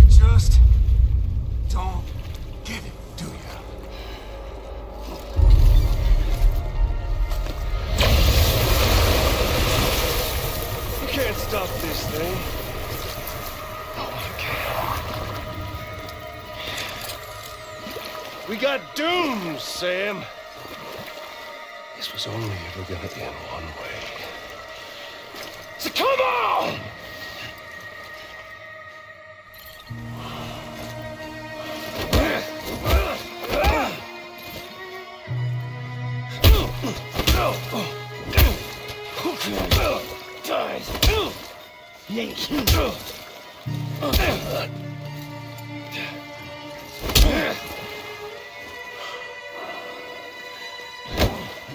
Just don't get it, do ya? You can't stop this thing. Oh, you can. We got doomed, Sam. This was only ever gonna end one way. So come on!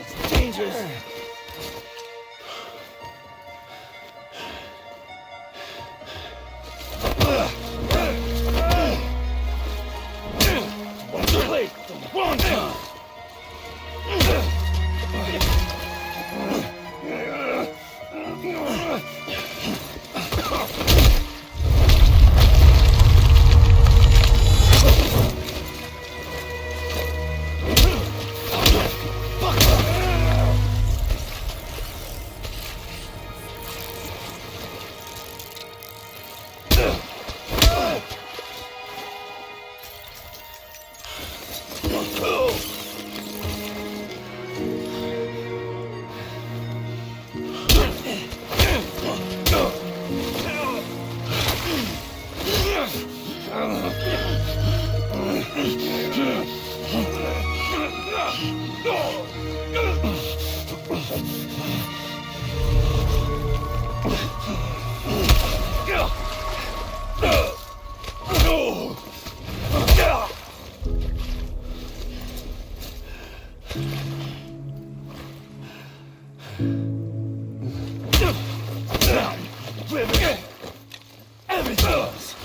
It's dangerous. Play the wrong time. Everything else.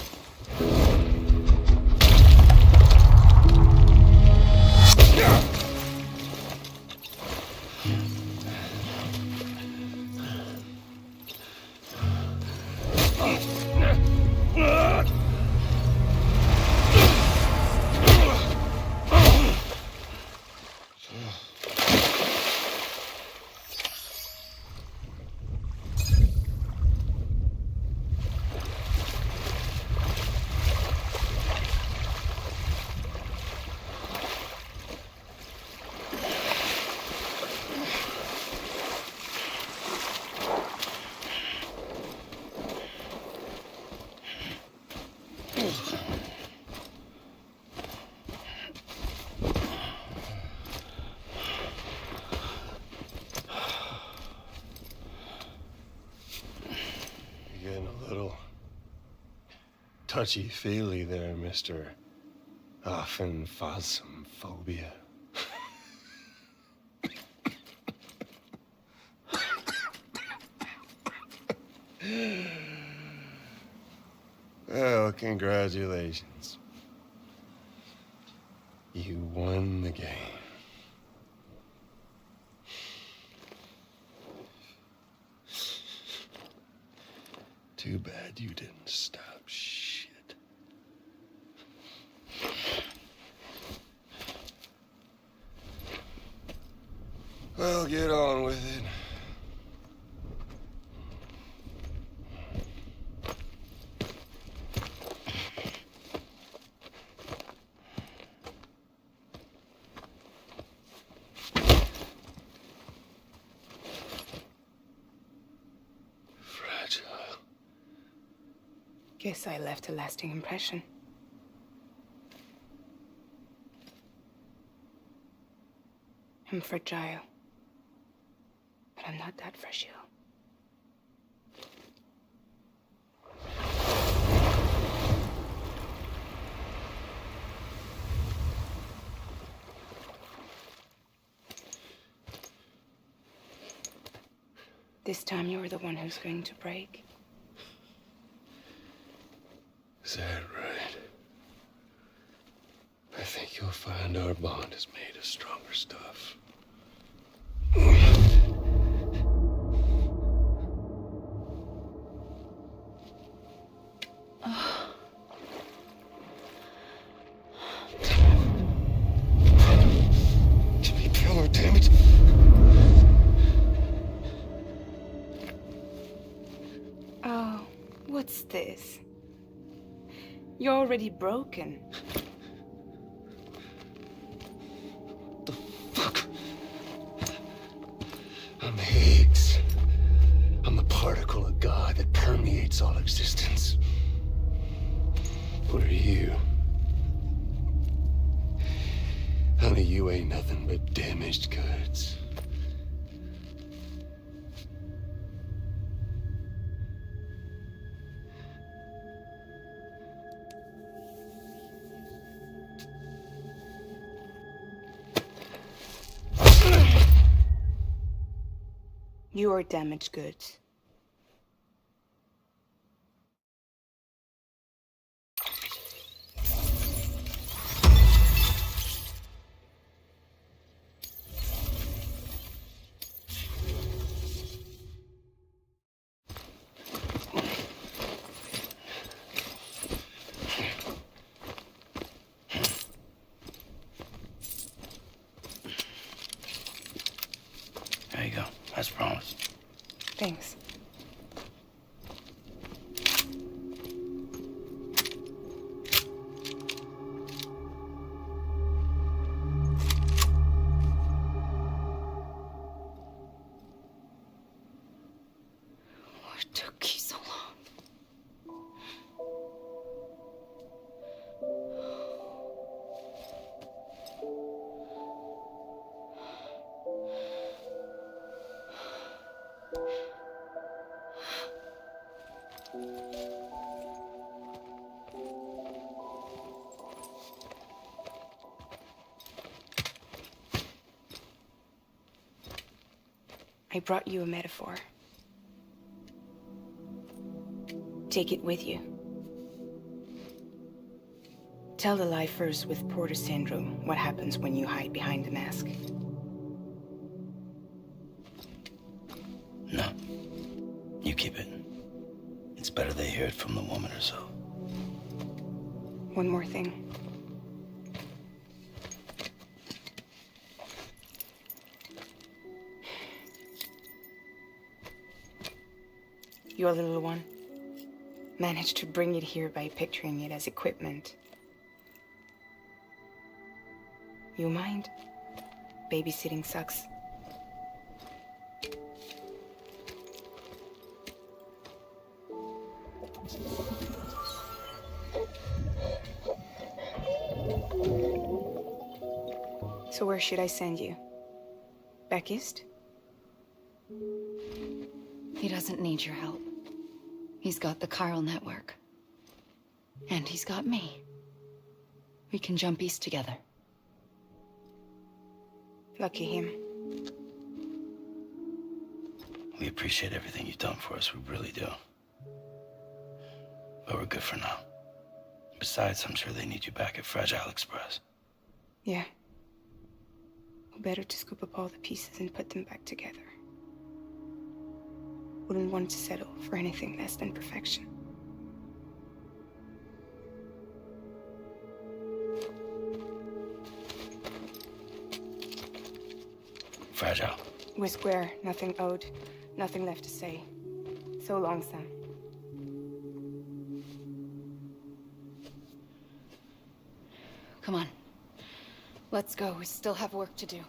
Touchy-feely there, Mr. Phasmophobia. Well, congratulations. You won the game. Too bad you didn't stop shit. Well, get on with it. Fragile. Guess I left a lasting impression. I'm fragile. But I'm not that fragile. This time you're the one who's going to break. Is that right? I think you'll find our bond is made of stronger stuff. Can we kill her, damn it? Oh, what's this? You're already broken. The fuck? I'm Higgs. I'm the particle of God that permeates all existence. What are you? Honey, you ain't nothing but damaged goods. You are damaged goods. There you go, as promised. Thanks. What took you so long? I brought you a metaphor. Take it with you. Tell the lifers with Porter syndrome what happens when you hide behind the mask. No. You keep it. It's better they hear it from the woman herself. One more thing. Your little one managed to bring it here by picturing it as equipment. You mind? Babysitting sucks. So where should I send you? Back east? He doesn't need your help. He's got the chiral network. And he's got me. We can jump east together. Lucky him. We appreciate everything you've done for us, we really do. But we're good for now. Besides, I'm sure they need you back at Fragile Express. Yeah. Better to scoop up all the pieces and put them back together. Wouldn't want to settle for anything less than perfection. Fragile. We're square, nothing owed, nothing left to say. So long, Sam. Come on. Let's go. We still have work to do.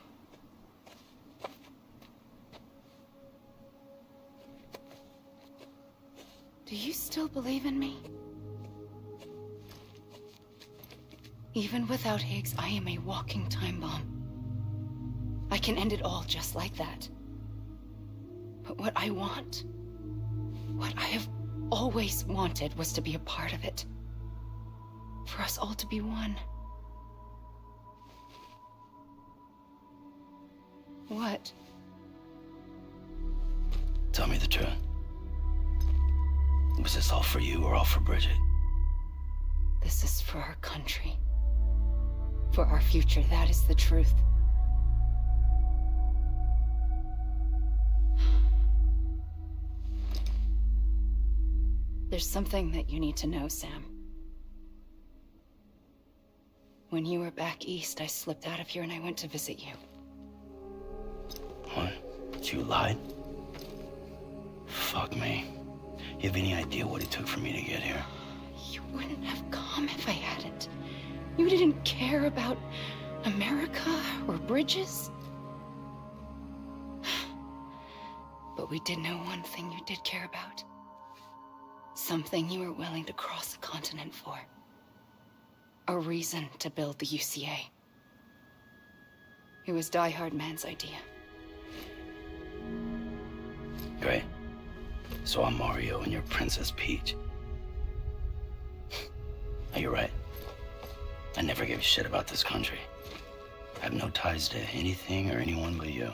Do you still believe in me? Even without Higgs, I am a walking time bomb. I can end it all just like that. But what I want, what I have always wanted, was to be a part of it. For us all to be one. What? Tell me the truth. Was this all for you or all for Bridget? This is for our country. For our future, that is the truth. There's something that you need to know, Sam. When you were back east, I slipped out of here and I went to visit you. What? You lied? Fuck me. You have any idea what it took for me to get here? You wouldn't have come if I hadn't. You didn't care about America or bridges. But we did know one thing you did care about. Something you were willing to cross a continent for. A reason to build the UCA. It was Die Hard Man's idea. Great. So I'm Mario and you're Princess Peach. Now, you're right. I never gave a shit about this country. I have no ties to anything or anyone but you.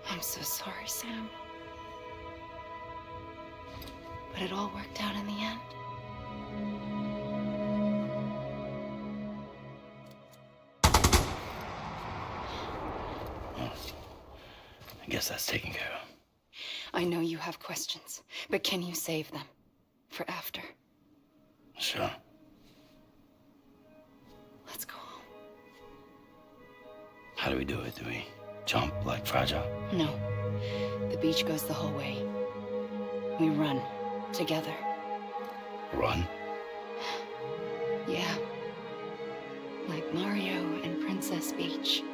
I'm so sorry, Sam. But it all worked out in the end. Well, I guess that's taken care of. I know you have questions, but can you save them? For after? Sure. Let's go home. How do we do it? Do we jump like Fragile? No. The beach goes the whole way. We run. Together. Run? Yeah. Like Mario and Princess Peach.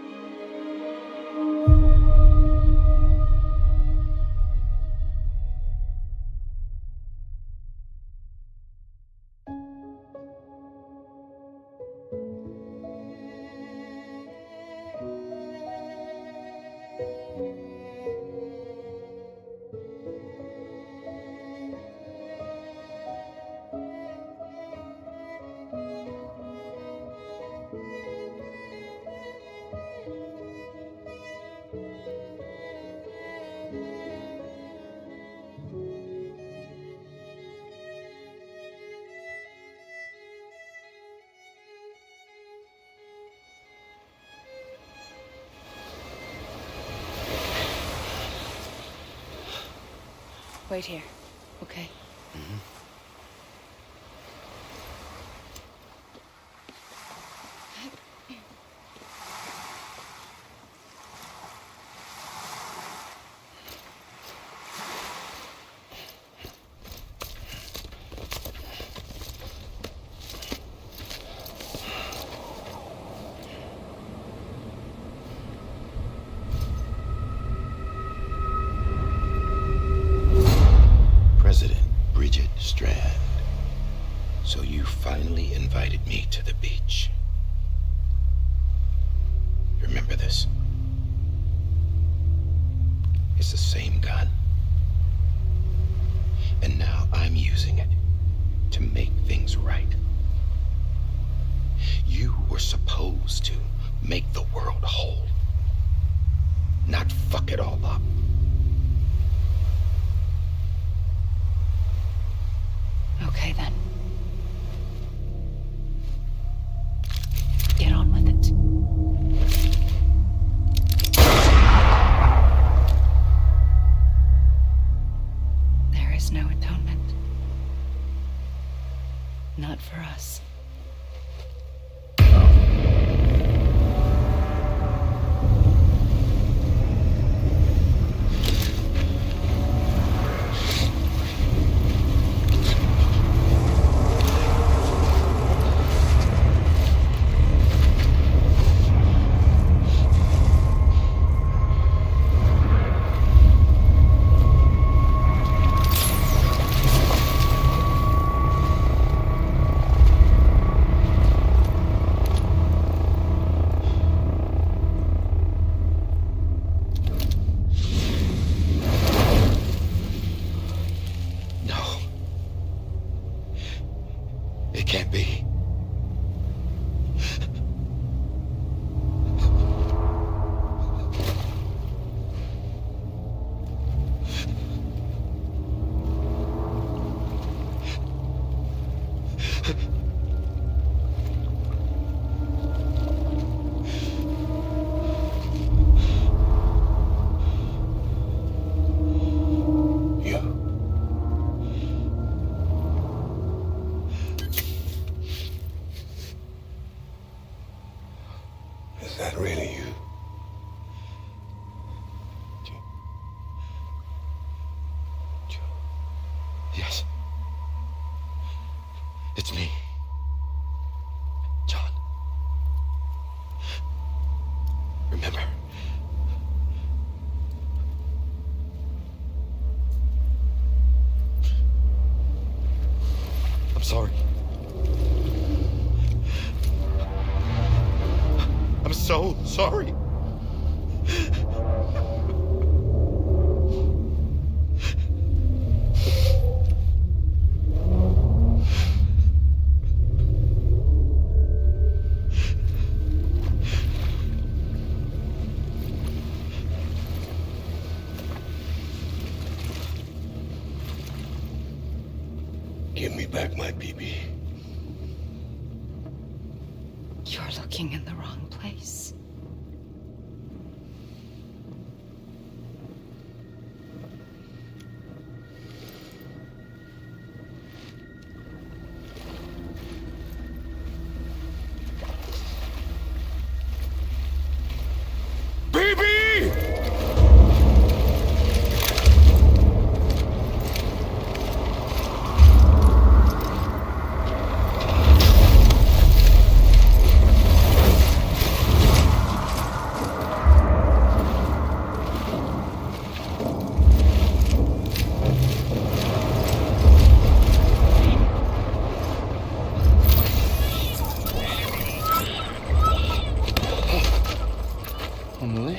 Wait here, okay? Mm-hmm. So you finally invited me to the beach. Remember this? It's the same gun. And now I'm using it to make things right. You were supposed to make the world whole, not fuck it all up. Okay, then. Get on with it. There is no atonement. Not for us. Yes. It's me. John. Remember. I'm sorry. I'm so sorry. Give me back my BB. You're looking in the wrong place. Emily?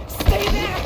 Stay back!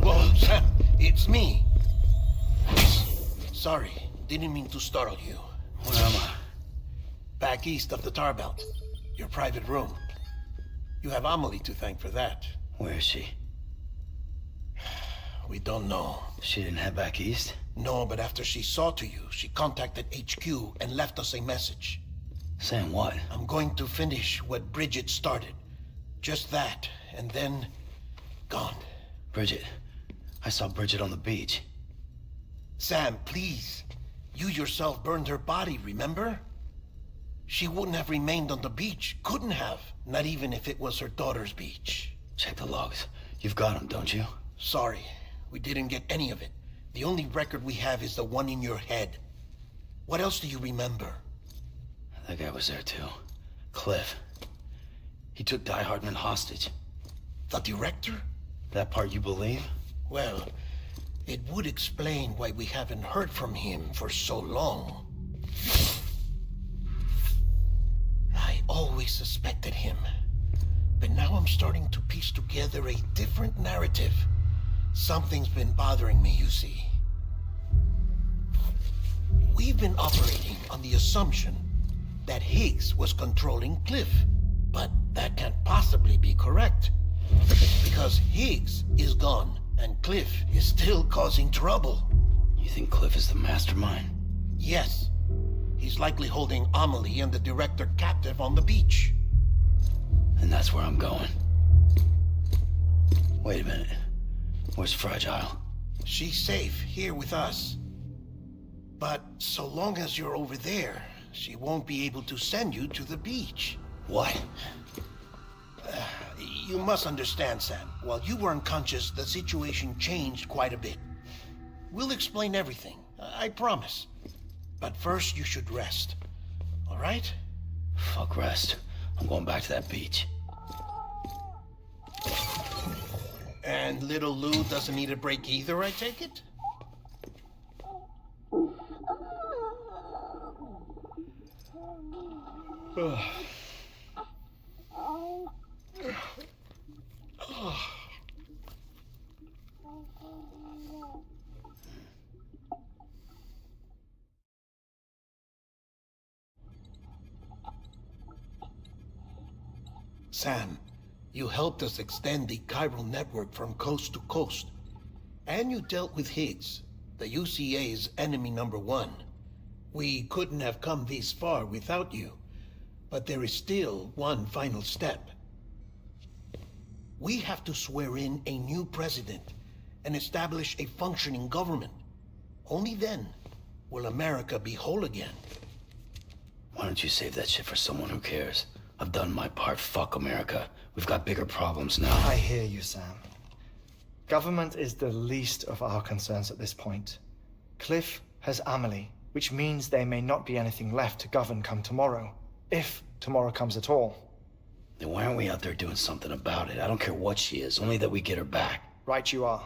Whoa, Sam, it's me. Sorry, didn't mean to startle you. Where am I? Back east of the tar belt. Your private room. You have Amelie to thank for that. Where is she? We don't know. She didn't head back east? No, but after she saw to you, she contacted HQ and left us a message. Saying what? I'm going to finish what Bridget started. Just that, and then... gone. Bridget. I saw Bridget on the beach. Sam, please. You yourself burned her body, remember? She wouldn't have remained on the beach. Couldn't have. Not even if it was her daughter's beach. Check the logs. You've got them, don't you? Sorry, we didn't get any of it. The only record we have is the one in your head. What else do you remember? That guy was there too. Cliff. He took Die Hardman hostage. The director? That part you believe? Well, it would explain why we haven't heard from him for so long. I always suspected him. But now I'm starting to piece together a different narrative. Something's been bothering me, you see. We've been operating on the assumption that Higgs was controlling Cliff. But that can't possibly be correct. Because Higgs is gone, and Cliff is still causing trouble. You think Cliff is the mastermind? Yes. He's likely holding Amelie and the director captive on the beach. And that's where I'm going. Wait a minute. Where's Fragile? She's safe here with us. But so long as you're over there, she won't be able to send you to the beach. What? You must understand, Sam. While you were unconscious, the situation changed quite a bit. We'll explain everything, I promise. But first, you should rest. All right? Fuck rest. I'm going back to that beach. And little Lou doesn't need a break either, I take it? Sam, you helped us extend the chiral network from coast to coast. And you dealt with Higgs, the UCA's enemy #1. We couldn't have come this far without you. But there is still one final step. We have to swear in a new president and establish a functioning government. Only then will America be whole again. Why don't you save that shit for someone who cares? I've done my part. Fuck America. We've got bigger problems now. I hear you, Sam. Government is the least of our concerns at this point. Cliff has Amelie, which means there may not be anything left to govern come tomorrow. If tomorrow comes at all. Then why aren't we out there doing something about it? I don't care what she is, only that we get her back. Right you are.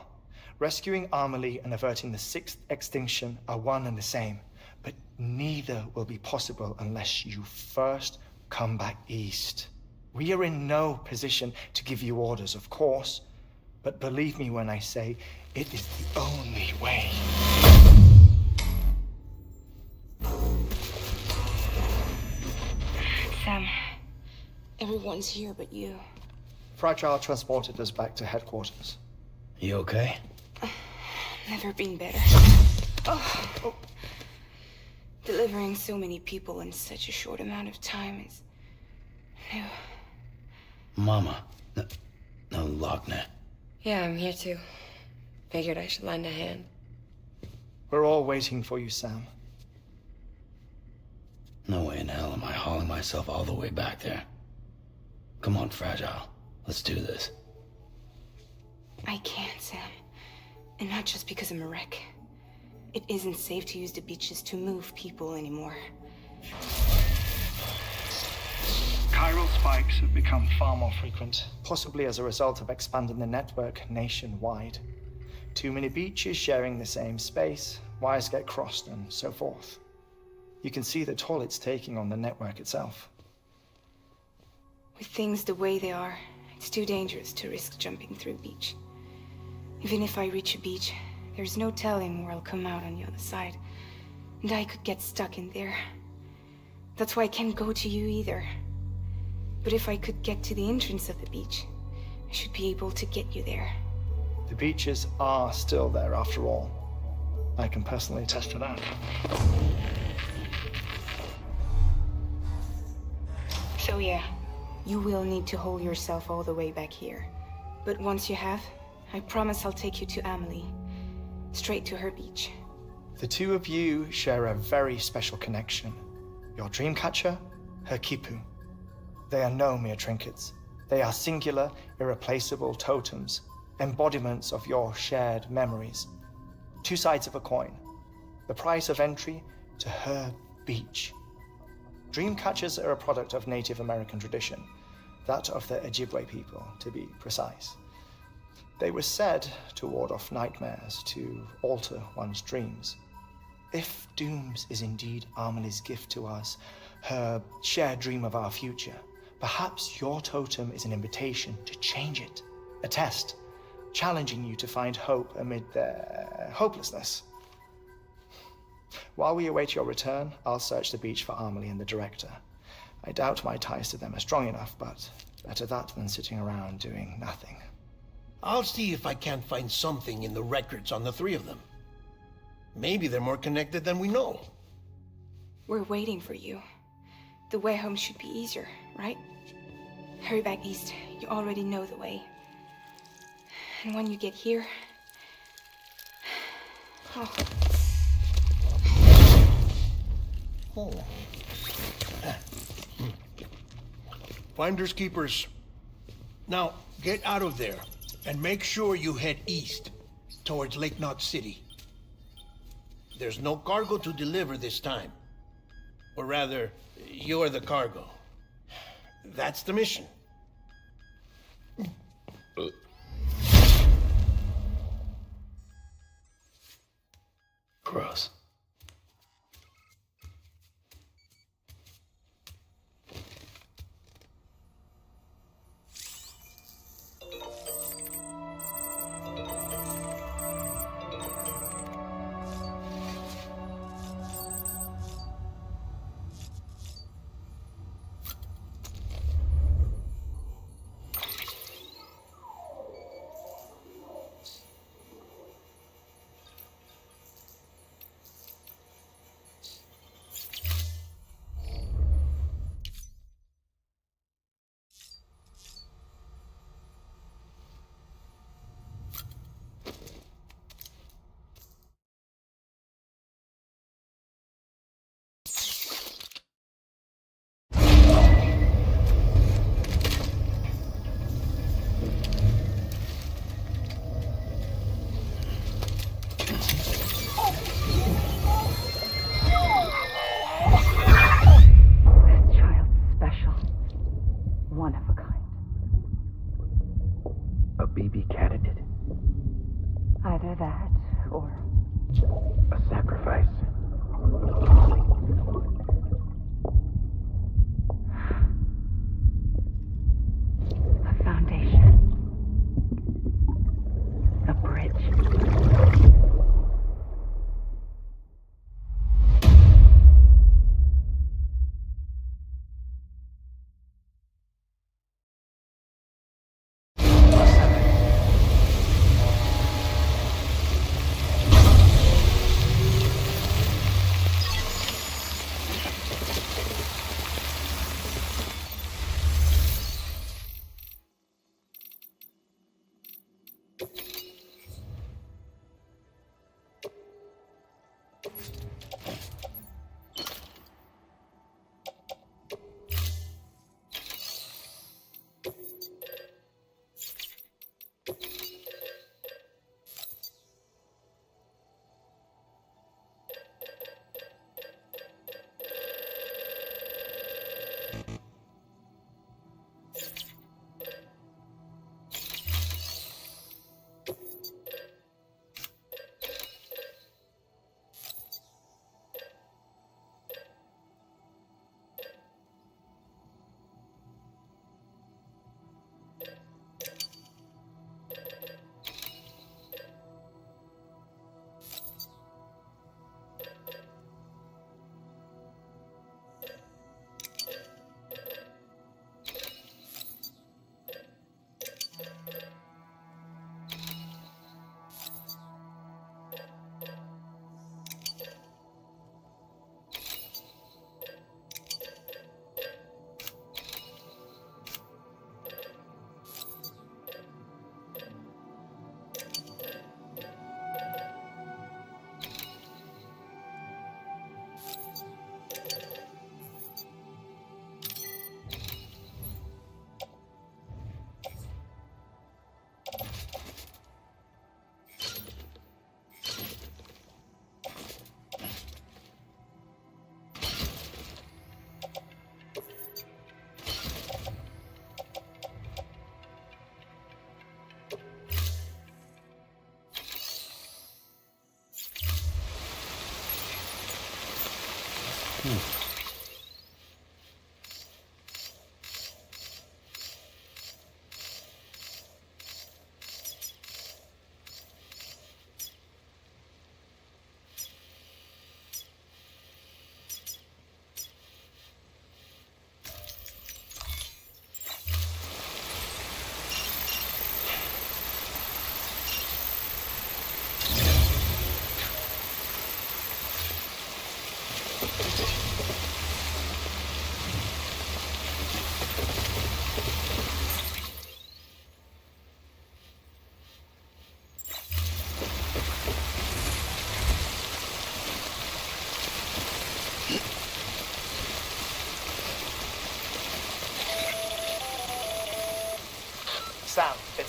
Rescuing Amelie and averting the 6th extinction are one and the same. But neither will be possible unless you first come back east. We are in no position to give you orders, of course. But believe me when I say, it is the only way. Sam, everyone's here but you. Fragile transported us back to headquarters. You okay? Never been better. Oh. Delivering so many people in such a short amount of time is new. Mama. No, Lochner. Yeah, I'm here too. Figured I should lend a hand. We're all waiting for you, Sam. No way in hell am I hauling myself all the way back there. Come on, Fragile. Let's do this. I can't, Sam. And not just because I'm a wreck. It isn't safe to use the beaches to move people anymore. Chiral spikes have become far more frequent, possibly as a result of expanding the network nationwide. Too many beaches sharing the same space, wires get crossed, and so forth. You can see the toll it's taking on the network itself. With things the way they are, it's too dangerous to risk jumping through a beach. Even if I reach a beach, there's no telling where I'll come out on the other side. And I could get stuck in there. That's why I can't go to you either. But if I could get to the entrance of the beach, I should be able to get you there. The beaches are still there after all. I can personally attest to that. So yeah, you will need to hold yourself all the way back here. But once you have, I promise I'll take you to Amelie. Straight to her beach. The two of you share a very special connection. Your dreamcatcher, her Kipu. They are no mere trinkets. They are singular, irreplaceable totems, embodiments of your shared memories. Two sides of a coin. The price of entry to her beach. Dreamcatchers are a product of Native American tradition, that of the Ojibwe people, to be precise. They were said to ward off nightmares, to alter one's dreams. If Dooms is indeed Amelie's gift to us, her shared dream of our future, perhaps your totem is an invitation to change it. A test, challenging you to find hope amid their hopelessness. While we await your return, I'll search the beach for Amelie and the director. I doubt my ties to them are strong enough, but better that than sitting around doing nothing. I'll see if I can't find something in the records on the three of them. Maybe they're more connected than we know. We're waiting for you. The way home should be easier, right? Hurry back east. You already know the way. And when you get here... Oh. Oh. Finders keepers. Now, get out of there, and make sure you head east, towards Lake Knot City. There's no cargo to deliver this time. Or rather, you're the cargo. That's the mission. Gross. This child's special. One of a kind. A baby candidate? Either that, or A sacrifice? a foundation. A bridge.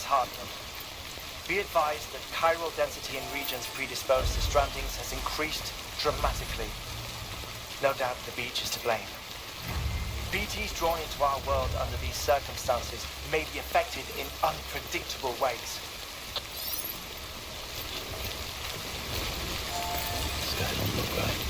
harden them. Be advised that chiral density in regions predisposed to strandings has increased dramatically. No doubt the beach is to blame. BTs drawn into our world under these circumstances may be affected in unpredictable ways. This guy don't look right.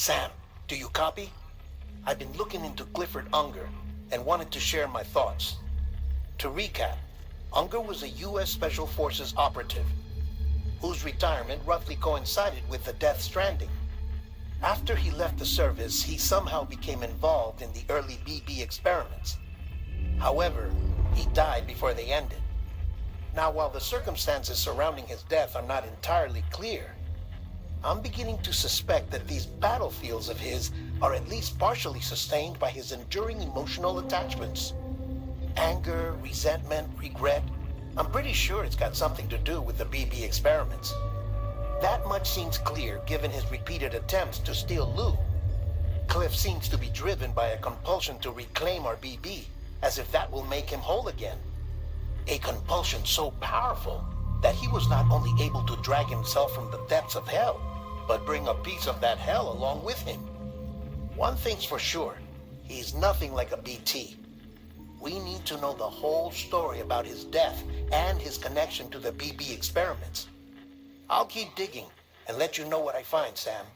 Sam, do you copy? I've been looking into Clifford Unger and wanted to share my thoughts. To recap, Unger was a U.S. Special Forces operative whose retirement roughly coincided with the Death Stranding. After he left the service, he somehow became involved in the early BB experiments. However, he died before they ended. Now, while the circumstances surrounding his death are not entirely clear, I'm beginning to suspect that these battlefields of his are at least partially sustained by his enduring emotional attachments. Anger, resentment, regret. I'm pretty sure it's got something to do with the BB experiments. That much seems clear given his repeated attempts to steal Lou. Cliff seems to be driven by a compulsion to reclaim our BB, as if that will make him whole again. A compulsion so powerful that he was not only able to drag himself from the depths of hell, but bring a piece of that hell along with him. One thing's for sure, he's nothing like a BT. We need to know the whole story about his death and his connection to the BB experiments. I'll keep digging and let you know what I find, Sam.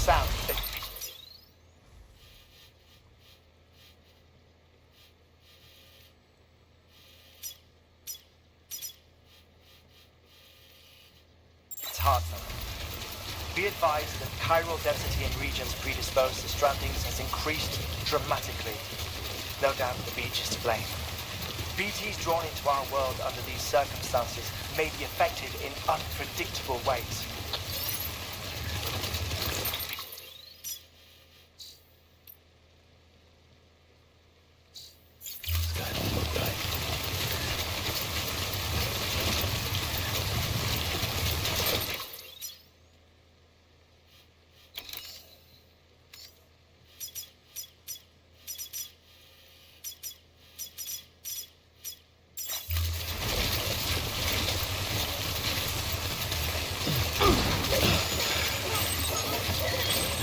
sound. It's hard now. Be advised that chiral density in regions predisposed to strandings has increased dramatically. No doubt the beach is to blame. BTs drawn into our world under these circumstances may be affected in unpredictable ways. This guy don't look right.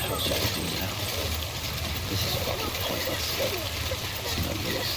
What should I do now? This is fucking pointless. It's no use.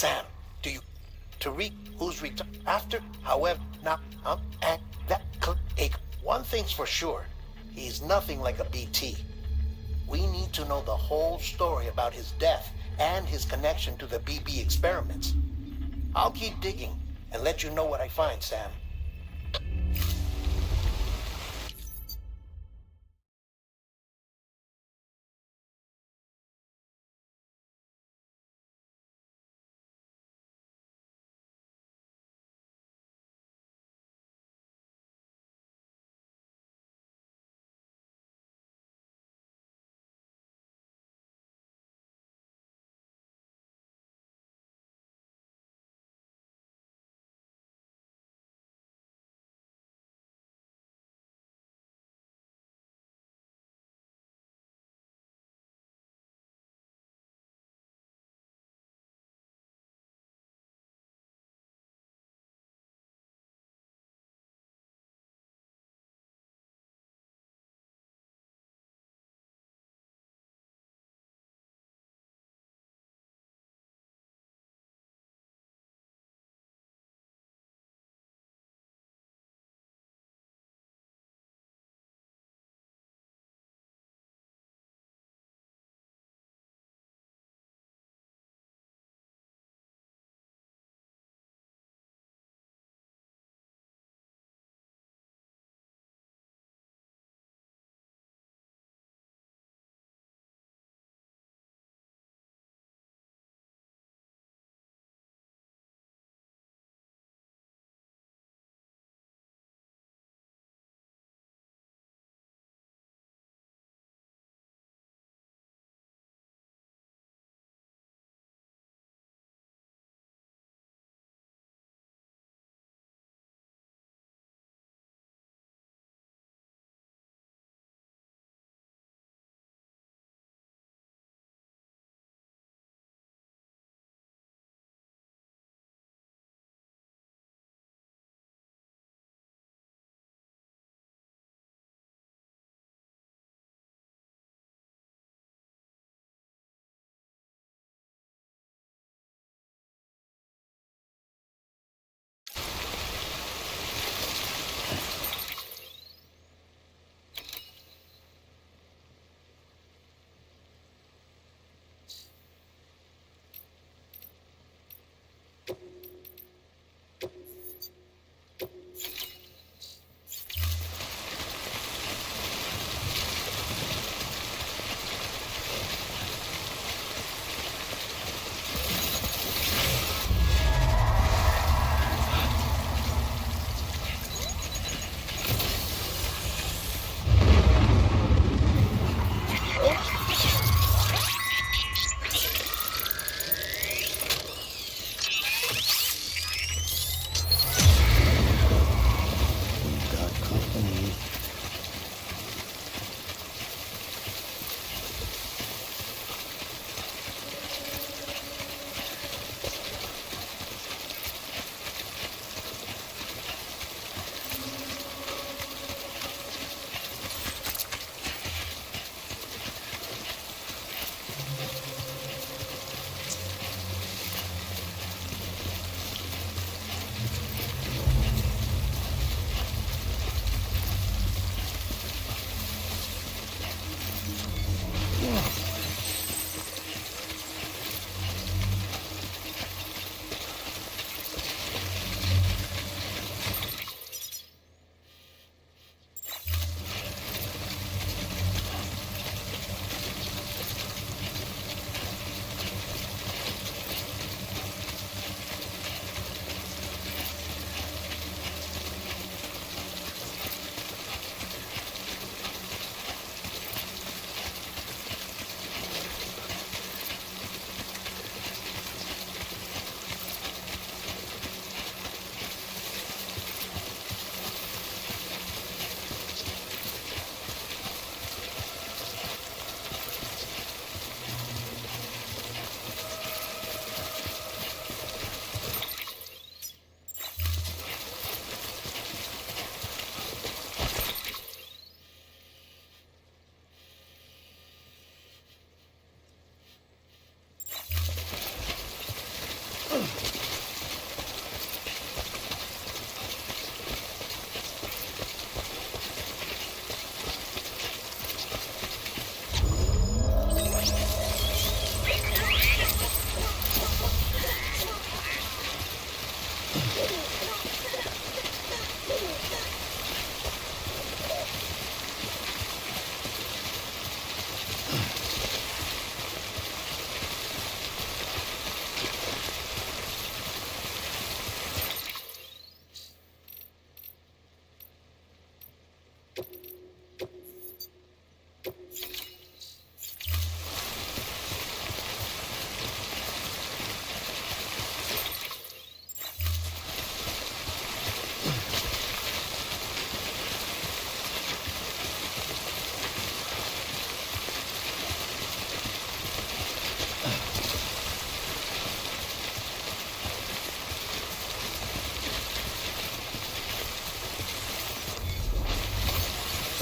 Sam, do you to read who's returned after? However, now, and that one thing's for sure, he's nothing like a BT. We need to know the whole story about his death and his connection to the BB experiments. I'll keep digging and let you know what I find, Sam.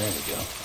There we go.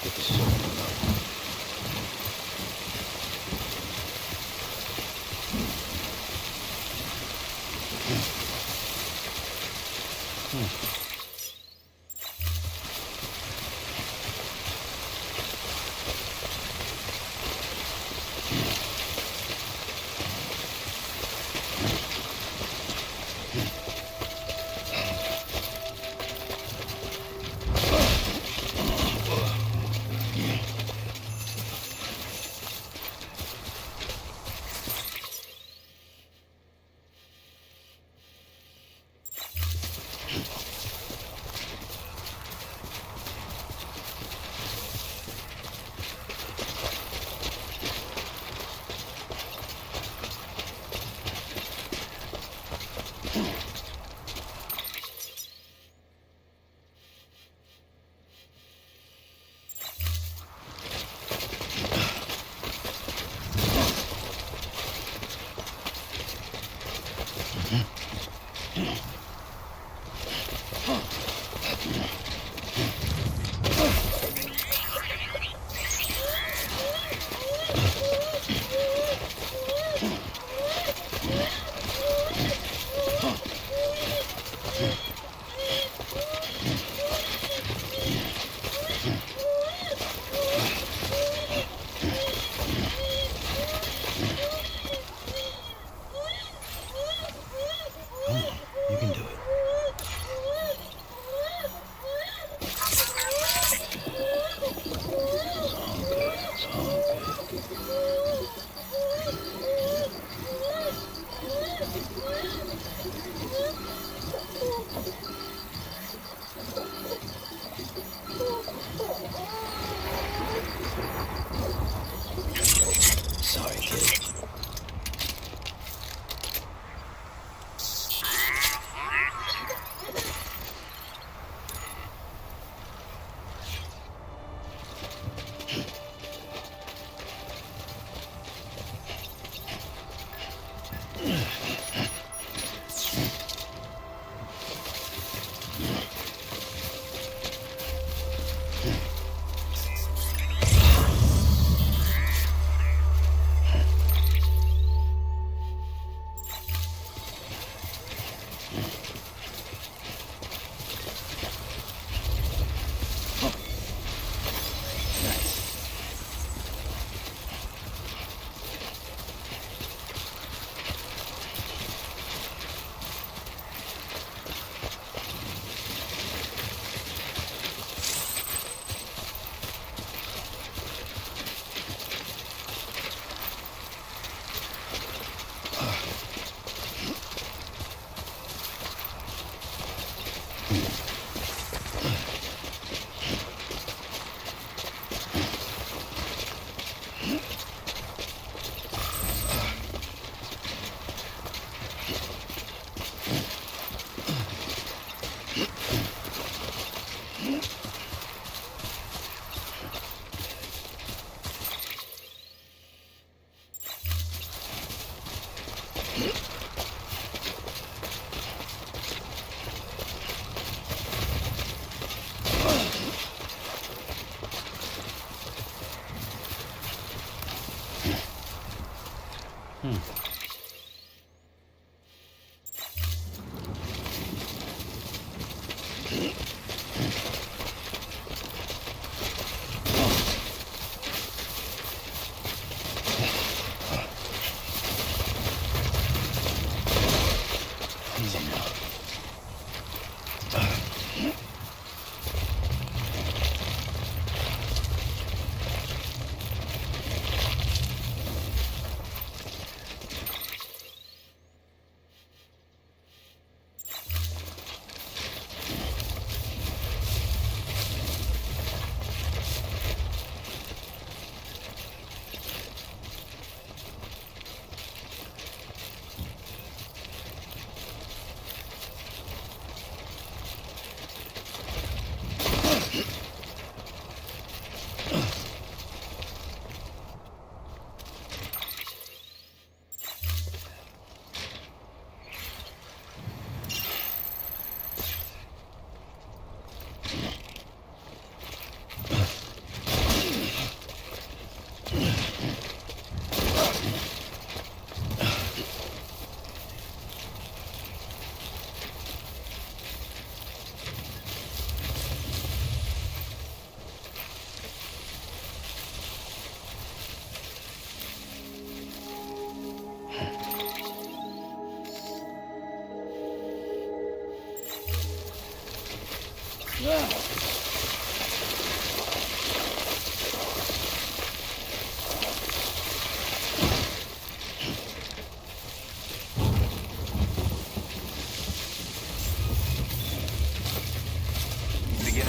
get this sorted out. You can do it. It's all good. Sorry, kid. Beginning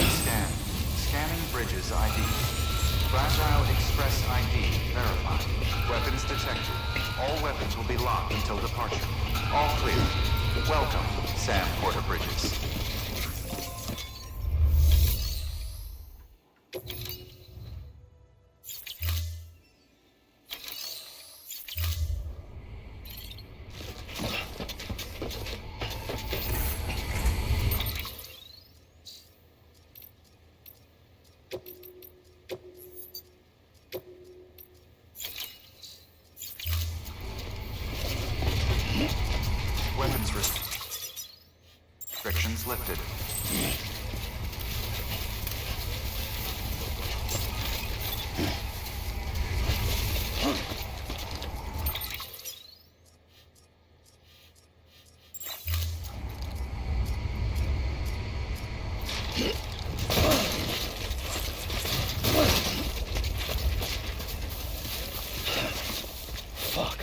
scan. Scanning bridges ID. Fragile Express ID verified. Weapons detected. All weapons will be locked until departure. All clear. Welcome, Sam Porter Bridges. Weapons restrictions lifted. Fuck.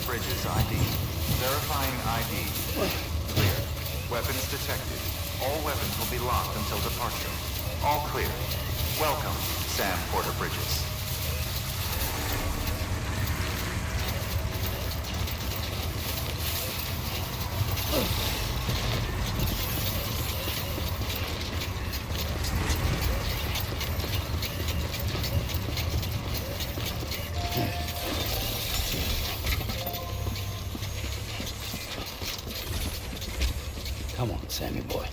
Bridges ID. Verifying ID. Clear. Weapons detected. All weapons will be locked until departure. All clear. Welcome, Sam Porter Bridges. Sammy boy.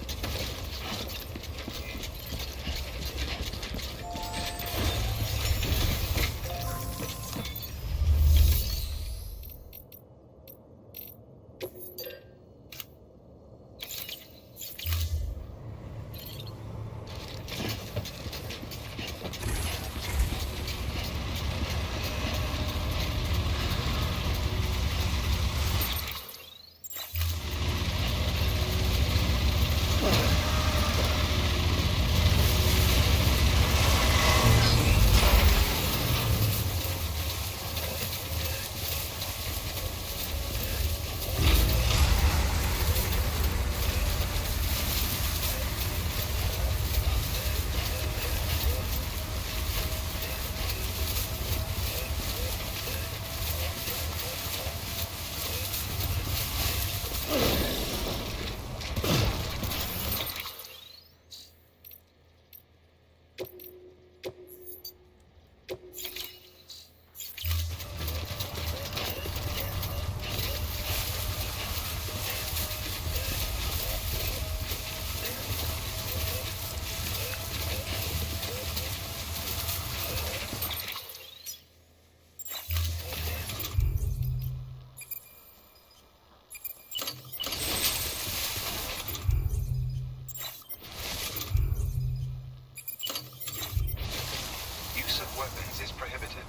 Use of weapons is prohibited.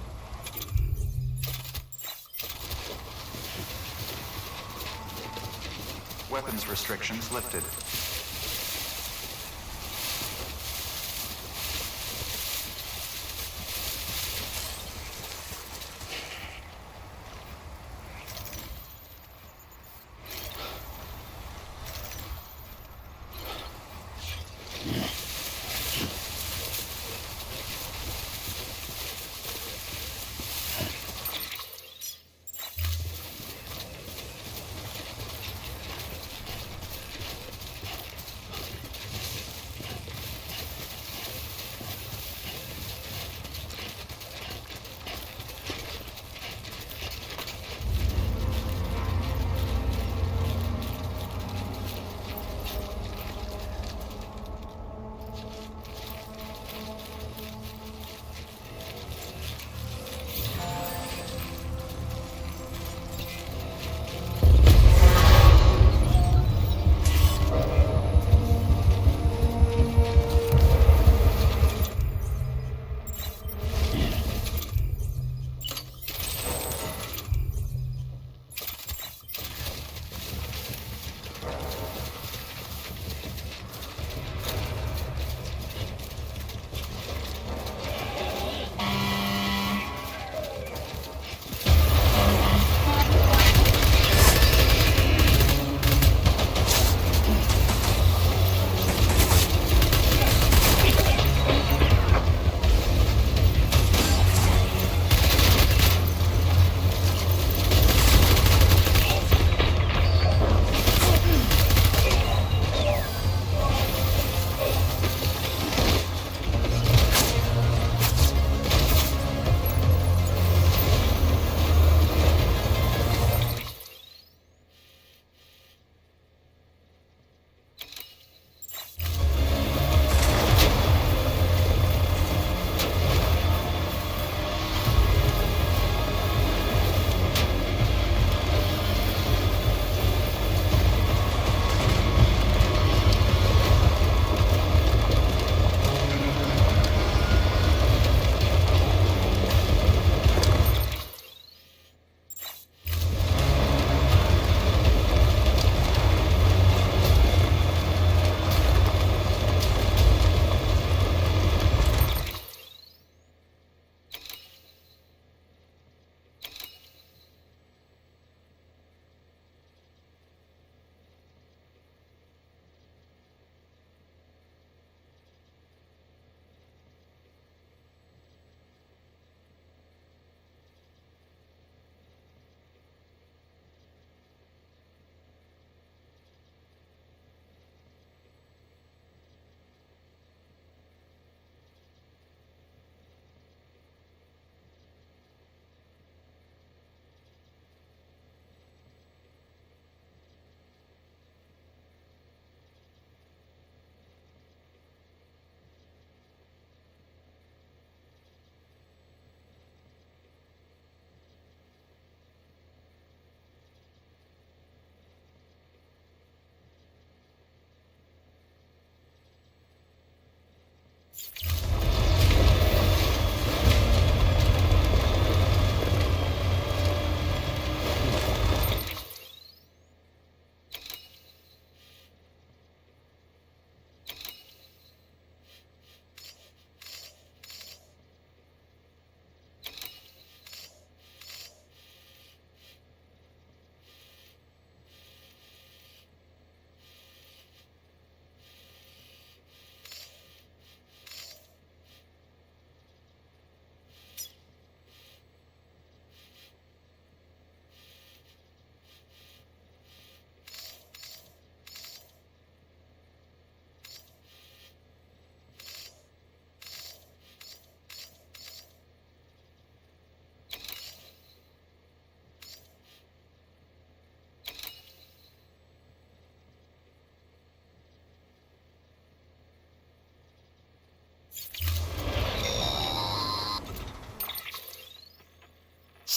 Weapons restrictions lifted.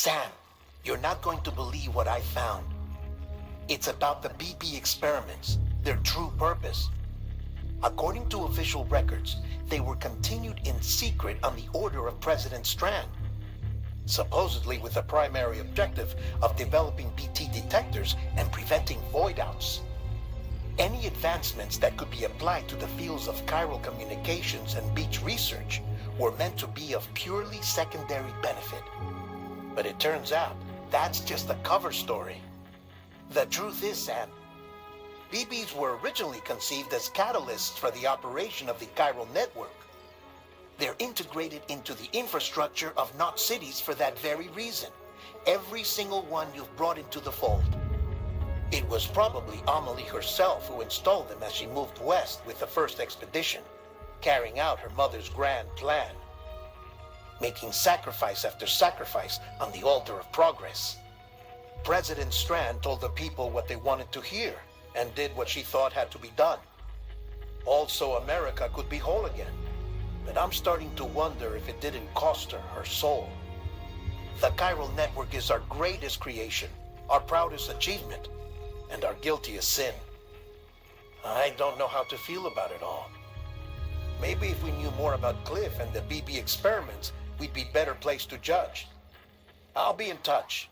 Sam, you're not going to believe what I found. It's about the BB experiments, their true purpose. According to official records, they were continued in secret on the order of President Strand, supposedly with the primary objective of developing BT detectors and preventing void-outs. Any advancements that could be applied to the fields of chiral communications and beach research were meant to be of purely secondary benefit. But it turns out that's just a cover story. The truth is, Sam, BBs were originally conceived as catalysts for the operation of the chiral network. They're integrated into the infrastructure of Knot cities for that very reason. Every single one you've brought into the fold. It was probably Amelie herself who installed them as she moved west with the first expedition, carrying out her mother's grand plan, making sacrifice after sacrifice on the altar of progress. President Strand told the people what they wanted to hear and did what she thought had to be done. Also, America could be whole again. But I'm starting to wonder if it didn't cost her her soul. The chiral network is our greatest creation, our proudest achievement, and our guiltiest sin. I don't know how to feel about it all. Maybe if we knew more about Cliff and the BB experiments, we'd be better placed to judge. I'll be in touch.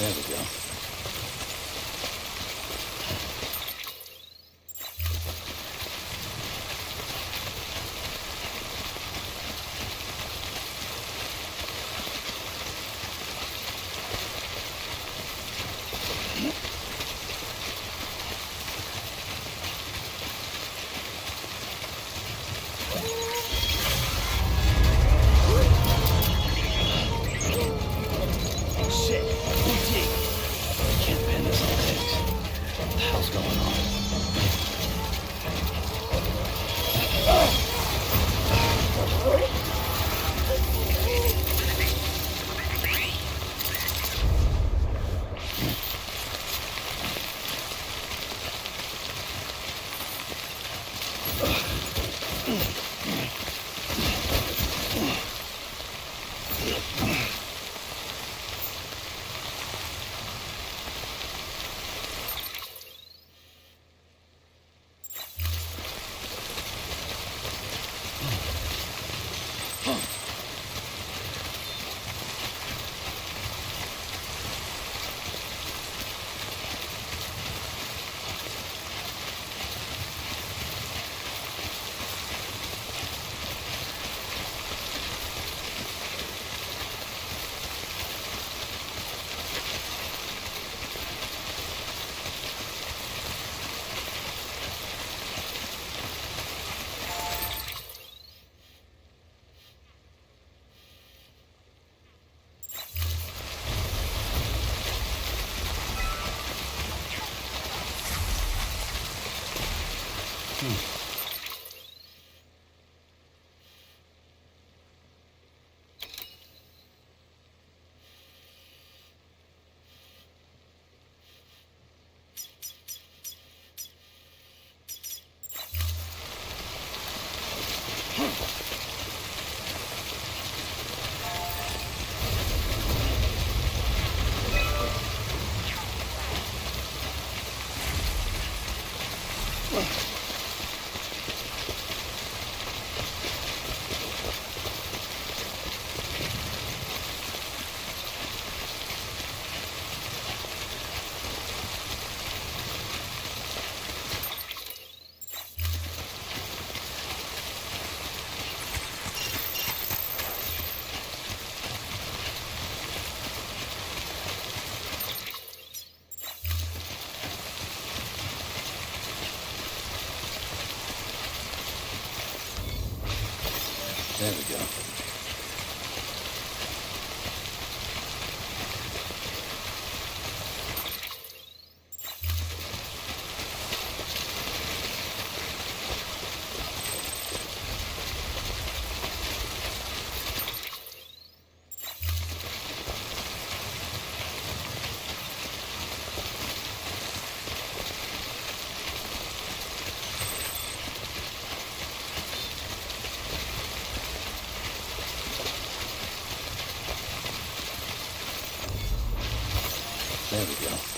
There we go. There we go. There we go.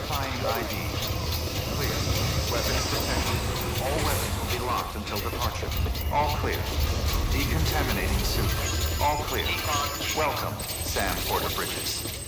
Verifying ID. Clear. Weapons detected. All weapons will be locked until departure. All clear. Decontaminating suit. All clear. Welcome, Sam Porter Bridges.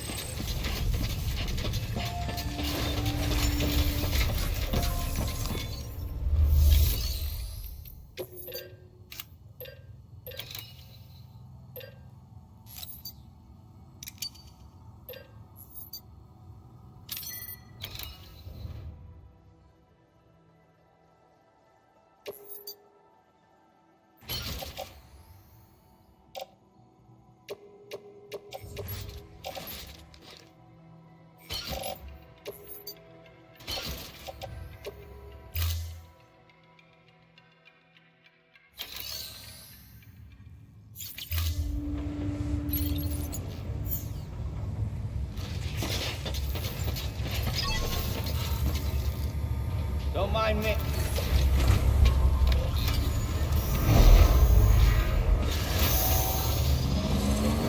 Don't mind me.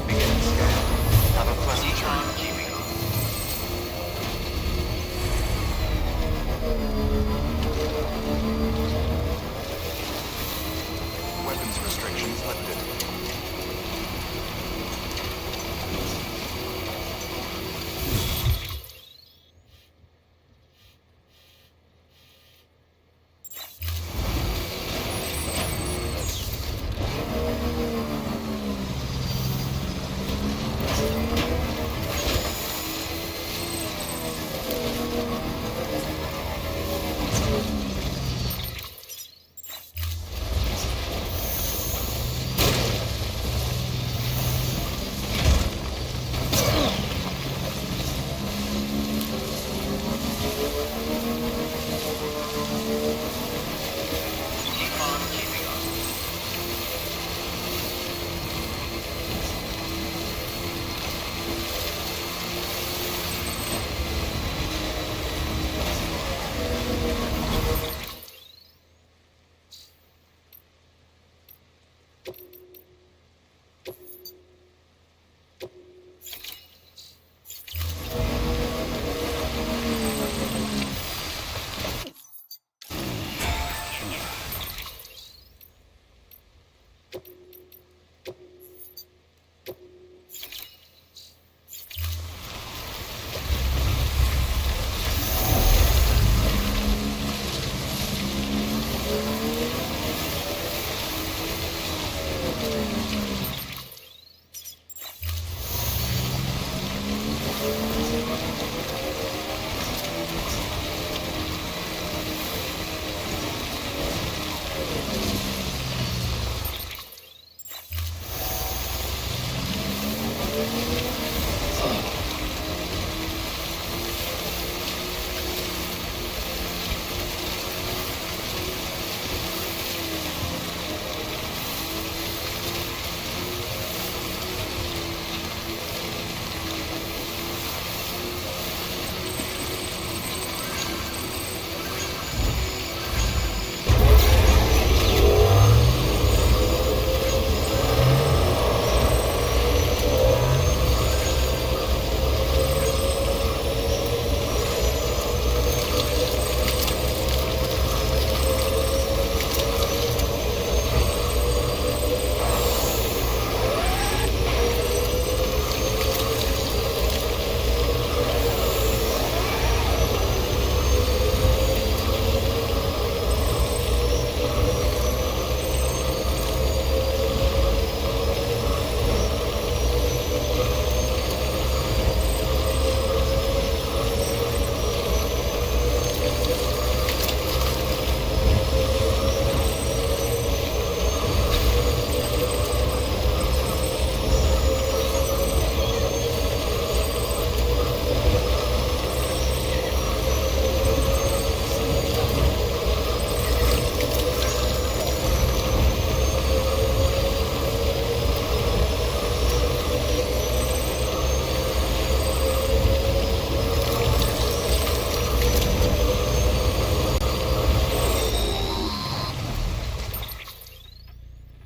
Beginning scan. Have a pleasant journey. Keeping on. Weapons restrictions lifted.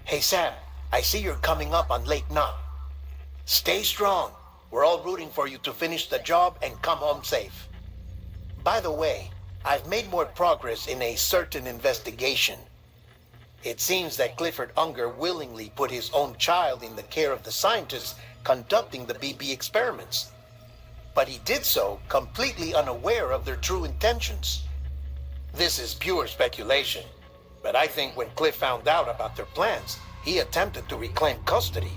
Hey, Sam, I see you're coming up on late now. Stay strong. We're all rooting for you to finish the job and come home safe. By the way, I've made more progress in a certain investigation. It seems that Clifford Unger willingly put his own child in the care of the scientists conducting the BB experiments. But he did so completely unaware of their true intentions. This is pure speculation, but I think when Cliff found out about their plans, he attempted to reclaim custody.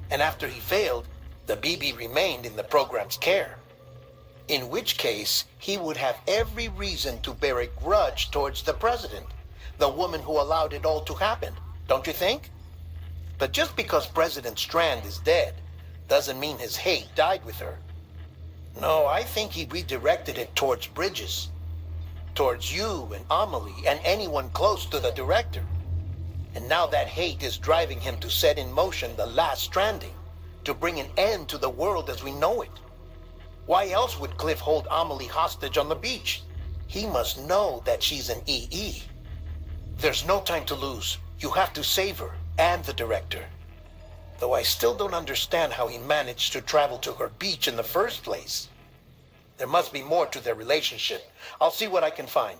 And after he failed, the BB remained in the program's care. In which case, he would have every reason to bear a grudge towards the president, the woman who allowed it all to happen, don't you think? But just because President Strand is dead, doesn't mean his hate died with her. No, I think he redirected it towards Bridges. Towards you and Amelie and anyone close to the director. And now that hate is driving him to set in motion the last stranding, to bring an end to the world as we know it. Why else would Cliff hold Amelie hostage on the beach? He must know that she's an EE. There's no time to lose. You have to save her and the director. Though I still don't understand how he managed to travel to her beach in the first place. There must be more to their relationship. I'll see what I can find.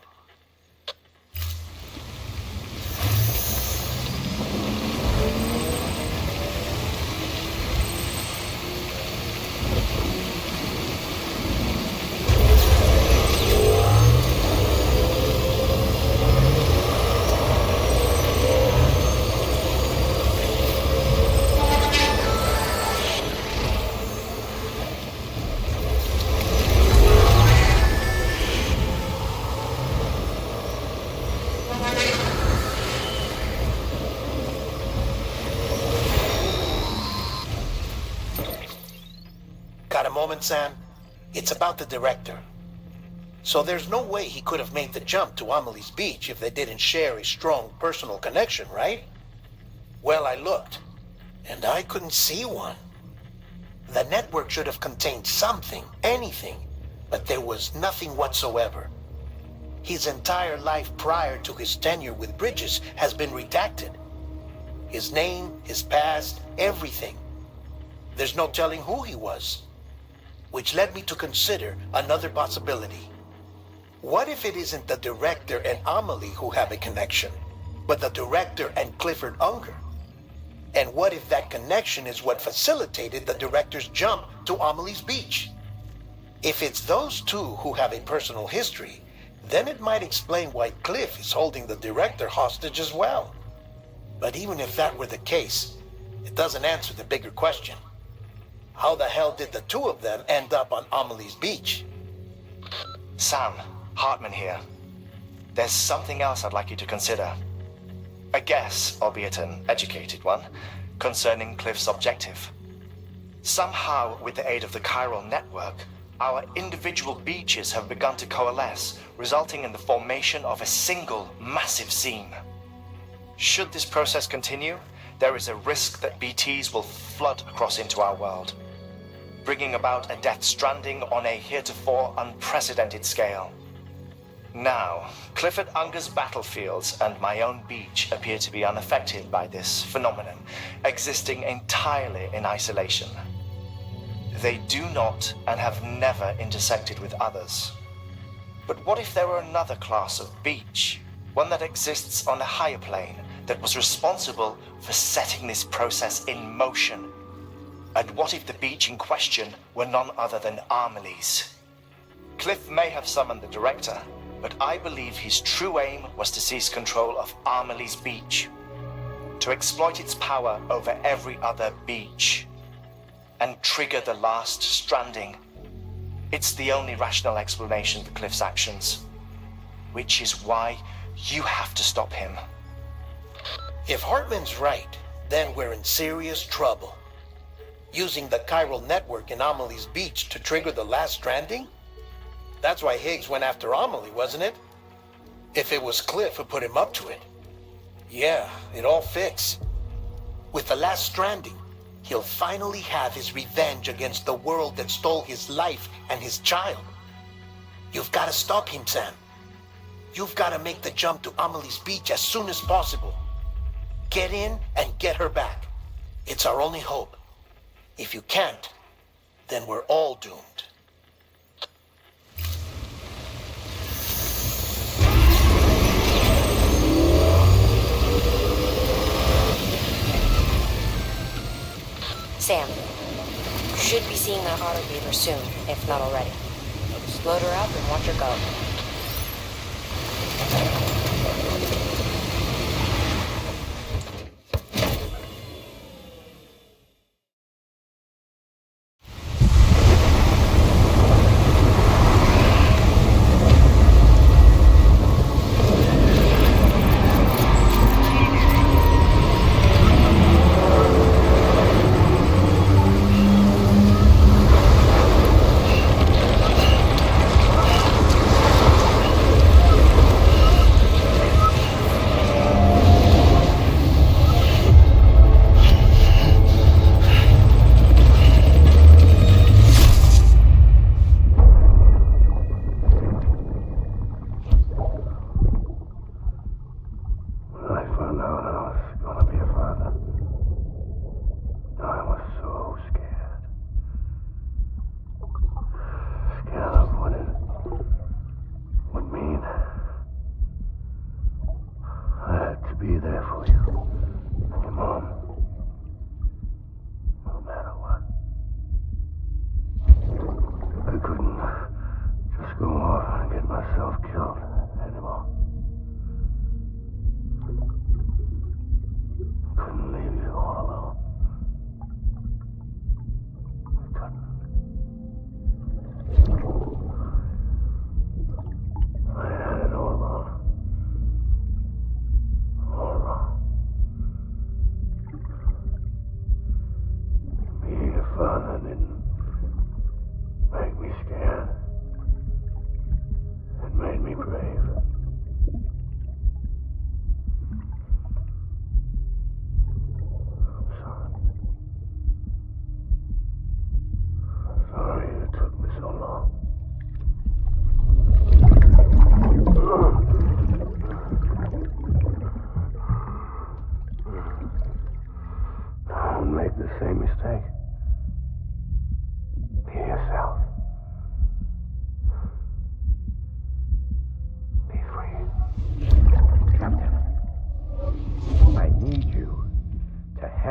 Got a moment, Sam? It's about the director. So there's no way he could have made the jump to Amelie's beach if they didn't share a strong personal connection, right? Well, I looked, and I couldn't see one. The network should have contained something, anything, but there was nothing whatsoever. His entire life prior to his tenure with Bridges has been redacted. His name, his past, everything. There's no telling who he was. Which led me to consider another possibility. What if it isn't the director and Amelie who have a connection, but the director and Clifford Unger? And what if that connection is what facilitated the director's jump to Amelie's beach? If it's those two who have a personal history, then it might explain why Cliff is holding the director hostage as well. But even if that were the case, it doesn't answer the bigger question. How the hell did the two of them end up on Amelie's beach? Sam, Hartman here. There's something else I'd like you to consider. A guess, albeit an educated one, concerning Cliff's objective. Somehow, with the aid of the chiral network, our individual beaches have begun to coalesce, resulting in the formation of a single massive seam. Should this process continue, there is a risk that BTs will flood across into our world, bringing about a Death Stranding on a heretofore unprecedented scale. Now, Clifford Unger's battlefields and my own beach appear to be unaffected by this phenomenon, existing entirely in isolation. They do not and have never intersected with others. But what if there were another class of beach, one that exists on a higher plane, that was responsible for setting this process in motion? And what if the beach in question were none other than Amelie's? Cliff may have summoned the director, but I believe his true aim was to seize control of Amelie's beach, to exploit its power over every other beach, and trigger the last stranding. It's the only rational explanation for Cliff's actions, which is why you have to stop him. If Hartman's right, then we're in serious trouble. Using the chiral network in Amelie's beach to trigger the last stranding? That's why Higgs went after Amelie, wasn't it? If it was Cliff who put him up to it. Yeah, it all fits. With the last stranding, he'll finally have his revenge against the world that stole his life and his child. You've got to stop him, Sam. You've got to make the jump to Amelie's beach as soon as possible. Get in and get her back. It's our only hope. If you can't, then we're all doomed. her soon, if not already. Just load her up and watch her go.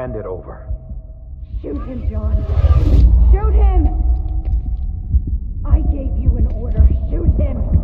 Hand it over. Shoot him, John. Shoot him! I gave you an order. Shoot him!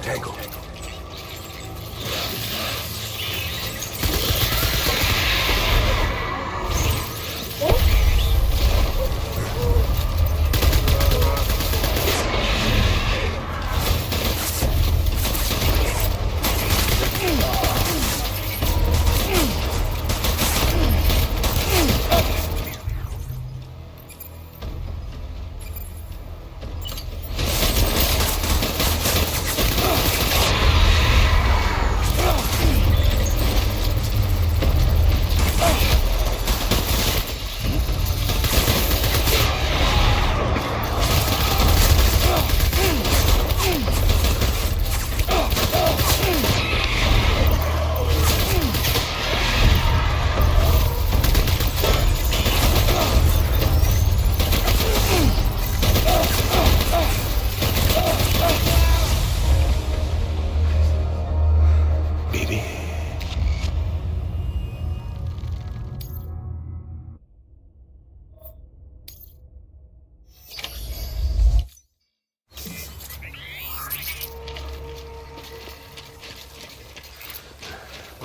Tango.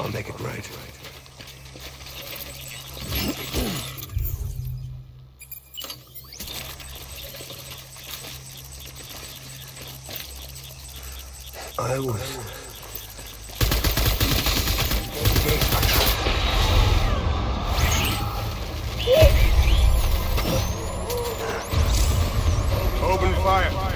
I'll make it right. I was... Open fire.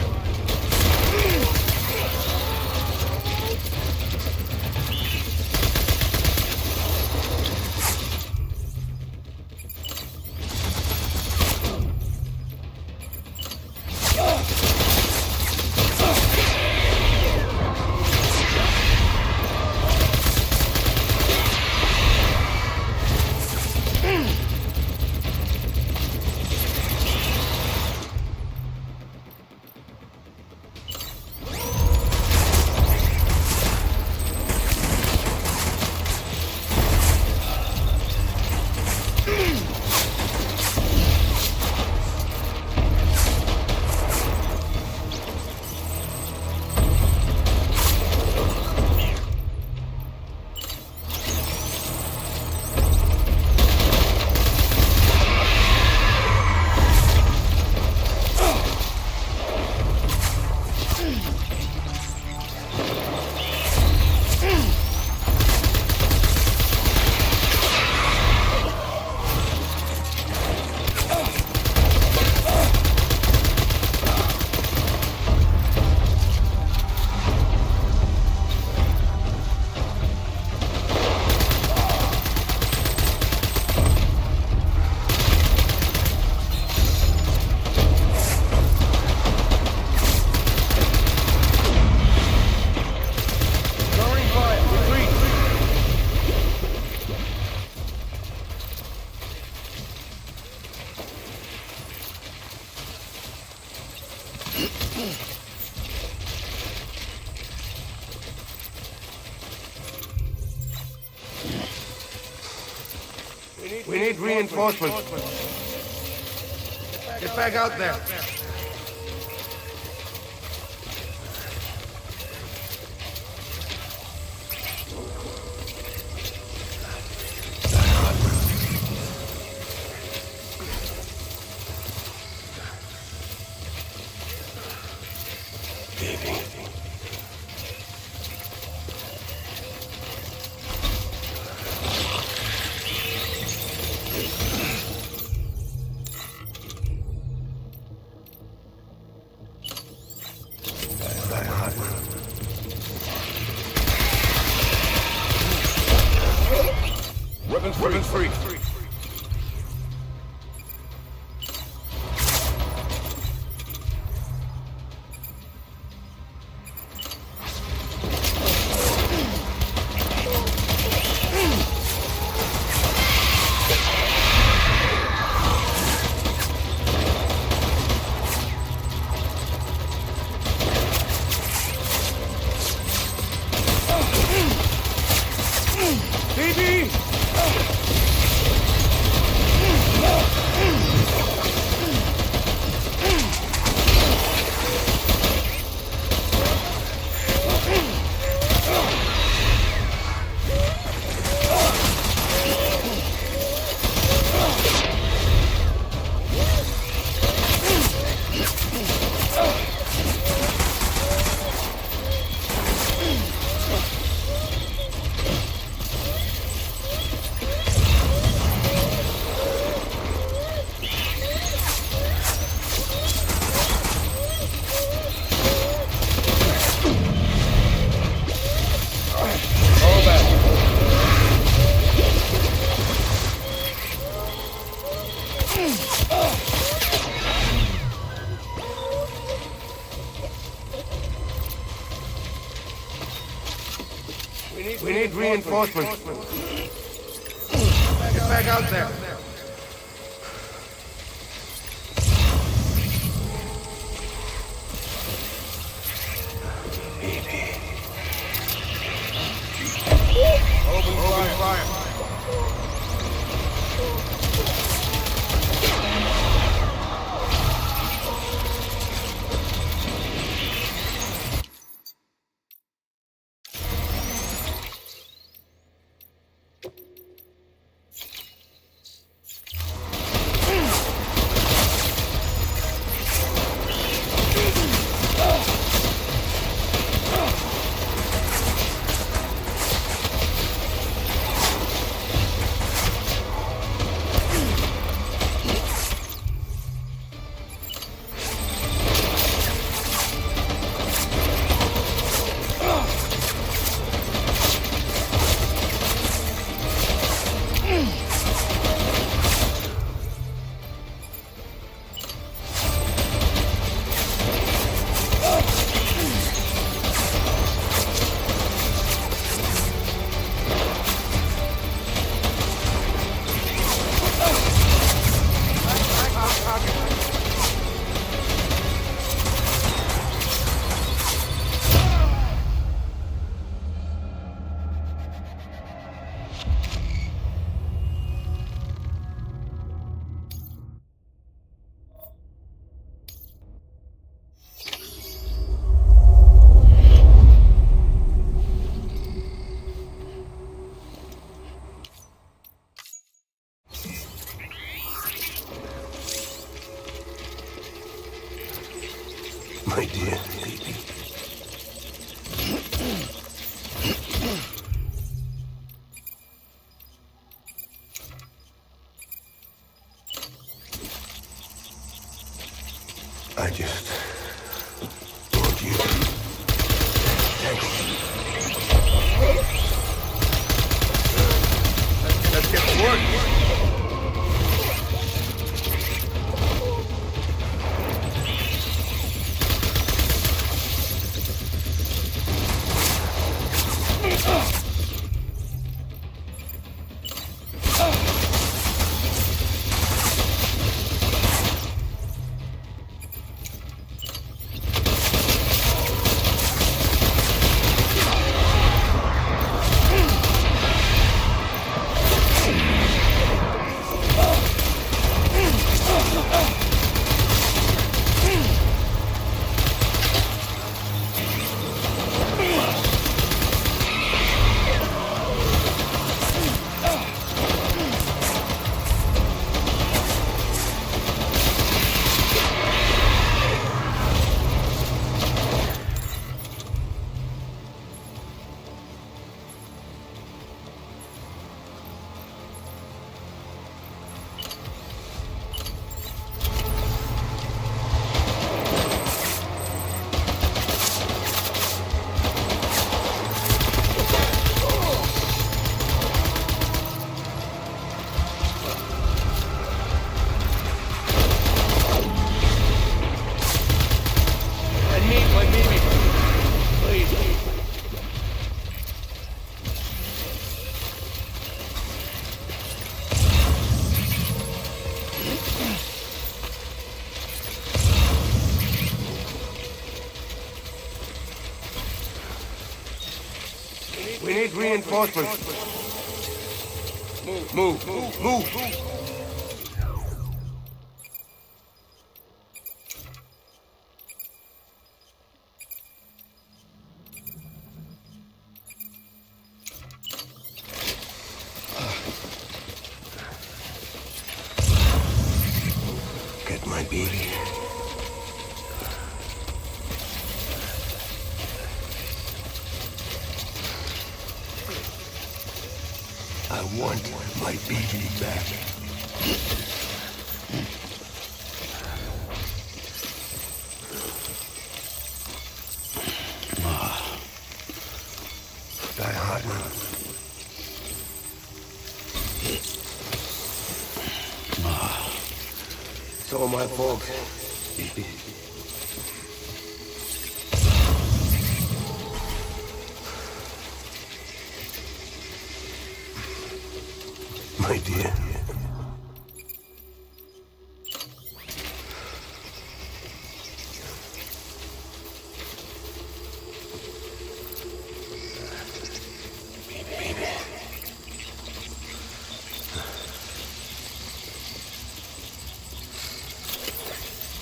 We need reinforcements. Get back out there. Weapons free. We need reinforcements. Get back out there. Open fire. My dear baby. I just want you. Let's get to work. We need reinforcements. Move. Get my baby. I want my baby back. Die hard now. It's all my fault. my dear.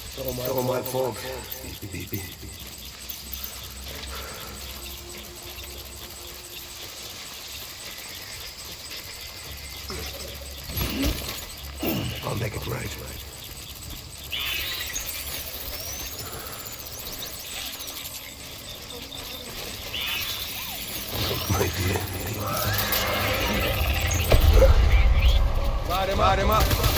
It's all my fault. Baby. I'll make it right. My dear. Light him up.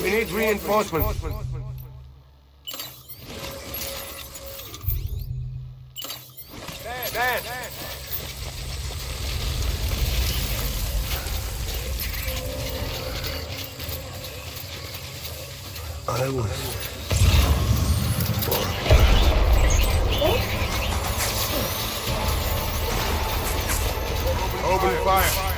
We need reinforcements. Dad. I was Open fire.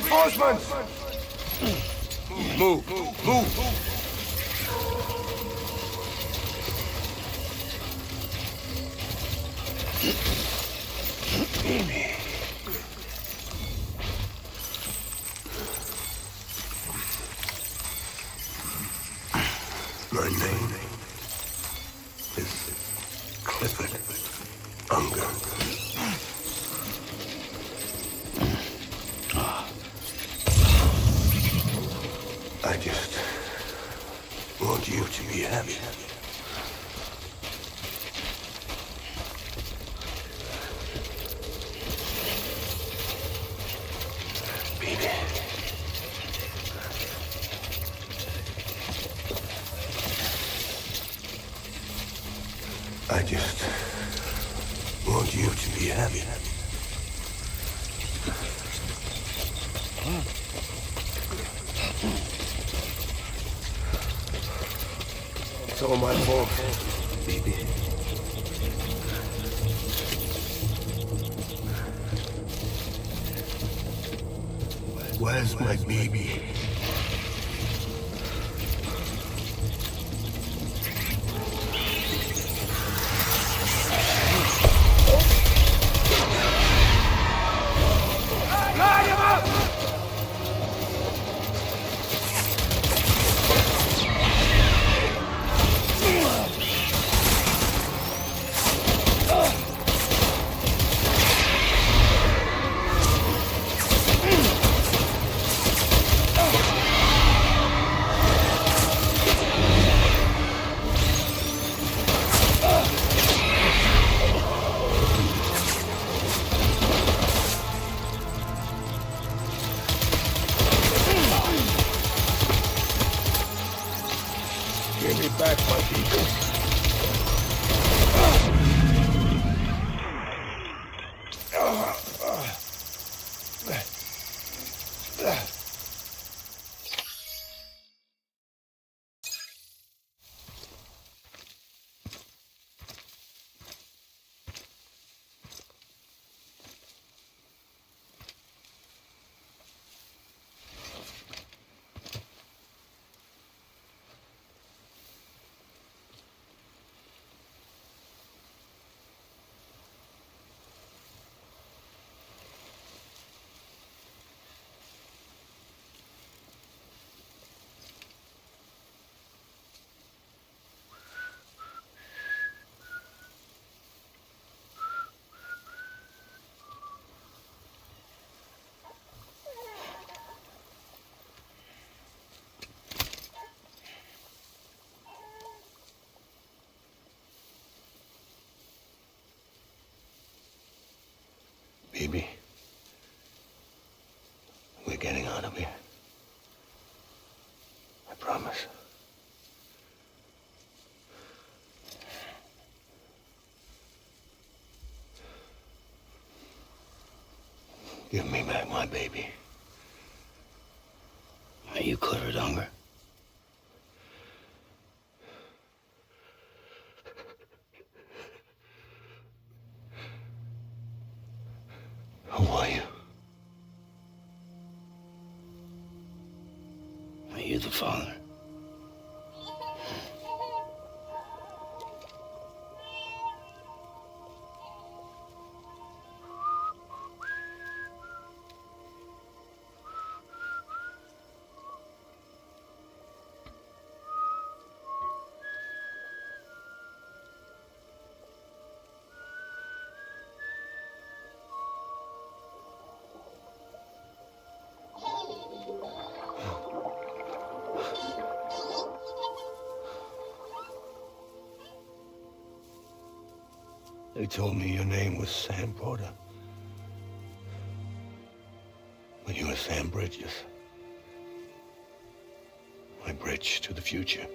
Reinforcements! Move, move! My name is Clifford Unger. I just want you to be happy. Baby. I just want you to be happy. It's all my fault, baby. Where's my baby? Give me back my people. Baby, we're getting out of here. I promise. Give me back my baby. Are you Clifford Unger? Who are you? Are you the father? They told me your name was Sam Porter. But you were Sam Bridges. My bridge to the future.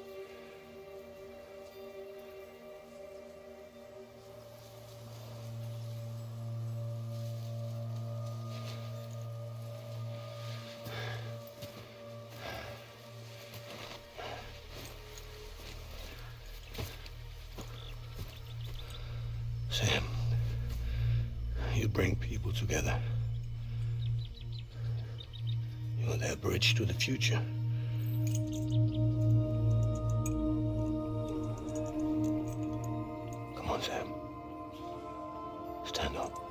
Sam, you bring people together. bridge to the future. Come on, Sam. Stand up.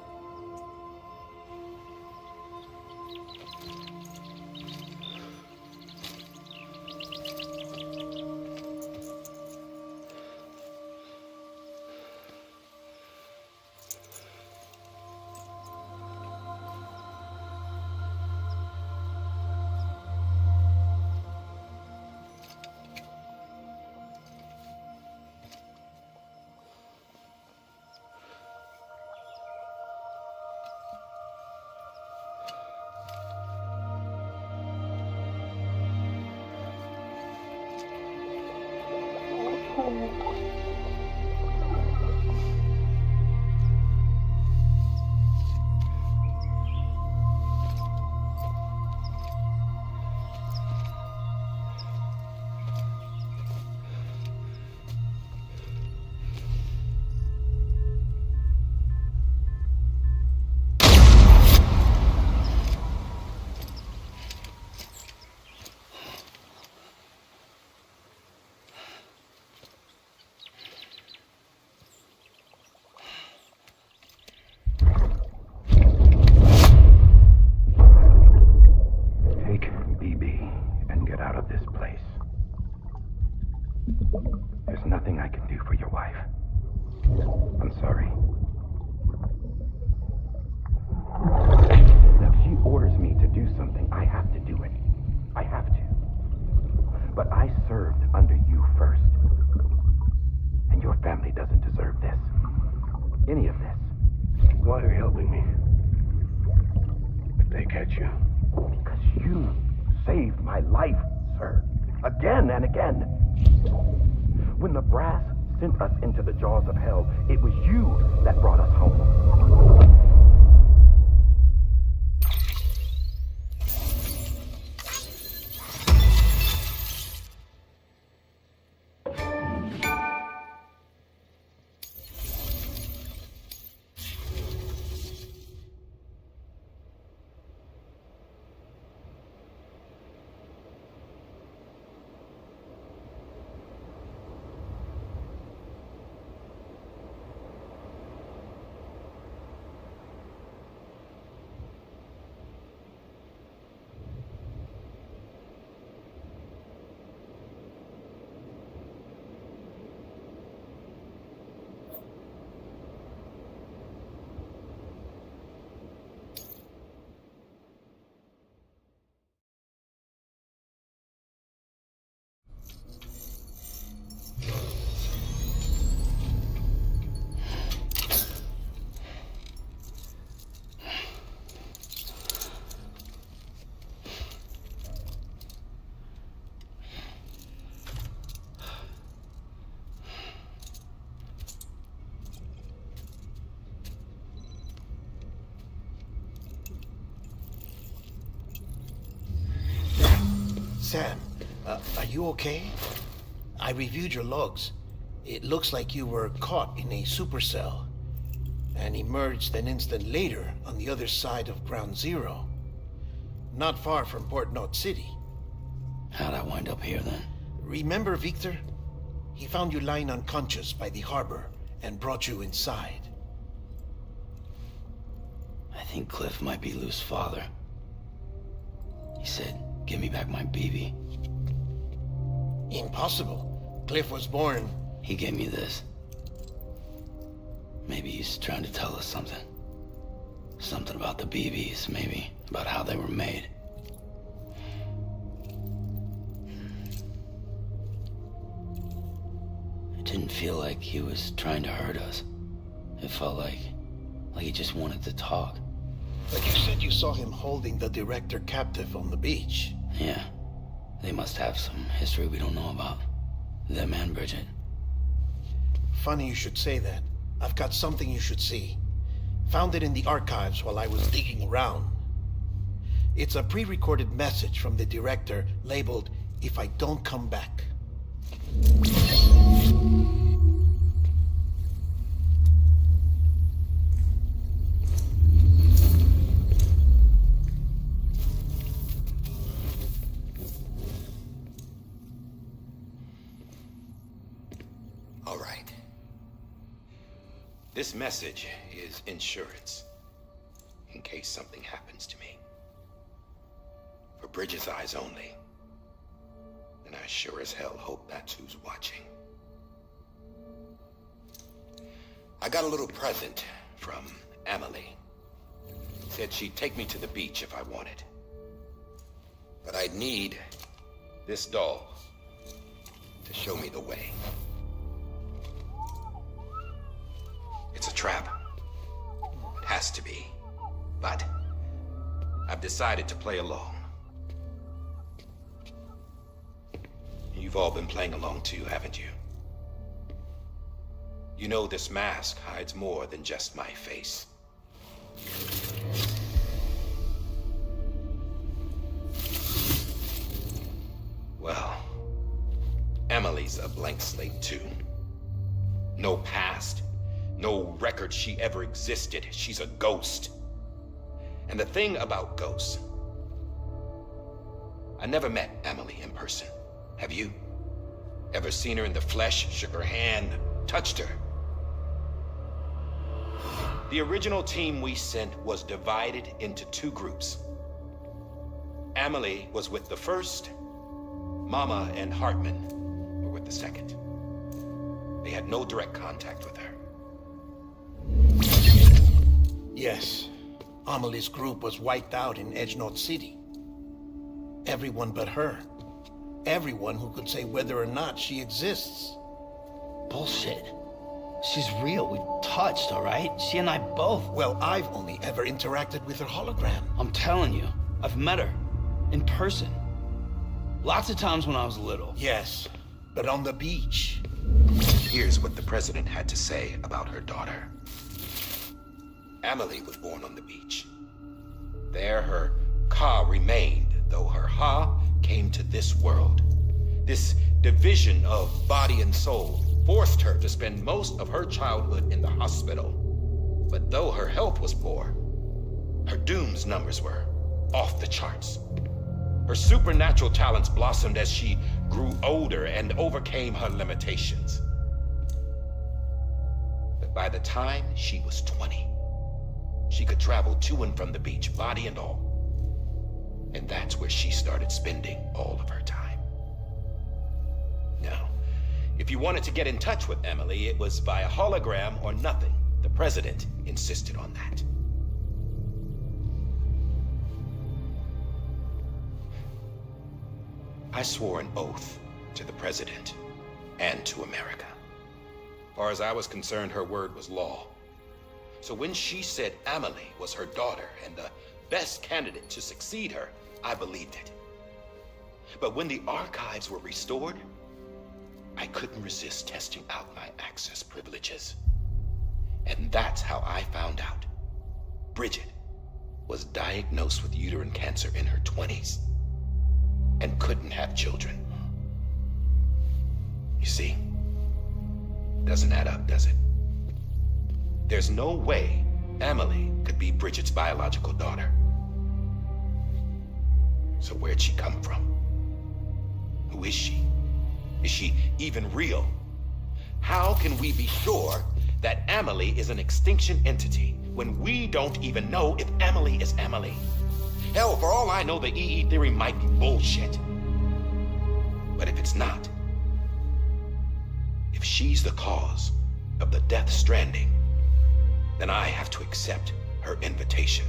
There's nothing I can do for your wife. I'm sorry. Now, if she orders me to do something, I have to do it. I have to. But I served under you first. And your family doesn't deserve this. Any of this. Why are you helping me? If they catch you. Because you saved my life, sir. Again and again. When the brass sent us into the jaws of hell, it was you that brought us home. Sam, are you okay? I reviewed your logs. It looks like you were caught in a supercell and emerged an instant later on the other side of Ground Zero. Not far from Port Knot City. How'd I wind up here then? Remember Victor? He found you lying unconscious by the harbor and brought you inside. I think Cliff might be Lou's father. He said, "Give me back my BB." Impossible. Cliff was born... He gave me this. Maybe he's trying to tell us something. Something about the BBs, maybe. About how they were made. It didn't feel like he was trying to hurt us. It felt like he just wanted to talk. But you said you saw him holding the director captive on the beach. Yeah. They must have some history we don't know about. Them and Bridget. Funny you should say that. I've got something you should see. Found it in the archives while I was digging around. It's a pre-recorded message from the director labeled, "If I don't come back." This message is insurance, in case something happens to me. For Bridget's eyes only. And I sure as hell hope that's who's watching. I got a little present from Emily. Said she'd take me to the beach if I wanted. But I'd need this doll to show me the way. It's a trap. It has to be. But I've decided to play along. You've all been playing along too, haven't you? You know this mask hides more than just my face. Well, Emily's a blank slate too. No past, no record she ever existed. She's a ghost. And the thing about ghosts, I never met Emily in person. Have you? Ever seen her in the flesh, shook her hand, touched her? The original team we sent was divided into two groups. Emily was with the first. Mama and Hartman were with the second. They had no direct contact with her. Yes. Amelie's group was wiped out in Edgenorth City. Everyone but her. Everyone who could say whether or not she exists. Bullshit. She's real. We've touched, all right? She and I both. Well, I've only ever interacted with her hologram. I'm telling you, I've met her. In person. Lots of times when I was little. Yes, but on the beach. Here's what the president had to say about her daughter. Emily was born on the beach. There her Ka remained, though her Ha came to this world. This division of body and soul forced her to spend most of her childhood in the hospital. But though her health was poor, her Doom's numbers were off the charts. Her supernatural talents blossomed as she grew older and overcame her limitations. But by the time she was 20, she could travel to and from the beach, body and all. And that's where she started spending all of her time. Now, if you wanted to get in touch with Emily, it was via hologram or nothing. The president insisted on that. I swore an oath to the president and to America. As far as I was concerned, her word was law. So when she said Emily was her daughter and the best candidate to succeed her, I believed it. But when the archives were restored, I couldn't resist testing out my access privileges. And that's how I found out Bridget was diagnosed with uterine cancer in her 20s and couldn't have children. You see, doesn't add up, does it? There's no way Emily could be Bridget's biological daughter. So where'd she come from? Who is she? Is she even real? How can we be sure that Emily is an extinction entity when we don't even know if Emily is Emily? Hell, for all I know, the EE theory might be bullshit. But if it's not, if she's the cause of the Death Stranding, then I have to accept her invitation.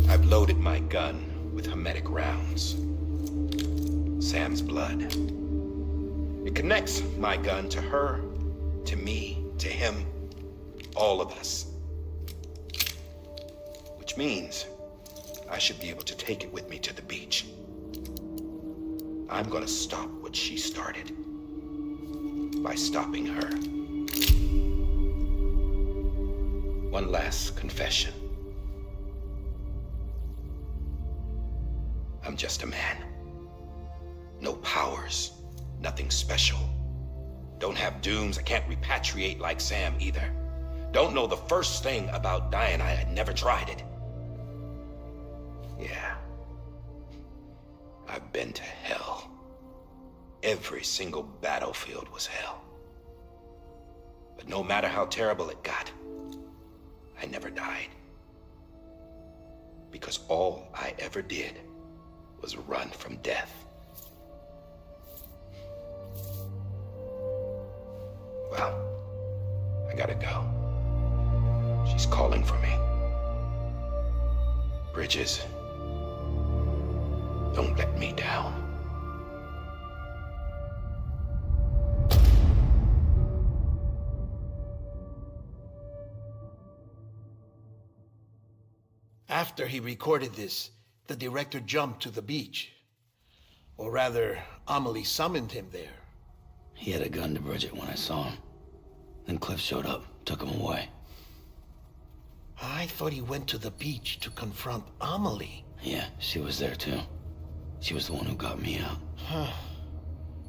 I've loaded my gun with hermetic rounds. Sam's blood. It connects my gun to her, to me, to him, all of us. Which means I should be able to take it with me to the beach. I'm gonna stop what she started by stopping her. One last confession. I'm just a man. No powers, nothing special. Don't have dooms, I can't repatriate like Sam either. Don't know the first thing about dying, I had never tried it. Yeah. I've been to hell. Every single battlefield was hell. But no matter how terrible it got, I never died. Because all I ever did was run from death. Well, I gotta go. She's calling for me. Bridges, don't let me down. After he recorded this, the director jumped to the beach. Or rather, Amelie summoned him there. He had a gun to Bridget when I saw him. Then Cliff showed up, took him away. I thought he went to the beach to confront Amelie. Yeah, she was there too. She was the one who got me out.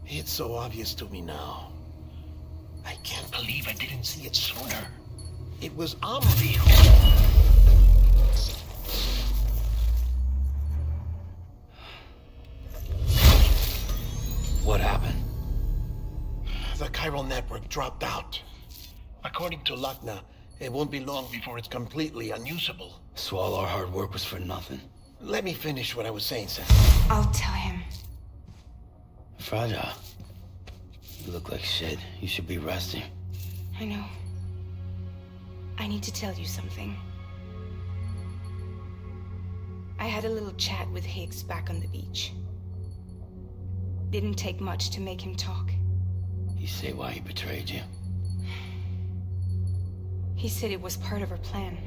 It's so obvious to me now. I can't believe I didn't see it sooner. It was Amelie who... What happened? The chiral network dropped out. According to Lakhna, it won't be long before it's completely unusable. So all our hard work was for nothing. Let me finish what I was saying, Sam. I'll tell him. Fragile. You look like shit. You should be resting. I know. I need to tell you something. I had a little chat with Higgs back on the beach. Didn't take much to make him talk. You say why he betrayed you? He said it was part of her plan.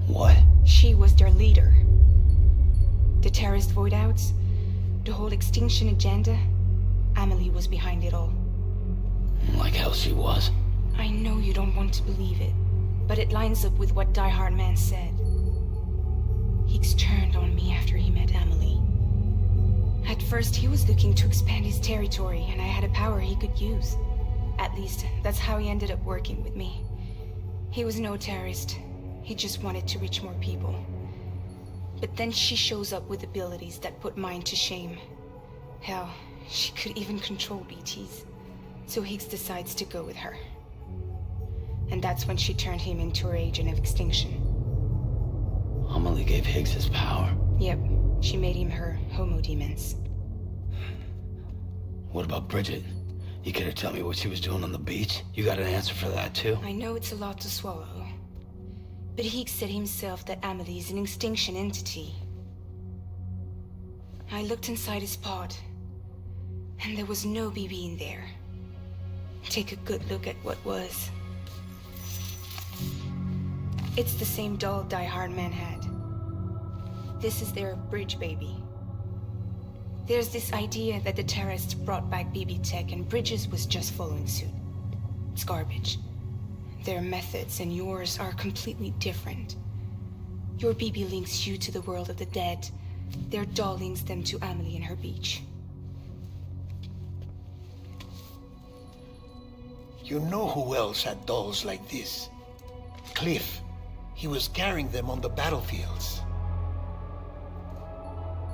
What? She was their leader. The terrorist void-outs, the whole extinction agenda, Amelie was behind it all. Like hell she was. I know you don't want to believe it, but it lines up with what Die Hard Man said. Higgs turned on me after he met Amelie. At first, he was looking to expand his territory, and I had a power he could use. At least, that's how he ended up working with me. He was no terrorist. He just wanted to reach more people. But then she shows up with abilities that put mine to shame. Hell, she could even control BTs. So Higgs decides to go with her. And that's when she turned him into her agent of extinction. Amelie gave Higgs his power. Yep, she made him her homo demons. What about Bridget? You could have told me what she was doing on the beach. You got an answer for that too? I know it's a lot to swallow. But Higgs said himself that Amelie is an extinction entity. I looked inside his pod, and there was no BB in there. Take a good look at what was. It's the same doll Die Hard Man had. This is their bridge baby. There's this idea that the terrorists brought back BB tech and Bridges was just following suit. It's garbage. Their methods and yours are completely different. Your BB links you to the world of the dead. Their doll links them to Amelie and her beach. You know who else had dolls like this? Cliff. He was carrying them on the battlefields.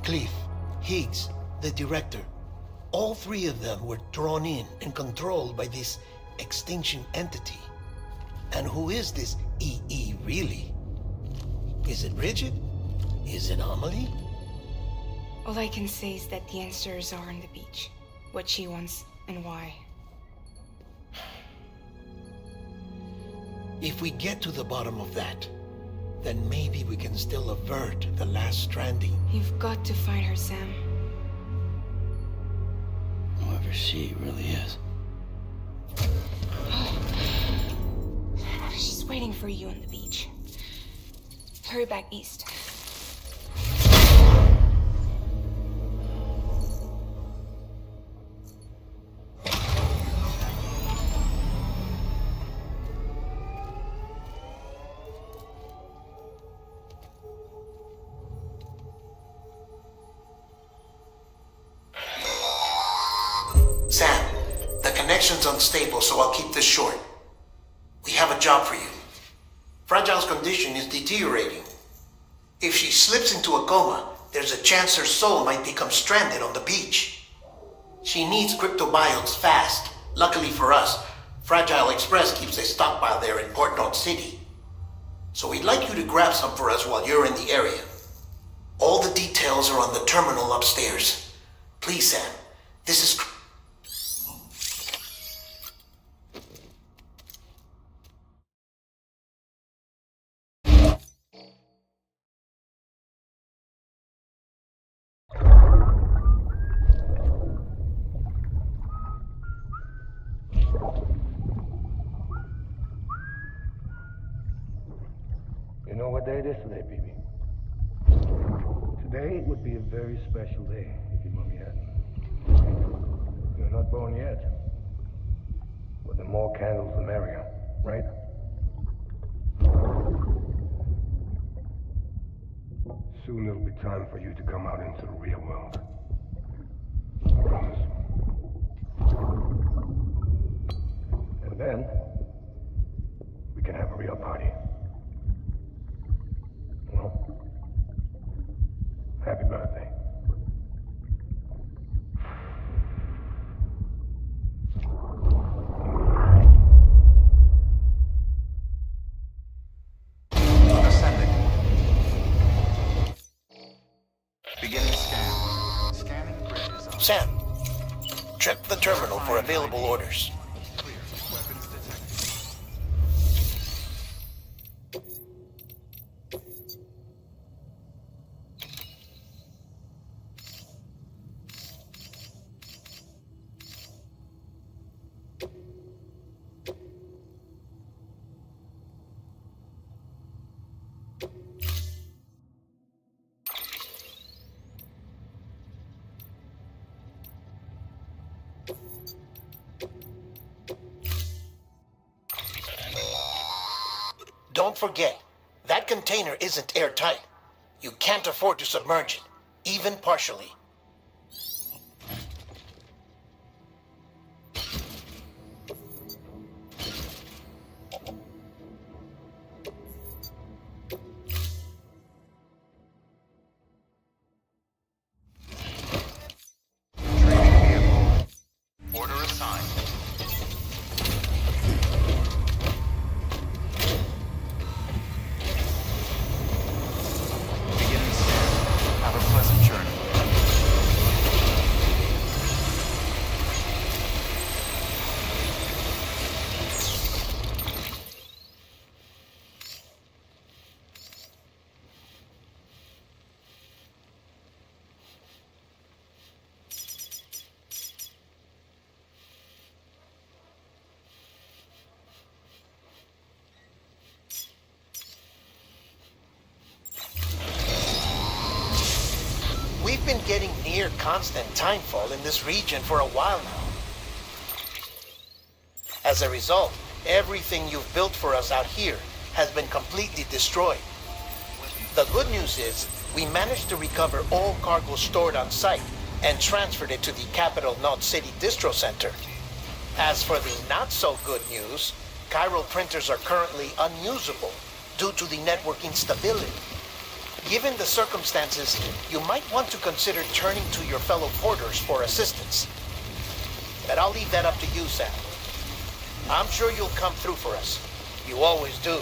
Cliff, Higgs, the director. All three of them were drawn in and controlled by this extinction entity. And who is this EE really? Is it Bridget? Is it Amelie? All I can say is that the answers are on the beach. What she wants and why. If we get to the bottom of that, then maybe we can still avert the last stranding. You've got to find her, Sam. Whoever she really is. She's waiting for you on the beach. Hurry back east. Sam, the connection's unstable, so I'll keep this short. We have a job for you. Fragile's condition is deteriorating. If she slips into a coma, there's a chance her soul might become stranded on the beach. She needs cryptobiotes fast. Luckily for us, Fragile Express keeps a stockpile there in Port Knot City. So we'd like you to grab some for us while you're in the area. All the details are on the terminal upstairs. Please, Sam. This is... You know what day it is today, BB? Today would be a very special day if your mommy hadn't. You're not born yet. But the more candles, the merrier, right? Soon it'll be time for you to come out into the real world. I promise. And then, we can have a real party. Well, happy birthday. Ascending. Beginning scan. Scanning bridges on Sam, check the terminal for available orders. clear. Weapons detected. Don't forget, that container isn't airtight. You can't afford to submerge it, even partially. Training vehicle. Order assigned. Beginning scan. Have a pleasant journey. We've been getting near constant timefall in this region for a while now. As a result, everything you've built for us out here has been completely destroyed. The good news is, we managed to recover all cargo stored on site and transferred it to the Capital Knot City Distro Center. As for the not-so-good news, chiral printers are currently unusable due to the network instability. Given the circumstances, you might want to consider turning to your fellow porters for assistance. But I'll leave that up to you, Sam. I'm sure you'll come through for us. You always do.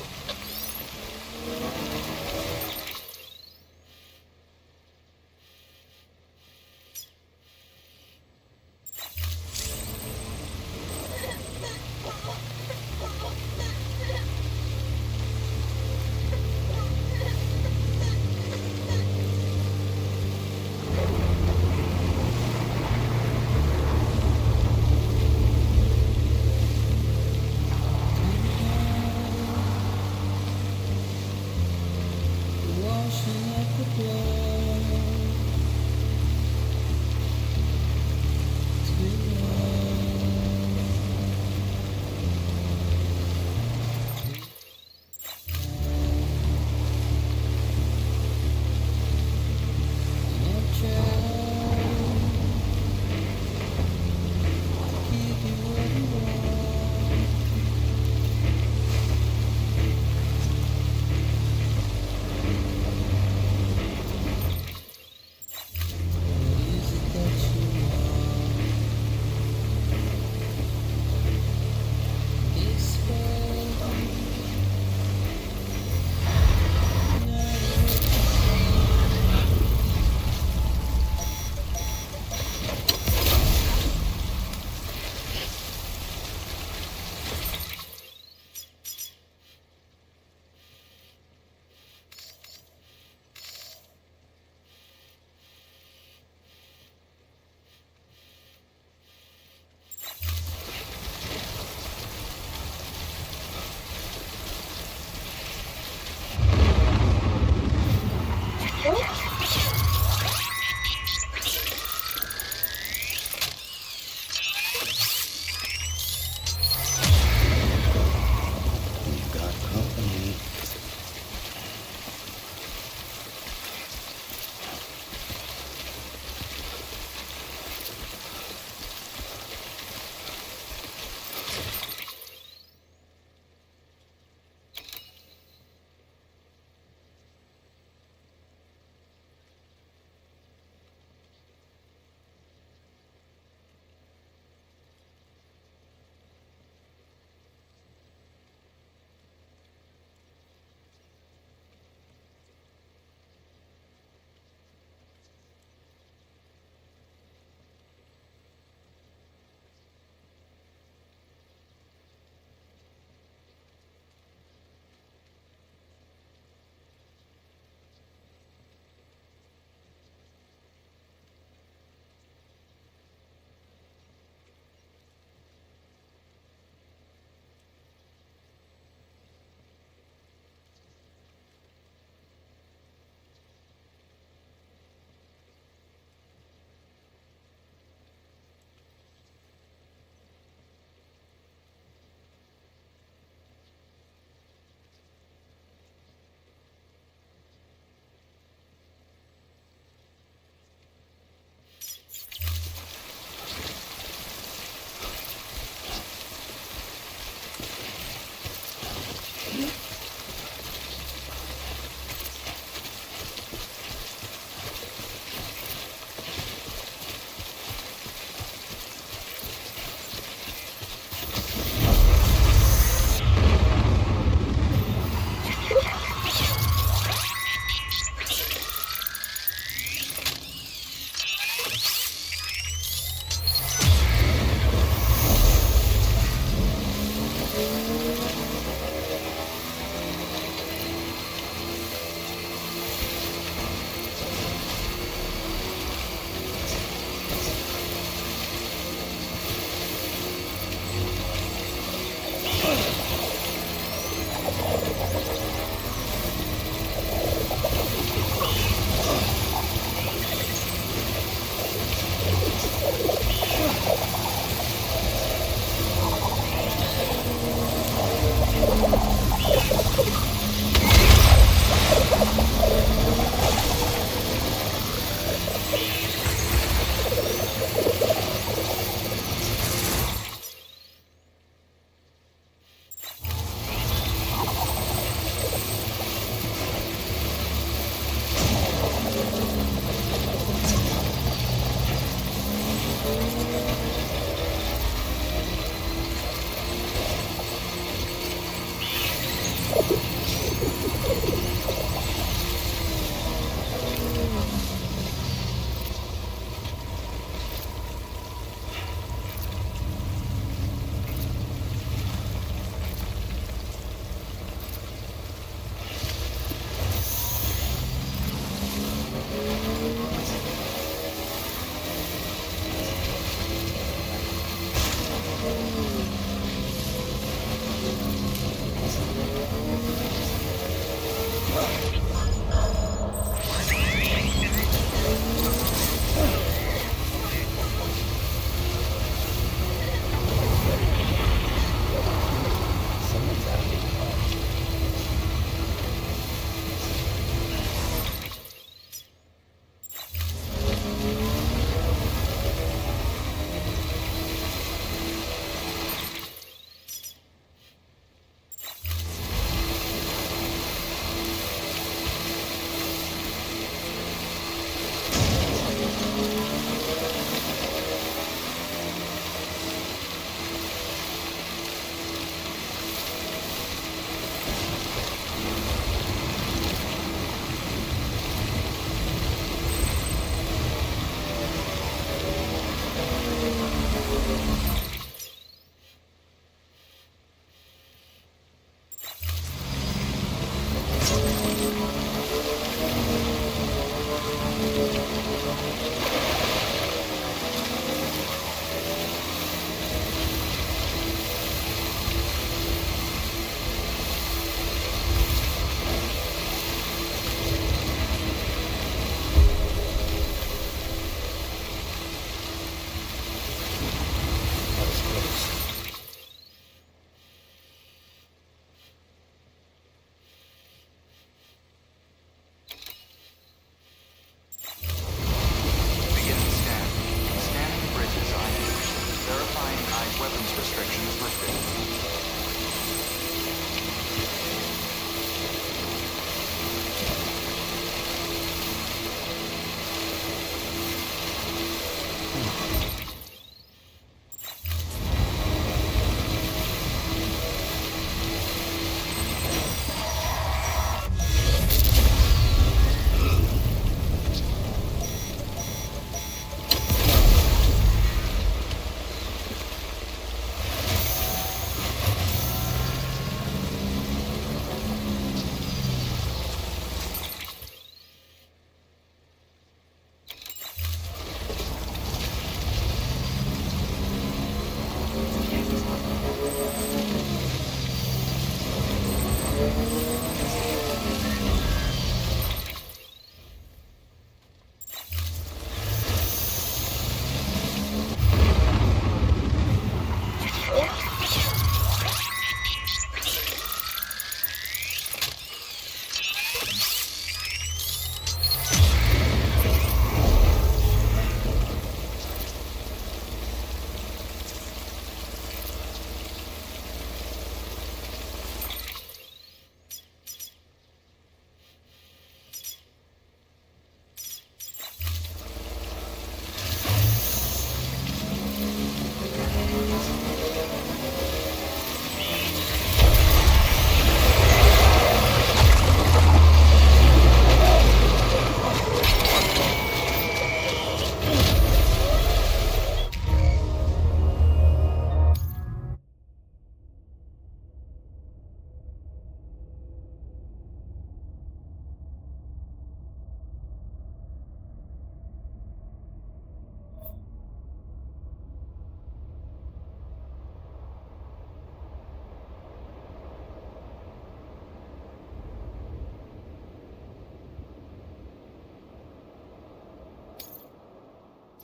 weapons restrictions lifted.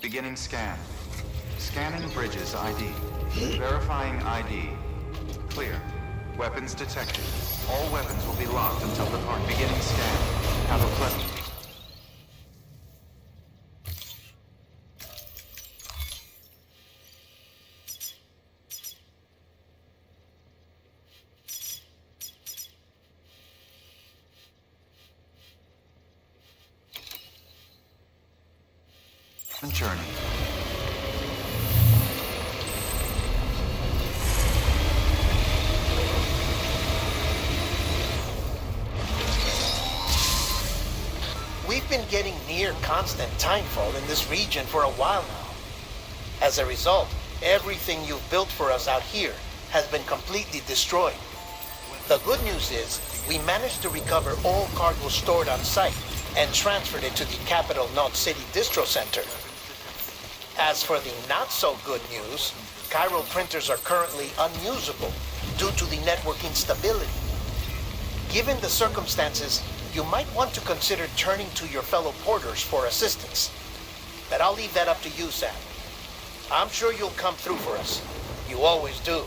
Beginning scan. Scanning bridges ID. Verifying ID. Clear. Weapons detected. All weapons will be locked until depart. Beginning scan. Have a pleasant... journey. We've been getting near constant timefall in this region for a while now. As a result, everything you've built for us out here has been completely destroyed. The good news is, we managed to recover all cargo stored on site and transferred it to the Capital Knot City Distro Center. As for the not-so-good news, chiral printers are currently unusable due to the network instability. Given the circumstances, you might want to consider turning to your fellow porters for assistance. But I'll leave that up to you, Sam. I'm sure you'll come through for us. You always do.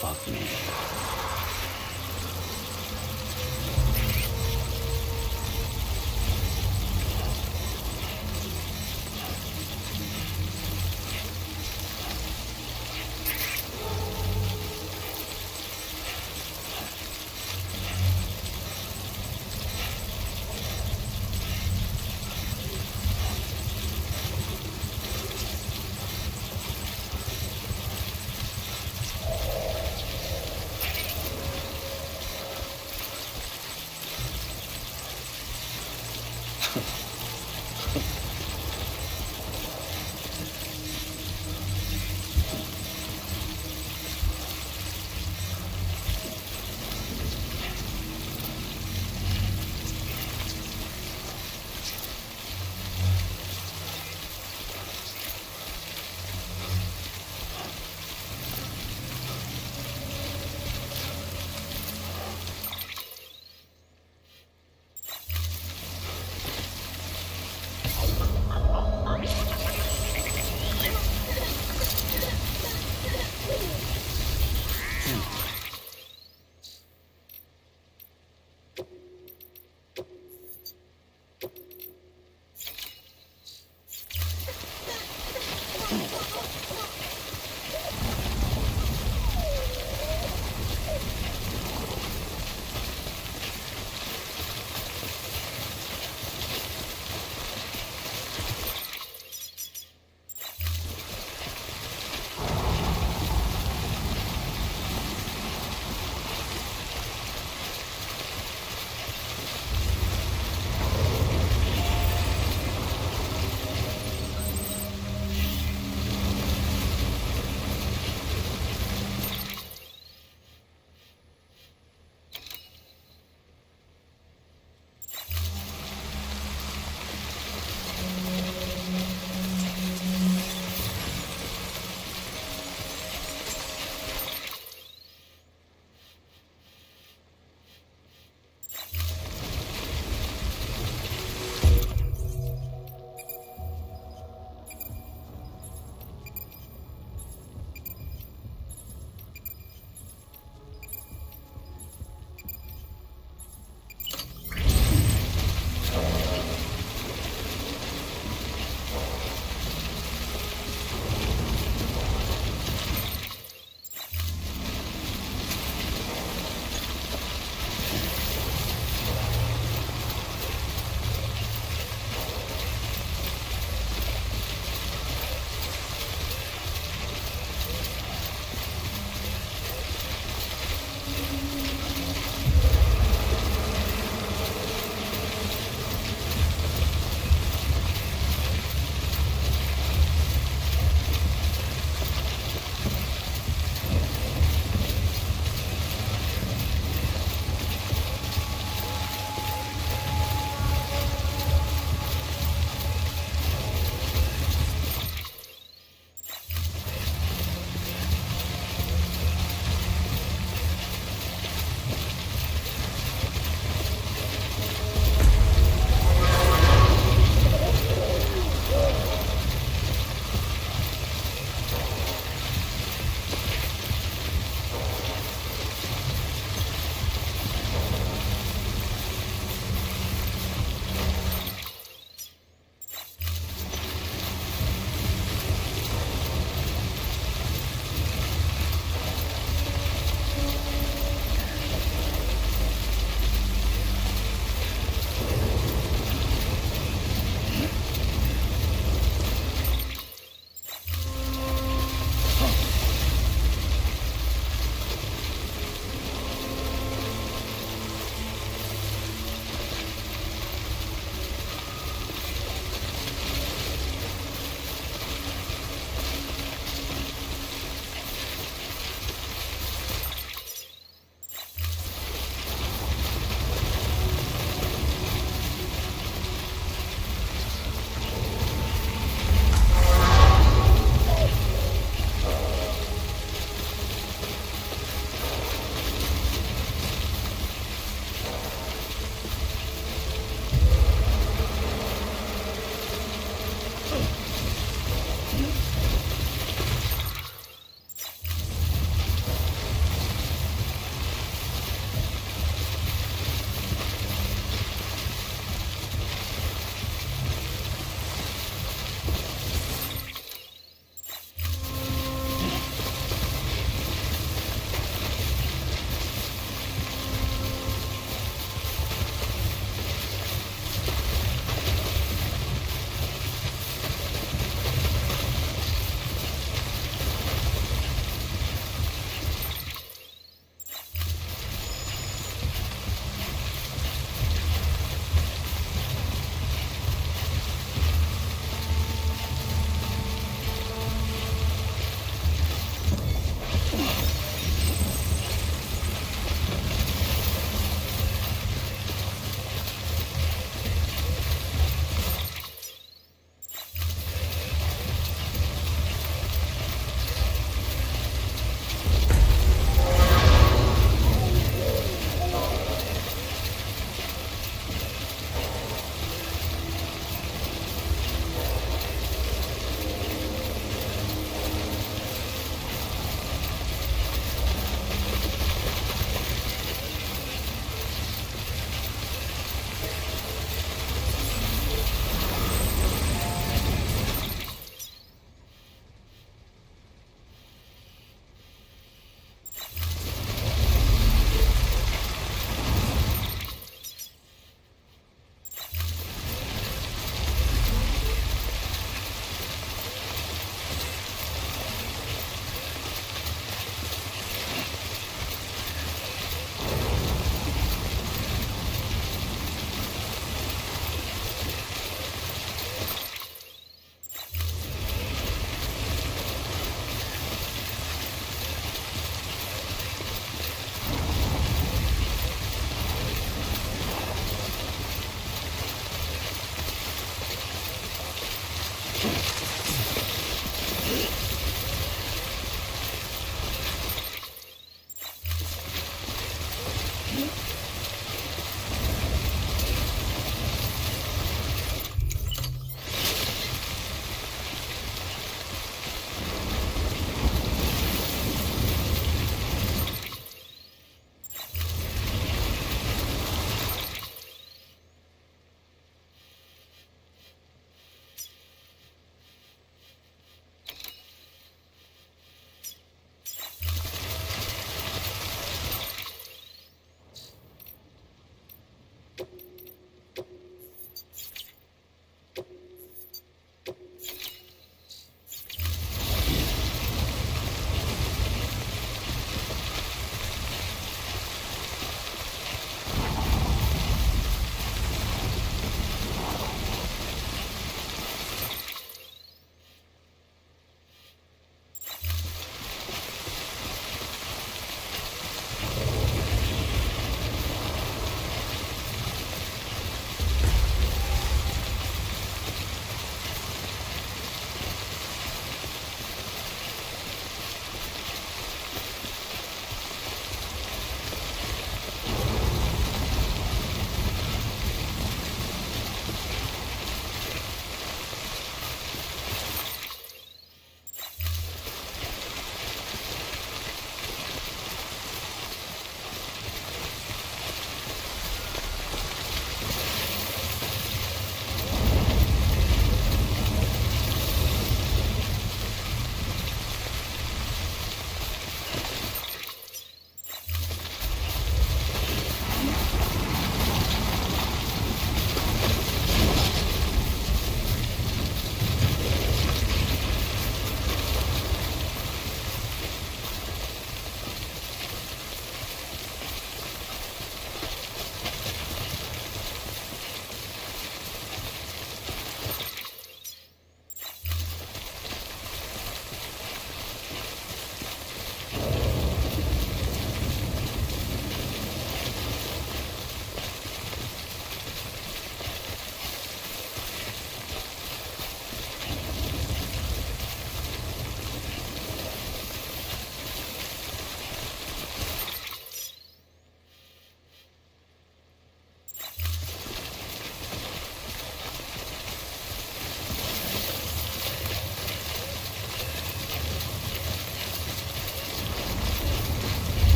Fuck me.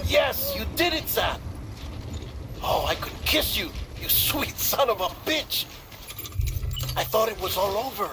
Yes, you did it, Sam! Oh, I could kiss you, you sweet son of a bitch! I thought it was all over.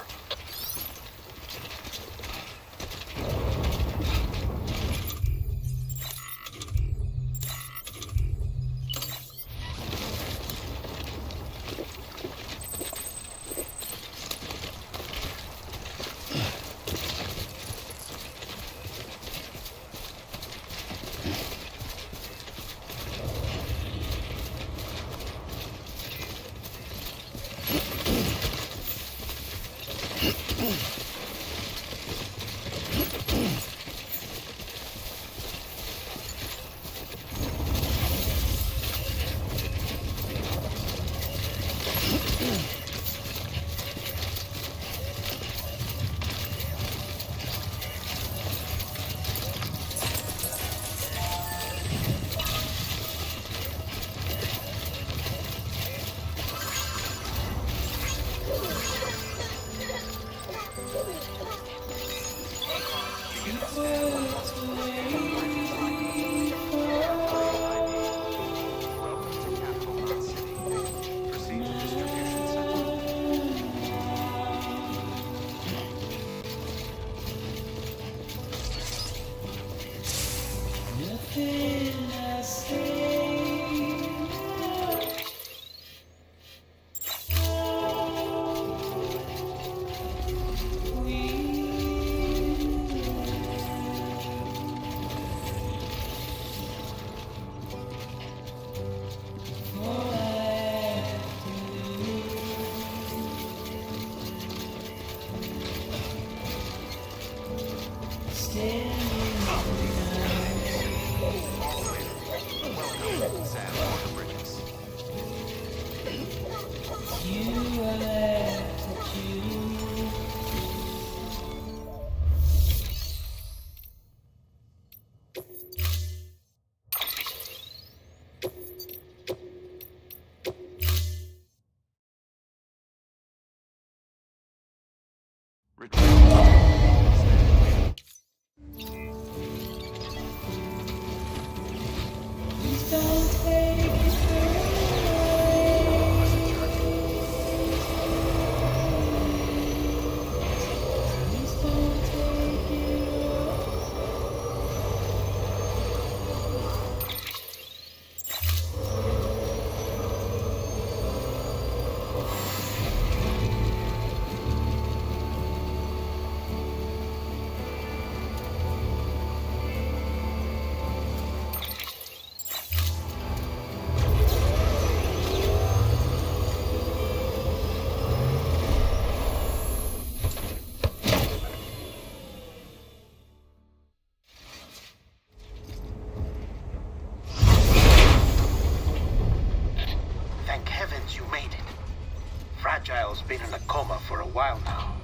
Fragile's been in a coma for a while now.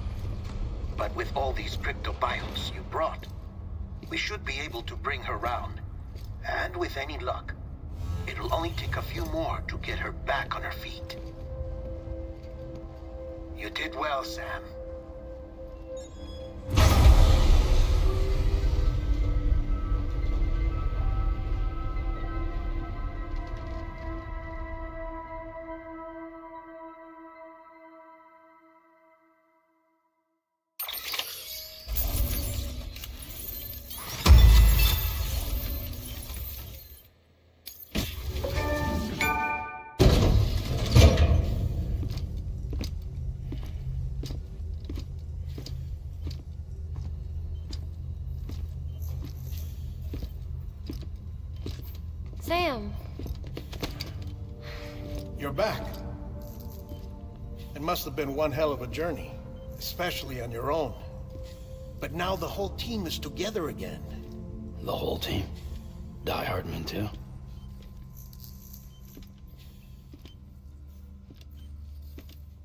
But with all these cryptobiotes you brought, we should be able to bring her round. And with any luck, it'll only take a few more to get her back on her feet. You did well, Sam. Sam. You're back. It must have been one hell of a journey, especially on your own. But now the whole team is together again. The whole team? Die Hardman too?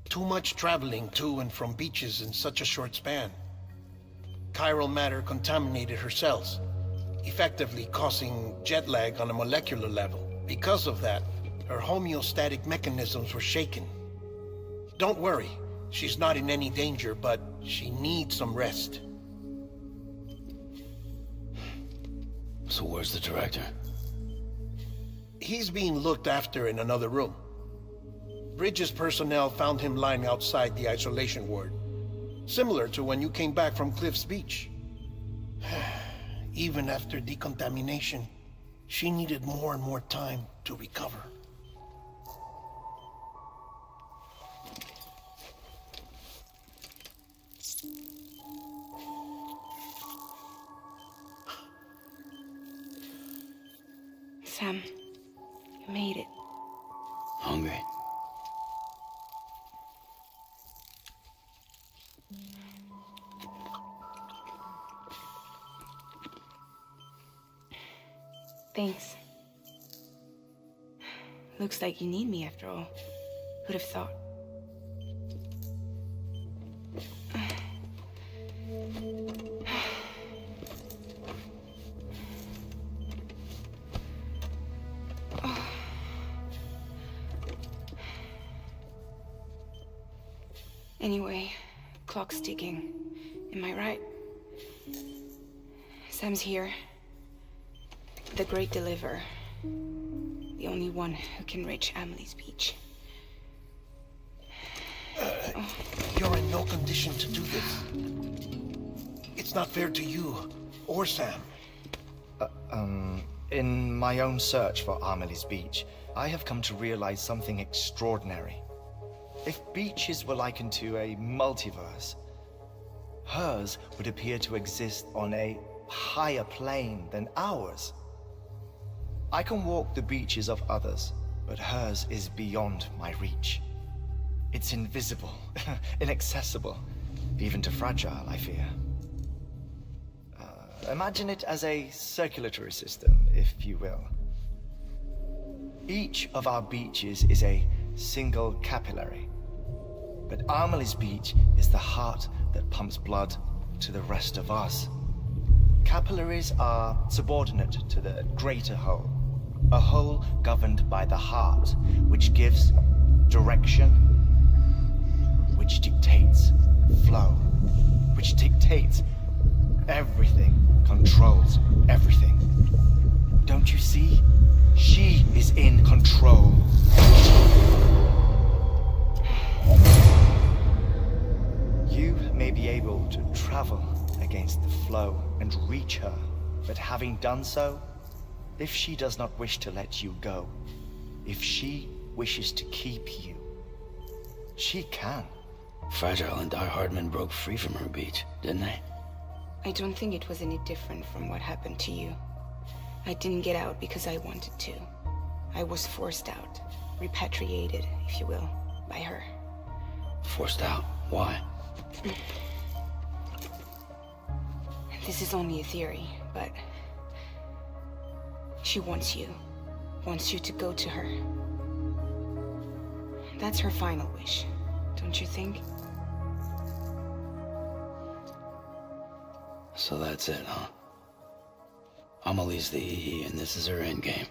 Too much traveling to and from beaches in such a short span. Chiral matter contaminated her cells, effectively causing jet lag on a molecular level. Because of that, her homeostatic mechanisms were shaken. Don't worry, she's not in any danger, but she needs some rest. So where's the director? He's being looked after in another room. Bridges personnel found him lying outside the isolation ward, similar to when you came back from Cliff's Beach. Even after decontamination, she needed more and more time to recover. Sam, you made it. Hungry? Thanks. Looks like you need me after all. Who'd have thought? Anyway, clock's ticking. Am I right? Sam's here. The Great Deliverer. The only one who can reach Amelie's Beach. You're in no condition to do this. It's not fair to you or Sam. In my own search for Amelie's Beach, I have come to realize something extraordinary. If beaches were likened to a multiverse, hers would appear to exist on a higher plane than ours. I can walk the beaches of others, but hers is beyond my reach. It's invisible, inaccessible, even to Fragile, I fear. Imagine it as a circulatory system, if you will. Each of our beaches is a single capillary, but Amelie's Beach is the heart that pumps blood to the rest of us. Capillaries are subordinate to the greater whole, a whole governed by the heart, which gives direction, which dictates flow, which dictates everything, controls everything. Don't you see? She is in control. You may be able to travel against the flow and reach her, but having done so, if she does not wish to let you go, if she wishes to keep you, she can. Fragile and Die Hardman broke free from her beach, didn't they? I don't think it was any different from what happened to you. I didn't get out because I wanted to. I was forced out, repatriated, if you will, by her. Forced out? Why? This is only a theory, but she wants you to go to her. That's her final wish, don't you think? So that's it, huh? Amelie's the EE, and this is her endgame.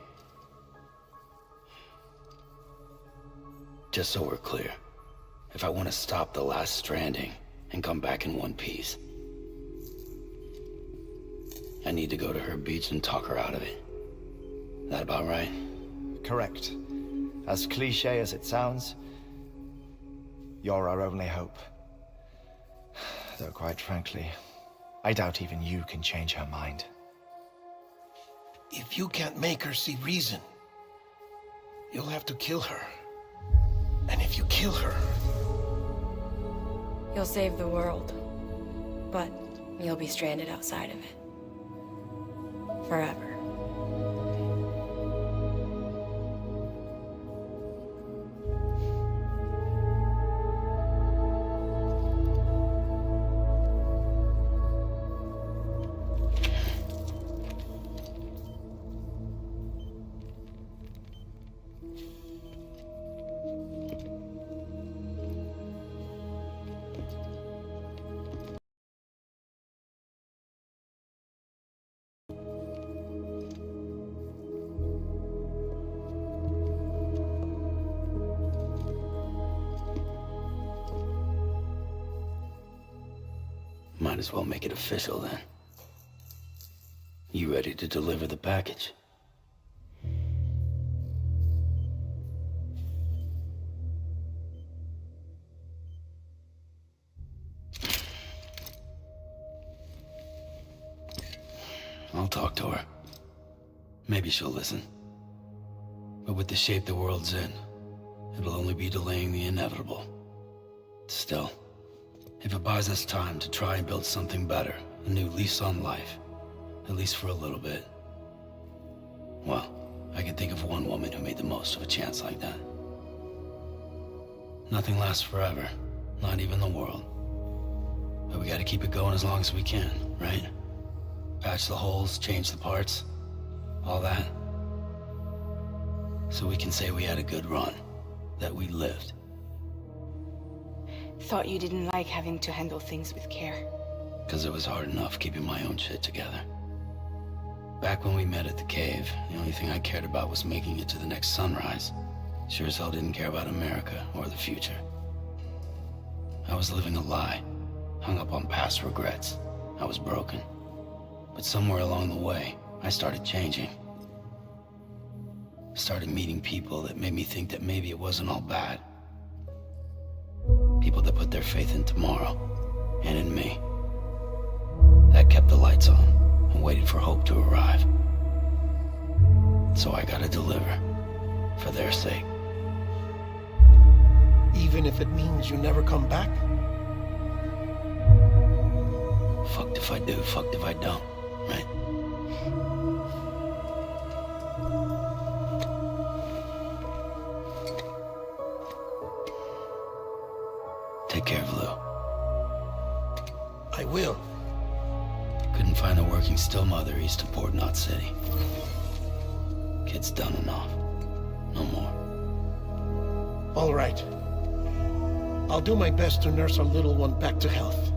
Just so we're clear, if I want to stop the last stranding and come back in one piece, I need to go to her beach and talk her out of it. That about right? Correct. As cliche as it sounds, you're our only hope. Though quite frankly, I doubt even you can change her mind. If you can't make her see reason, you'll have to kill her. And if you kill her... You'll save the world, but you'll be stranded outside of it. Forever. Might as well make it official then. You ready to deliver the package? I'll talk to her. Maybe she'll listen. But with the shape the world's in, it'll only be delaying the inevitable. Still, if it buys us time to try and build something better, a new lease on life, at least for a little bit, well, I can think of one woman who made the most of a chance like that. Nothing lasts forever, not even the world. But we gotta keep it going as long as we can, right? Patch the holes, change the parts, all that. So we can say we had a good run, that we lived. Thought you didn't like having to handle things with care. Because it was hard enough keeping my own shit together. Back when we met at the cave, the only thing I cared about was making it to the next sunrise. Sure as hell didn't care about America or the future. I was living a lie, hung up on past regrets. I was broken. But somewhere along the way, I started changing. Started meeting people that made me think that maybe it wasn't all bad. People that put their faith in tomorrow, and in me. That kept the lights on, and waited for hope to arrive. So I gotta deliver, for their sake. Even if it means you never come back? Fucked if I do, fucked if I don't, right? Take care of Lou. I will. Couldn't find a working still mother east of Port Knot City. Kid's done and off. No more. All right. I'll do my best to nurse our little one back to health.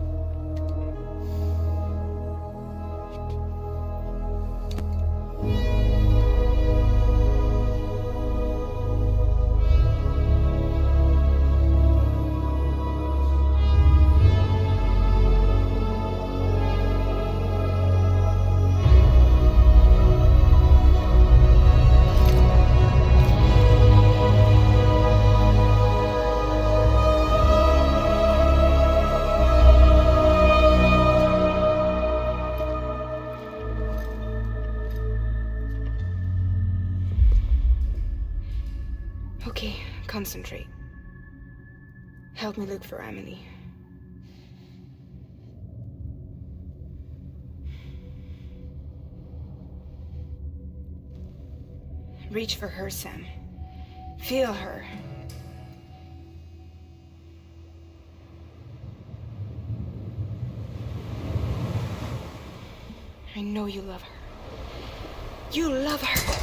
Okay, concentrate. Help me look for Emily. Reach for her, Sam. Feel her. I know you love her. You love her!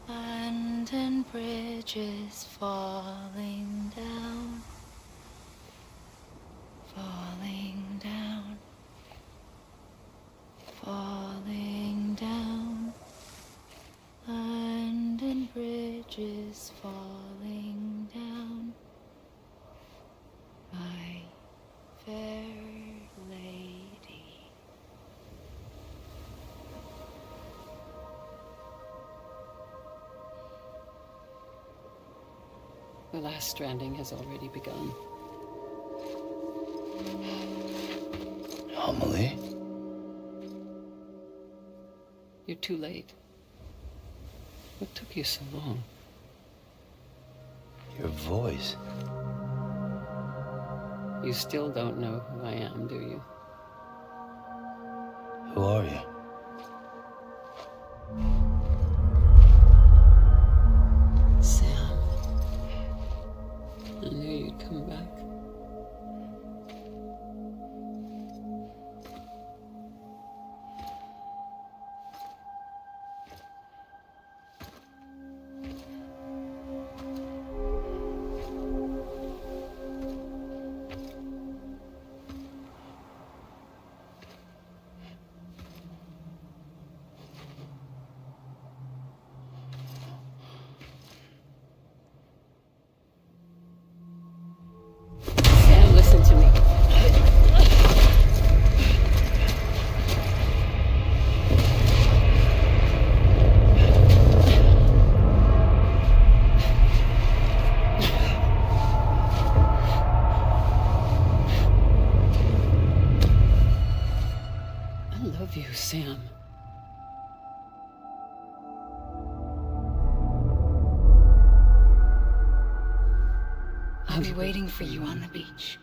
London Bridge is falling down, falling down, falling down. London Bridge is falling down, my fair lady. The last stranding has already begun. Amelie? You're too late. What took you so long? Your voice. You still don't know who I am, do you? Who are you? Sam. I knew you'd come back. Sam, listen to me. I love you, Sam. I'll be waiting for you on the beach.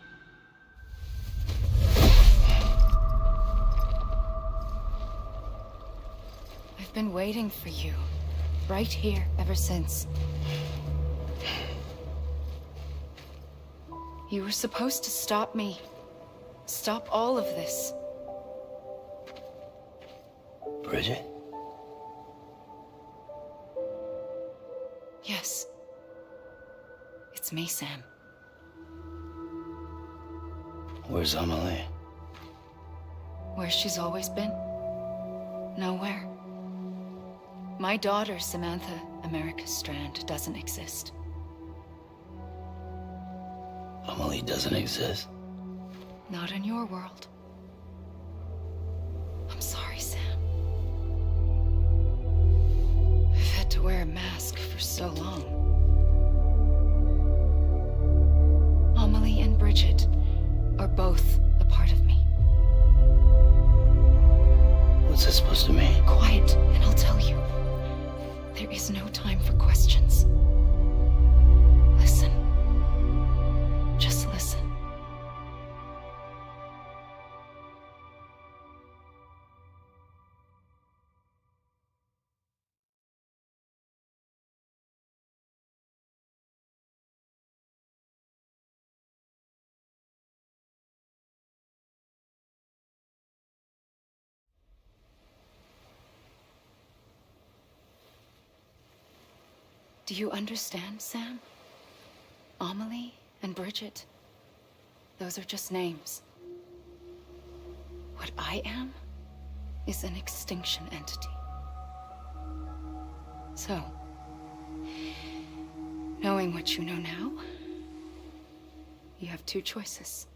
I've been waiting for you, right here, ever since. You were supposed to stop me. Stop all of this. Bridget? Yes. It's me, Sam. Where's Amelie? Where she's always been. Nowhere. My daughter, Samantha America Strand, doesn't exist. Amelie doesn't exist. Not in your world. I'm sorry, Sam. I've had to wear a mask for so long. Amelie and Bridget are both a part of me. What's this supposed to mean? Quiet, and I'll tell you. There is no time for questions. Listen. Just listen. Do you understand, Sam? Amelie and Bridget, those are just names. What I am is an extinction entity. So, knowing what you know now, you have two choices.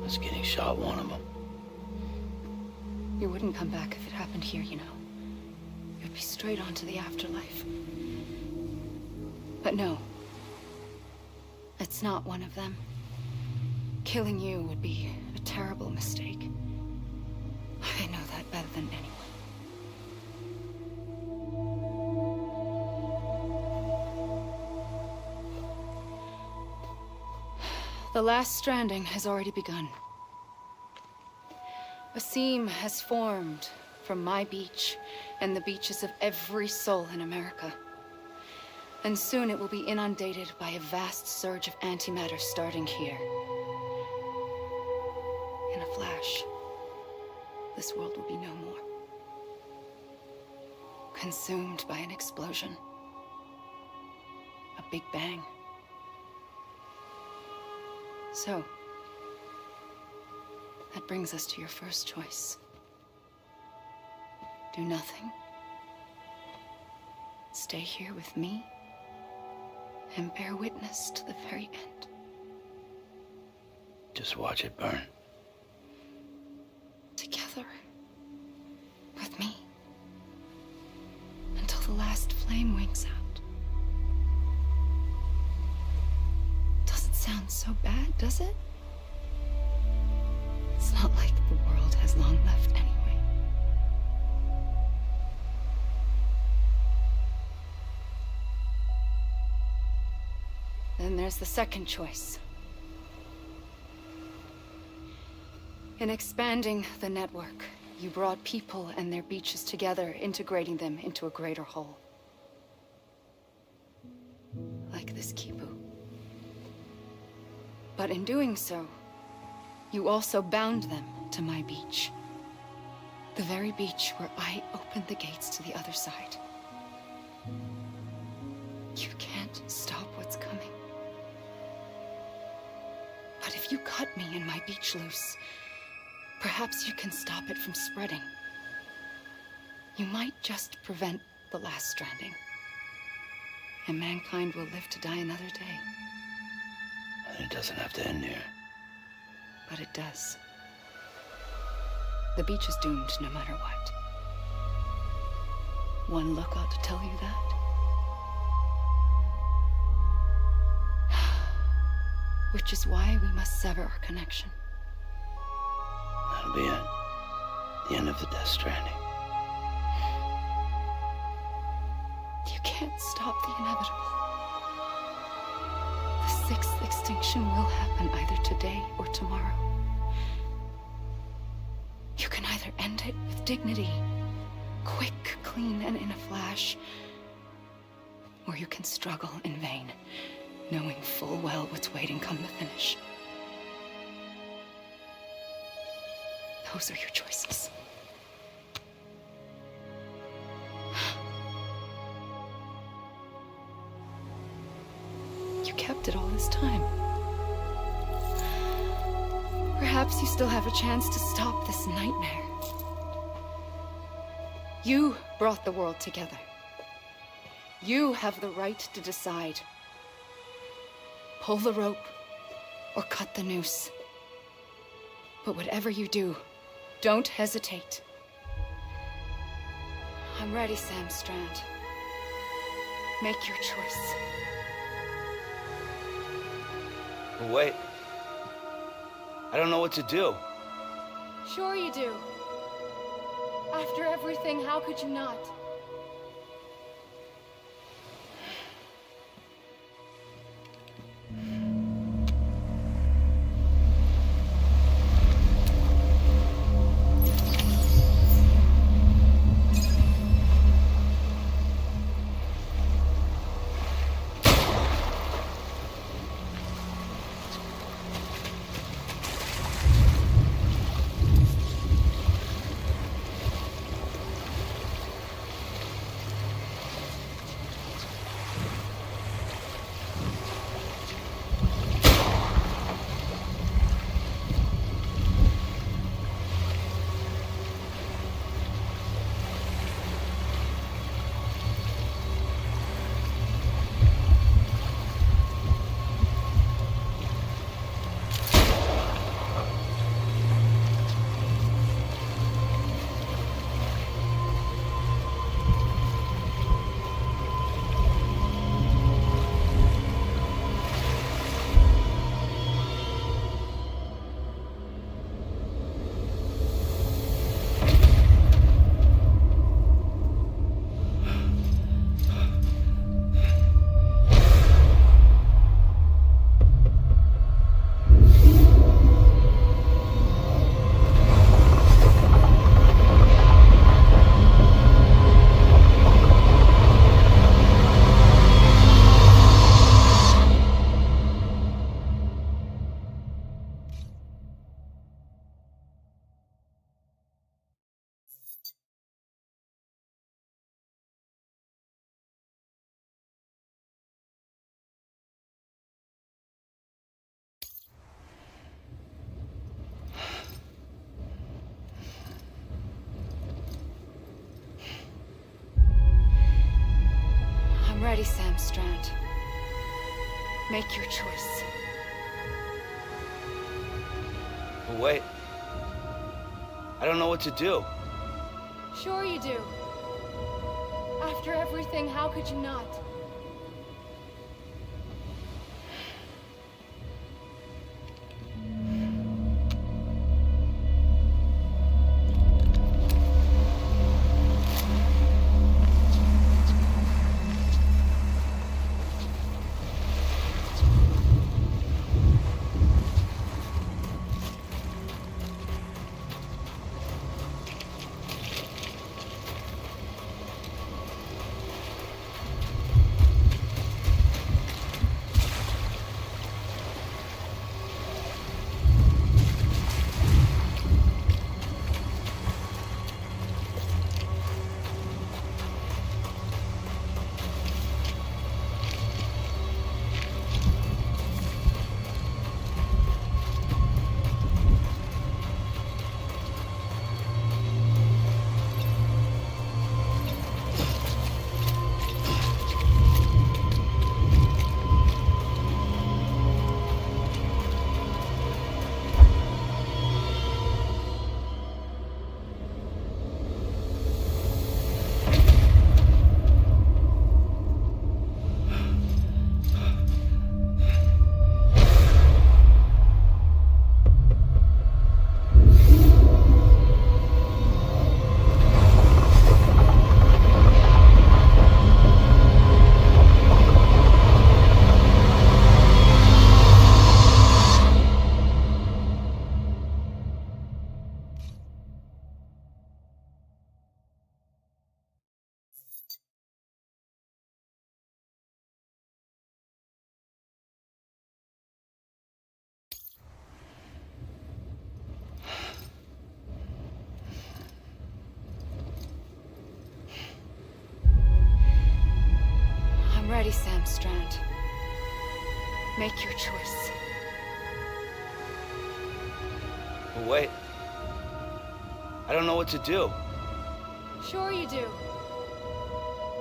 Is getting shot one of them? You wouldn't come back if it happened here, you know. You'd be straight on to the afterlife. But no. It's not one of them. Killing you would be a terrible mistake. I know that better than anyone. The last stranding has already begun. A seam has formed from my beach and the beaches of every soul in America. And soon it will be inundated by a vast surge of antimatter starting here. In a flash, this world will be no more. Consumed by an explosion. A big bang. So, that brings us to your first choice. Do nothing. Stay here with me and bear witness to the very end. Just watch it burn. Together. With me. Until the last flame winks out. Doesn't sound so bad, does it? It's not like the world has long left anyway. Then there's the second choice. In expanding the network, you brought people and their beaches together, integrating them into a greater whole. Like this Kipu. But in doing so, you also bound them to my beach. The very beach where I opened the gates to the other side. You can't stop what's coming. But if you cut me and my beach loose, perhaps you can stop it from spreading. You might just prevent the last stranding. And mankind will live to die another day. And it doesn't have to end here. But it does. The beach is doomed no matter what. One look ought to tell you that. Which is why we must sever our connection. That'll be it. The end of the Death Stranding. You can't stop the inevitable. The sixth extinction will happen either today or tomorrow. You can either end it with dignity, quick, clean, and in a flash, or you can struggle in vain, knowing full well what's waiting come the finish. Those are your choices. You kept it all this time. Perhaps you still have a chance to stop this nightmare. You brought the world together. You have the right to decide. Pull the rope or cut the noose. But whatever you do, don't hesitate. I'm ready, Sam Strand. Make your choice. But wait. I don't know what to do. Sure you do. After everything, how could you not? ready, Sam Strand. Make your choice. But wait. I don't know what to do. Sure you do. After everything, how could you not? I'm ready, Sam Strand. Make your choice. But wait. I don't know what to do. Sure you do.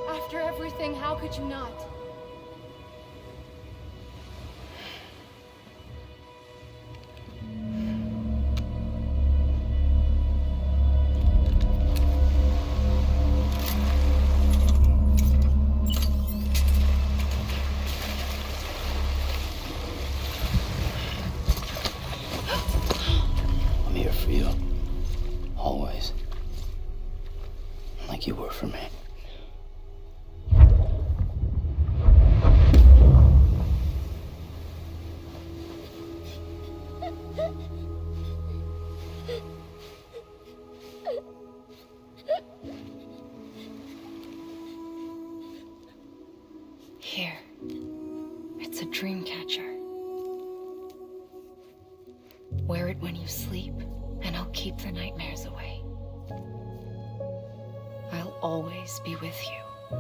After everything, how could you not? I'm here for you. Always. Like you were for me. Here. It's a dream catcher. Wear it when you sleep, and I'll keep the nightmares away. I'll always be with you.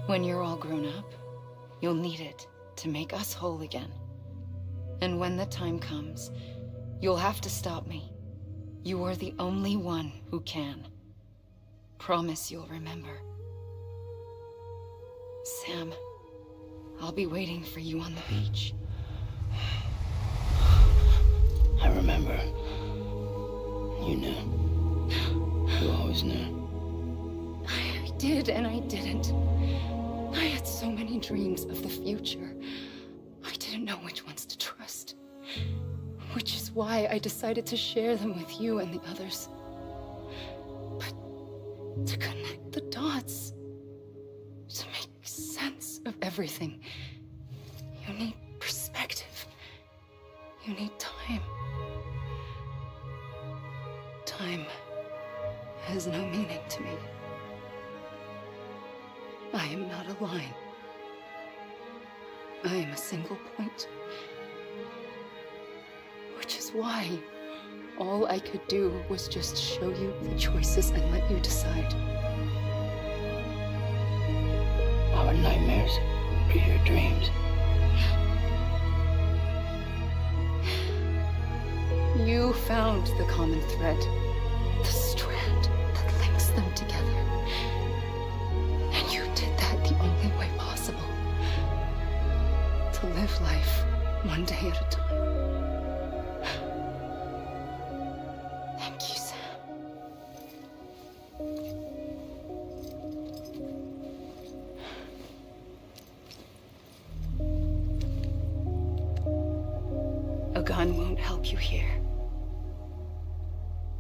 When you're all grown up, you'll need it to make us whole again. And when the time comes, you'll have to stop me. You are the only one who can. Promise you'll remember. Sam, I'll be waiting for you on the beach. I remember. You knew. You always knew. I did and I didn't. I had so many dreams of the future. I didn't know which ones to trust. Which is why I decided to share them with you and the others. But to connect the dots, to make sense of everything, you need perspective. You need time. Time has no meaning to me. I am not a line. I am a single point. Which is why all I could do was just show you the choices and let you decide. Our nightmares are your dreams. You found the common thread, the strand that links them together. And you did that one day at a time. Thank you, Sam. A gun won't help you here,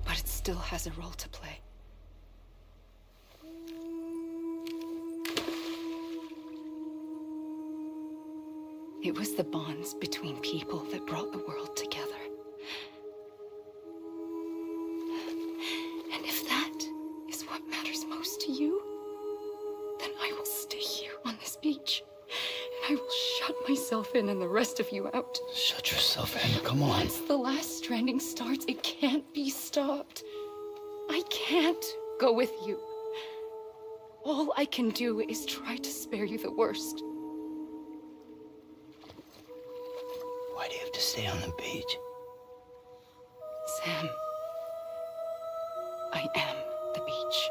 but it still has a role to play. It was the bonds between people that brought the world together. And if that is what matters most to you, then I will stay here on this beach. And I will shut myself in and the rest of you out. Shut yourself in, come on. Once the last stranding starts, it can't be stopped. I can't go with you. All I can do is try to spare you the worst. Why do you have to stay on the beach? Sam, I am the beach.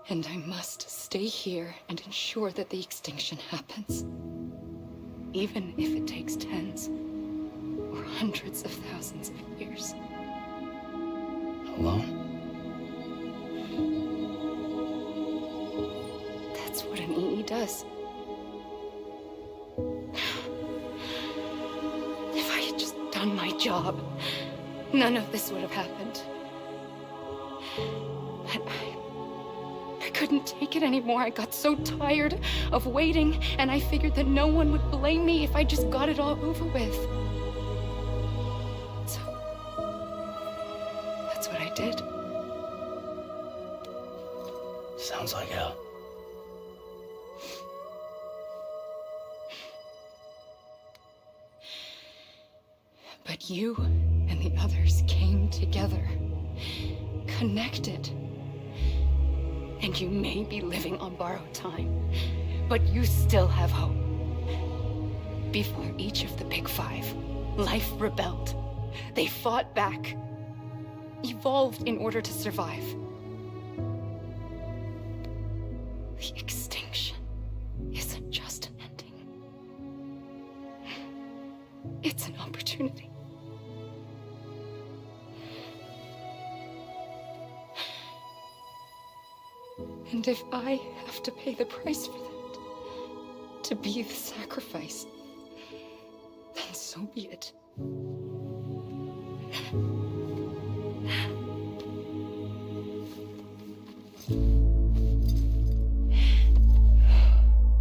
And I must stay here and ensure that the extinction happens. Even if it takes tens or hundreds of thousands of years. Alone? That's what an EE does. If I had just done my job, none of this would have happened. But I couldn't take it anymore. I got so tired of waiting, and I figured that no one would blame me if I just got it all over with. So, that's what I did. Sounds like hell. But you and the others came together, connected. And you may be living on borrowed time, but you still have hope. Before each of the Big Five, life rebelled. They fought back, evolved in order to survive. The extinction isn't just an ending. It's an opportunity. And if I have to pay the price for that, to be the sacrifice, then so be it.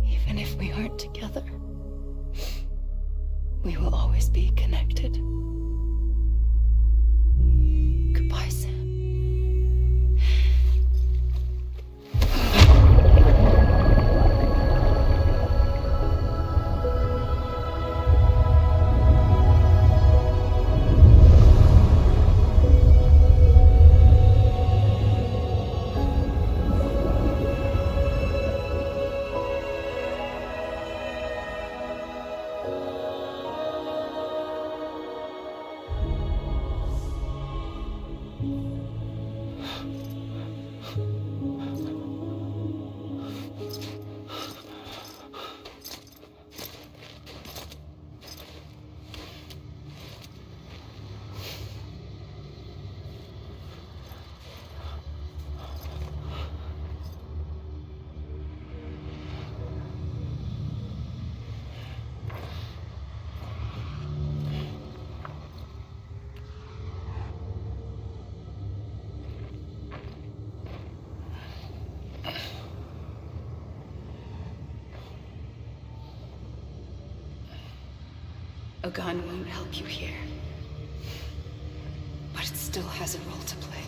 Even if we aren't together, we will always be connected. Goodbye, Sam. A gun won't help you here, but it still has a role to play.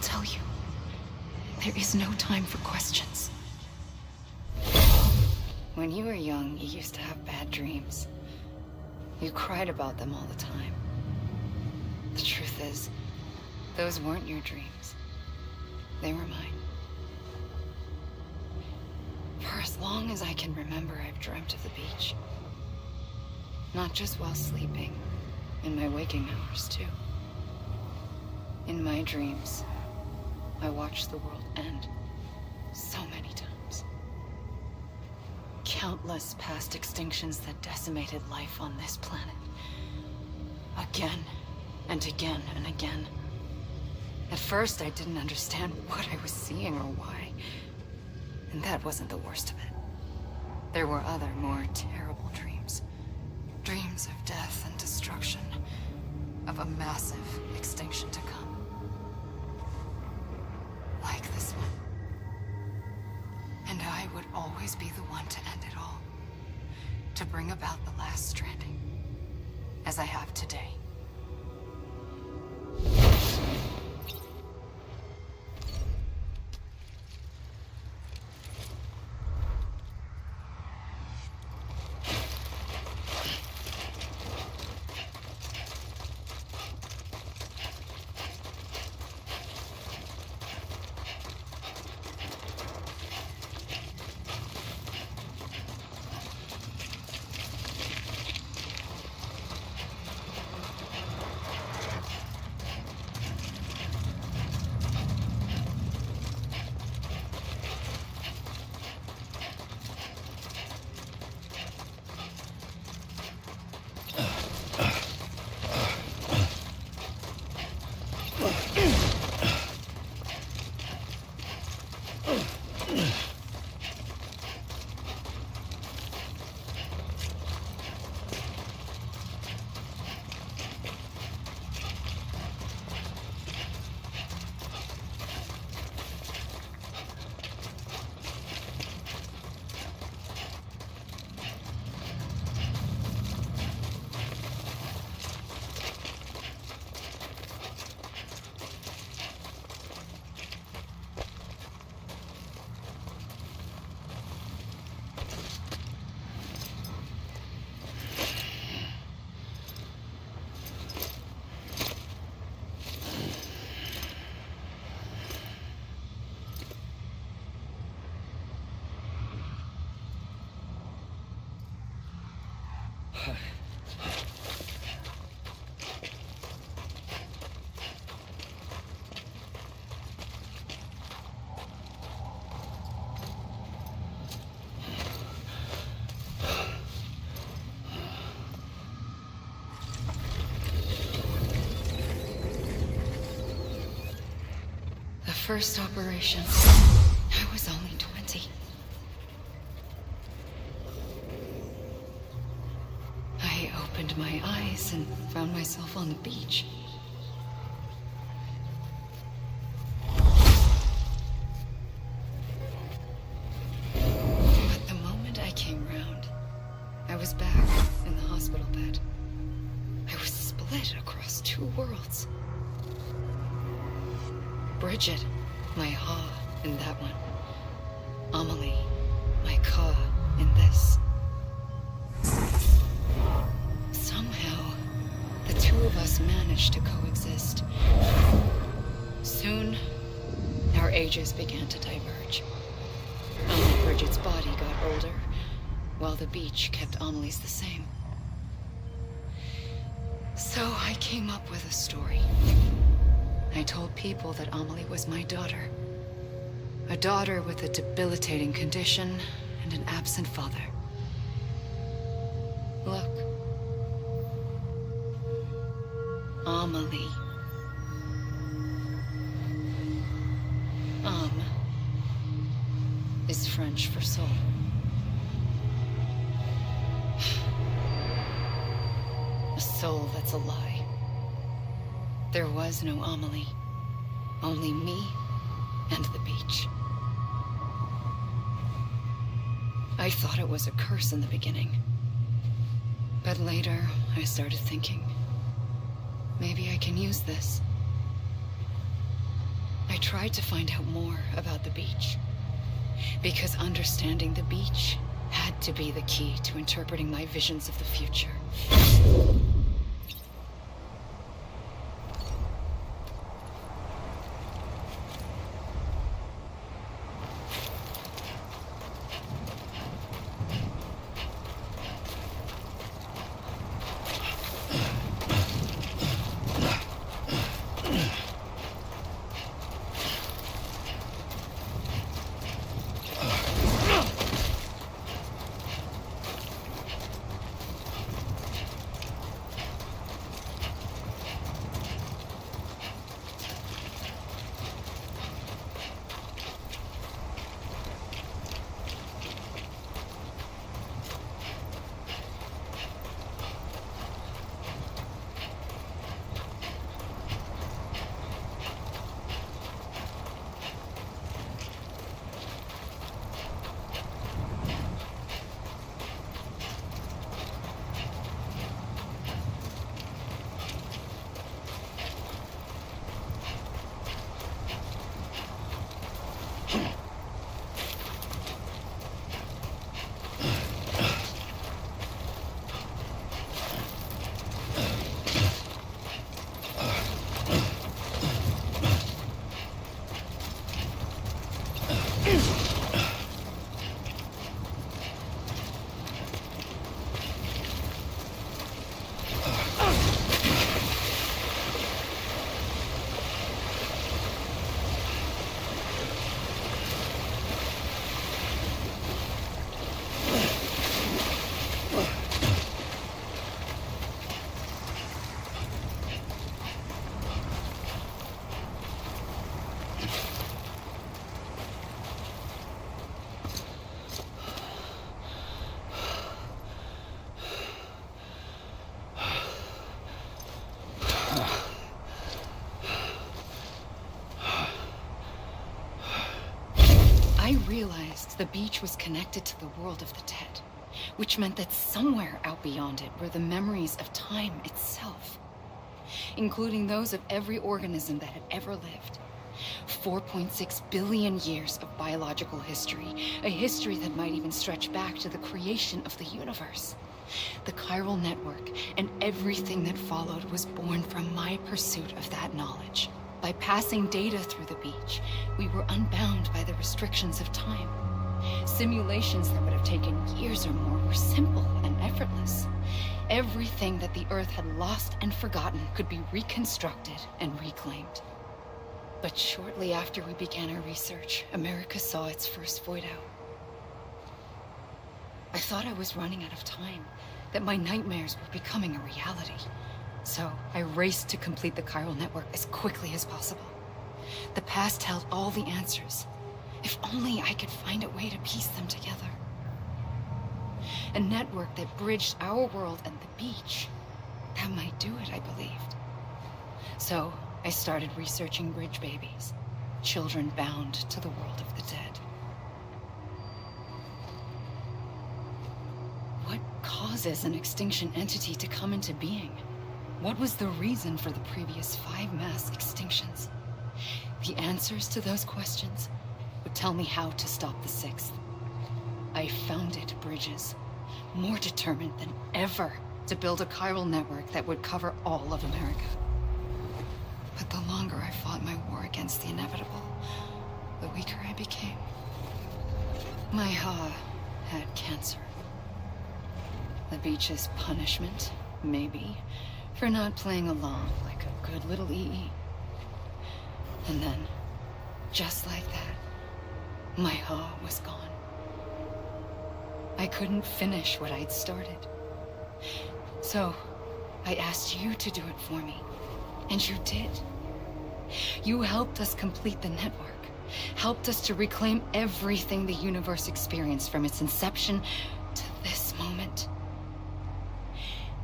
tell you. There is no time for questions. When you were young, you used to have bad dreams. You cried about them all the time. The truth is, those weren't your dreams. They were mine. For as long as I can remember, I've dreamt of the beach. Not just while sleeping, in my waking hours, too. In my dreams, I watched the world end so many times. Countless past extinctions that decimated life on this planet. Again, and again, and again. At first, I didn't understand what I was seeing or why. And that wasn't the worst of it. There were other, more terrible dreams. Dreams of death and destruction. Of a massive extinction to come. Like this one. And I would always be the one to end it all. To bring about the last stranding. As I have today. First operation, I was only 20. I opened my eyes and found myself on the beach. But the moment I came round, I was back in the hospital bed. I was split across two worlds. Bridget, my Ha in that one. Amelie, my Ka in this. Somehow, the two of us managed to coexist. Soon, our ages began to diverge. Only Bridget's body got older, while the beach kept Amelie's the same. So I came up with a story. I told people that Amelie was my daughter. A daughter with a debilitating condition and an absent father. Look. Amelie. Is French for soul. A soul that's a lie. There was no Amelie. Only me and the beach. I thought it was a curse in the beginning. But later, I started thinking, maybe I can use this. I tried to find out more about the beach. Because understanding the beach had to be the key to interpreting my visions of the future. I realized the beach was connected to the world of the dead, which meant that somewhere out beyond it were the memories of time itself, including those of every organism that had ever lived. 4.6 billion years of biological history, a history that might even stretch back to the creation of the universe. The chiral network and everything that followed was born from my pursuit of that knowledge. By passing data through the beach, we were unbound by the restrictions of time. Simulations that would have taken years or more were simple and effortless. Everything that the Earth had lost and forgotten could be reconstructed and reclaimed. But shortly after we began our research, America saw its first void out. I thought I was running out of time, that my nightmares were becoming a reality. So I raced to complete the chiral network as quickly as possible. The past held all the answers. If only I could find a way to piece them together. A network that bridged our world and the beach. That might do it, I believed. So I started researching bridge babies, children bound to the world of the dead. What causes an extinction entity to come into being? What was the reason for the previous 5 mass extinctions? The answers to those questions would tell me how to stop the 6th. I founded bridges, more determined than ever to build a chiral network that would cover all of America. But the longer I fought my war against the inevitable, the weaker I became. My Ha had cancer. The beach's punishment, maybe, for not playing along like a good little EE. And then, just like that, my Ha was gone. I couldn't finish what I'd started. So, I asked you to do it for me, and you did. You helped us complete the network, helped us to reclaim everything the universe experienced from its inception to this moment.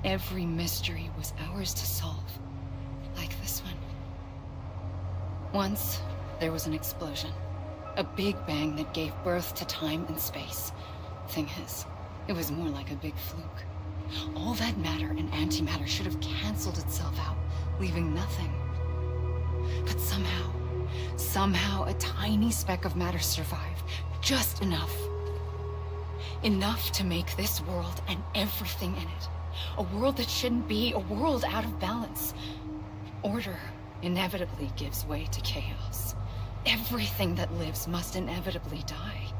Every mystery was ours to solve, like this one. Once, there was an explosion. A big bang that gave birth to time and space. Thing is, it was more like a big fluke. All that matter and antimatter should have canceled itself out, leaving nothing. But somehow, Somehow, a tiny speck of matter survived. Just enough. Enough to make this world and everything in it. A world that shouldn't be, a world out of balance. Order inevitably gives way to chaos. Everything that lives must inevitably die.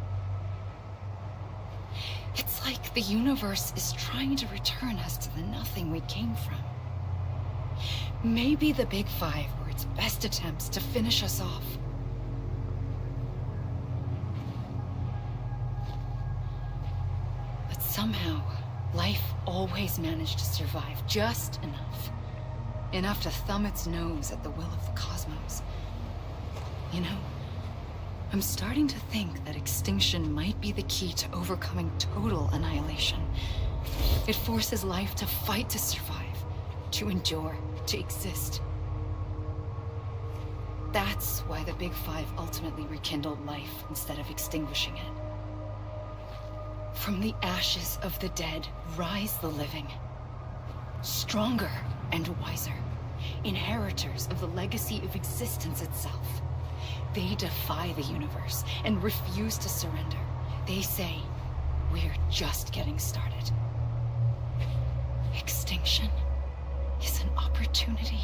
It's like the universe is trying to return us to the nothing we came from. Maybe the Big Five were its best attempts to finish us off. But somehow, life always managed to survive just enough. Enough to thumb its nose at the will of the cosmos. You know, I'm starting to think that extinction might be the key to overcoming total annihilation. It forces life to fight to survive, to endure, to exist. That's why the Big Five ultimately rekindled life instead of extinguishing it. From the ashes of the dead rise the living. Stronger and wiser. Inheritors of the legacy of existence itself. They defy the universe and refuse to surrender. They say, we're just getting started. Extinction is an opportunity.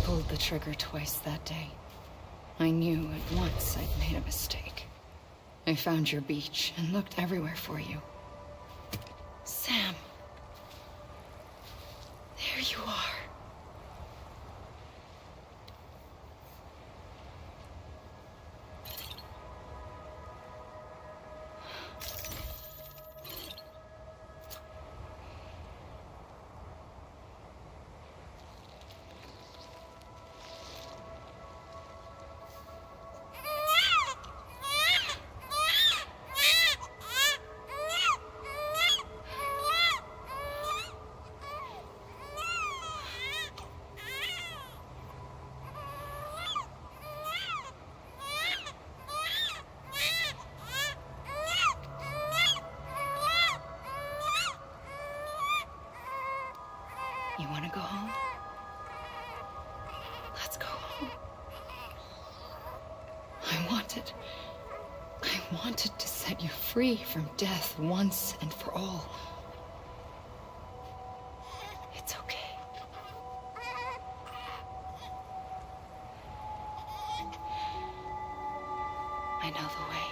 Pulled the trigger twice that day. I knew at once I'd made a mistake. I found your beach and looked everywhere for you. Sam. There you are. You want to go home? Let's go home. I wanted to set you free from death once and for all. It's okay. I know the way.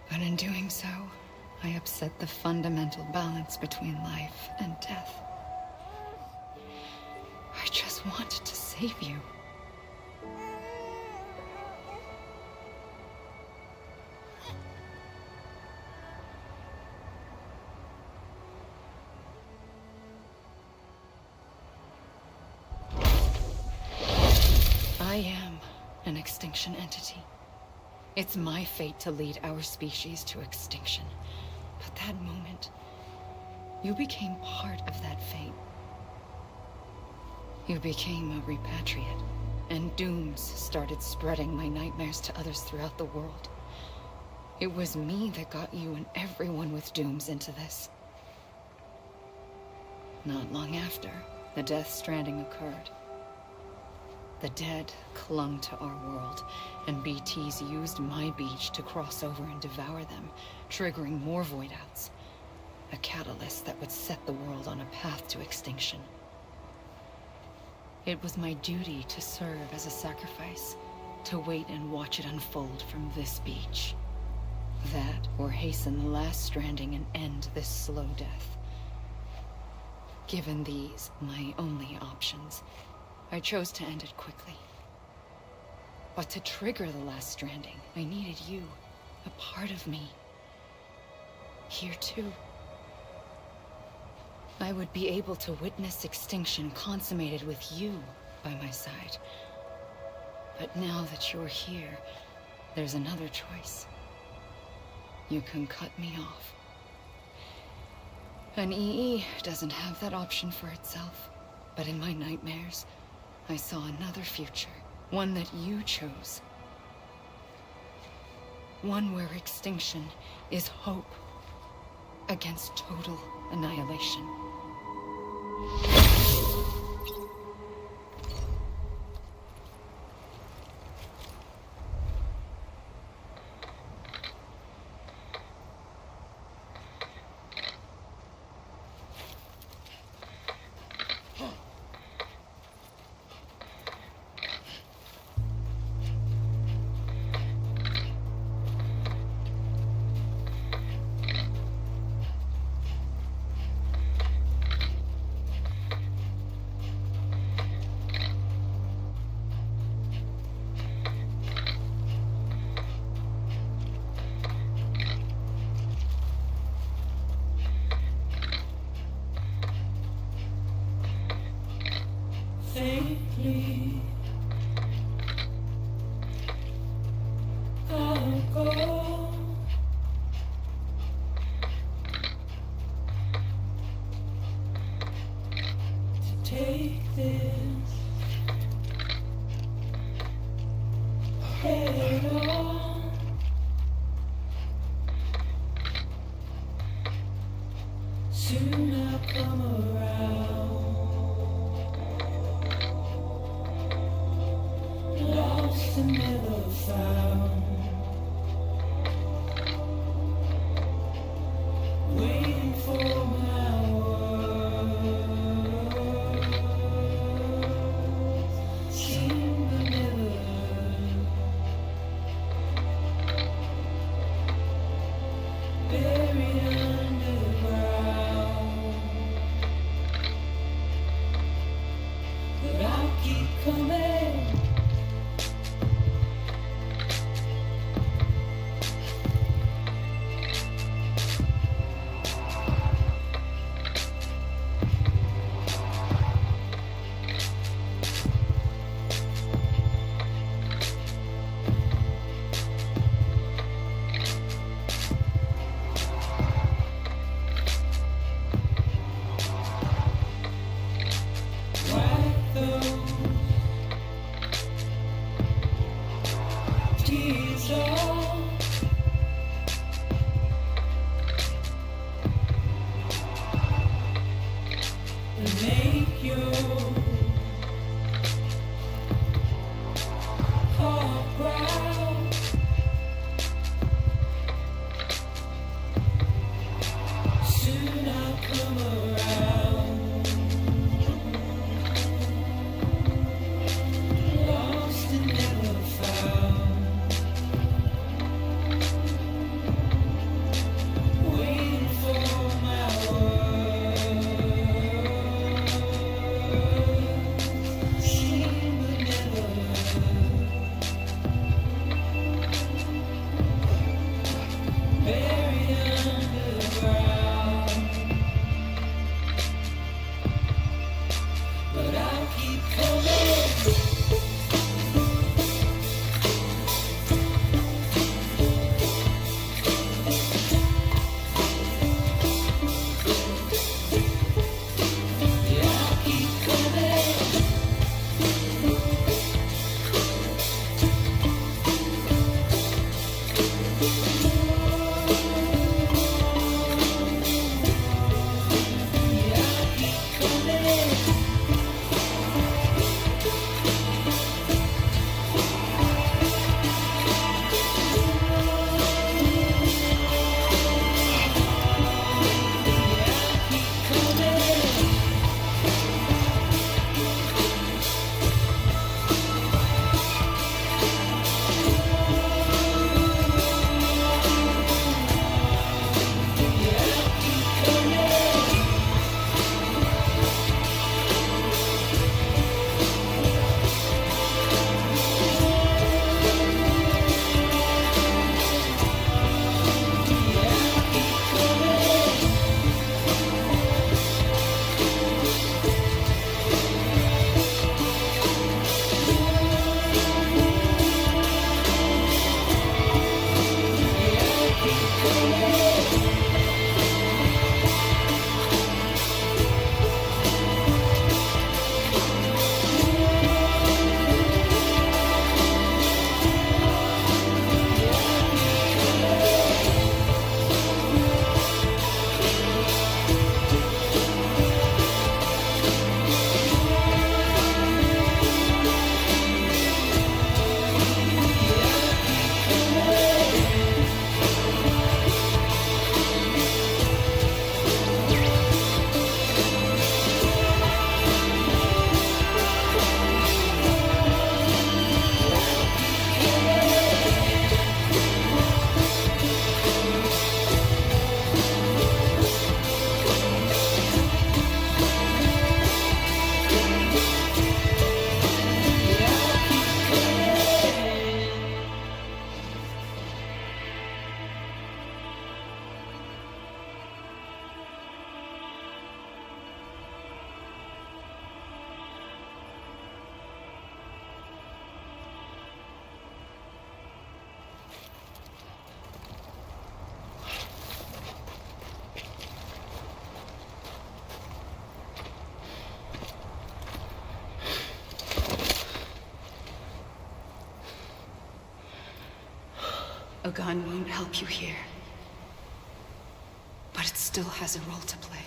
But in doing so, I upset the fundamental balance between life and death. I just wanted to save you. I am an extinction entity. It's my fate to lead our species to extinction. But that moment, you became part of that fate. You became a repatriate, and dooms started spreading my nightmares to others throughout the world. It was me that got you and everyone with dooms into this. Not long after, the Death Stranding occurred. The dead clung to our world, and BTs used my beach to cross over and devour them, triggering more void outs. A catalyst that would set the world on a path to extinction. It was my duty to serve as a sacrifice, to wait and watch it unfold from this beach. That, or hasten the last stranding and end this slow death. Given these, my only options, I chose to end it quickly. But to trigger the last stranding, I needed you, a part of me. Here too. I would be able to witness extinction consummated with you by my side. But now that you're here, there's another choice. You can cut me off. An EE doesn't have that option for itself. But in my nightmares, I saw another future. One that you chose. One where extinction is hope against total annihilation. Faintly, I'll go to take this head on. Soon I'll come around. Lost and never found. Waiting for my words. Seem to never learn. Buried underground. But I'll keep coming. Wipe those tears off. And make your heart proud. Soon I'll come around. Lost and never found. Waiting A gun won't help you here. But it still has a role to play.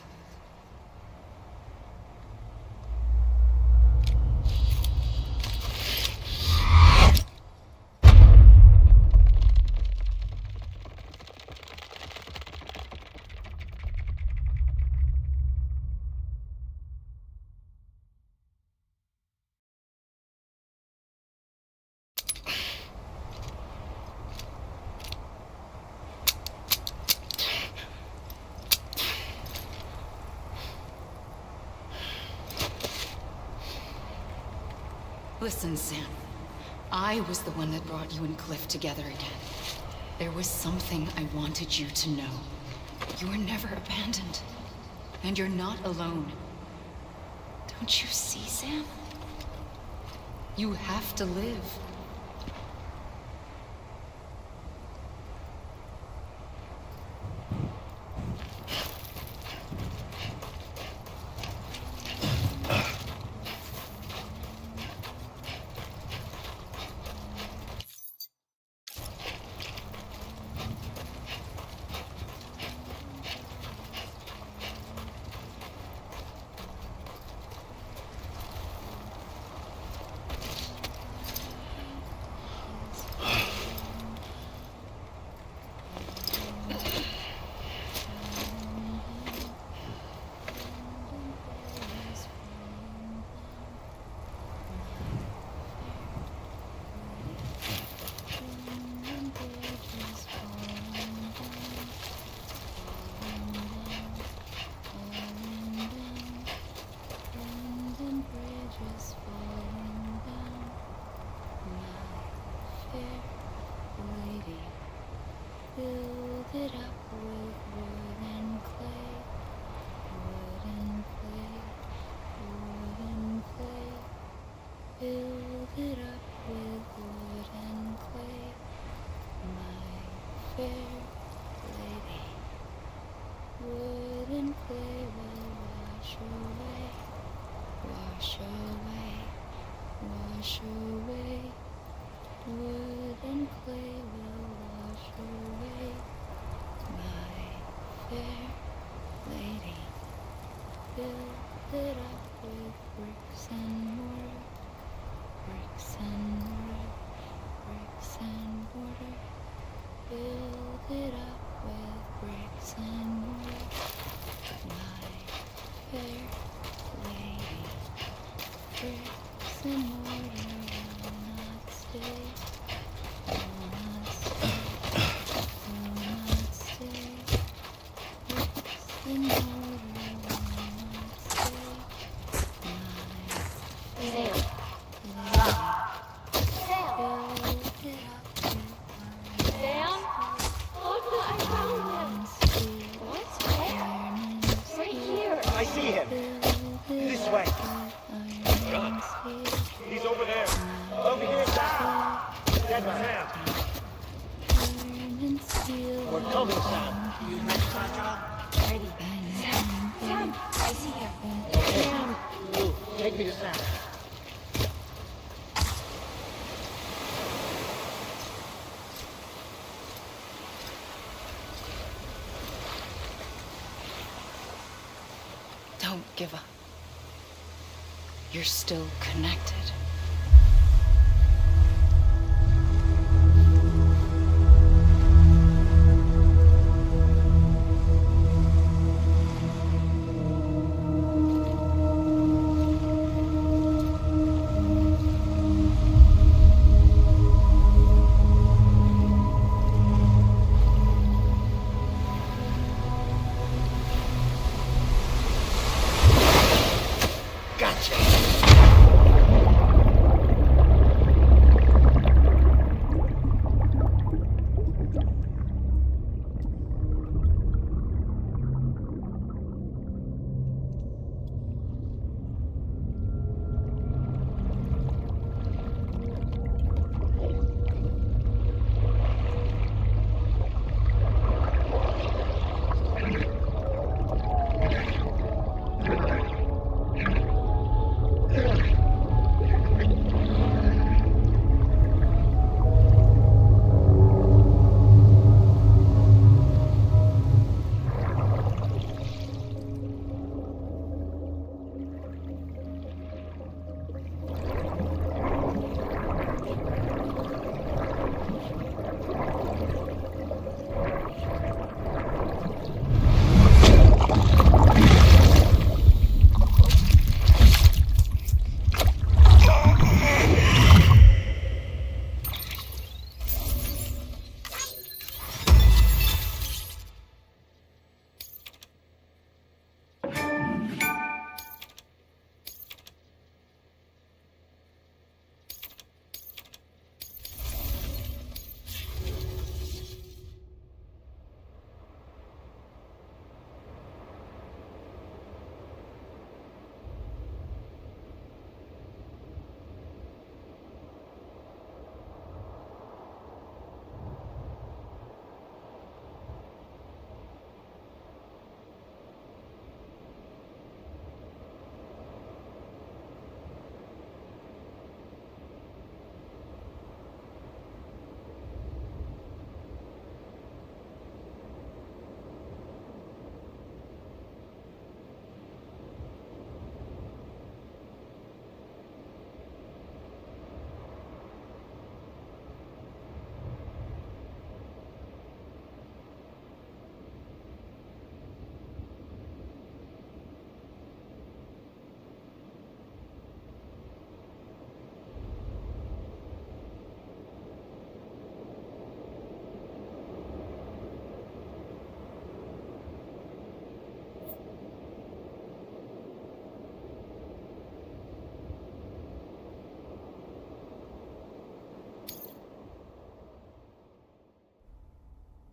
Listen, Sam. I was the one that brought you and Cliff together again. There was something I wanted you to know. You were never abandoned. And you're not alone. Don't you see, Sam? You have to live. Don't give up. You're still connected.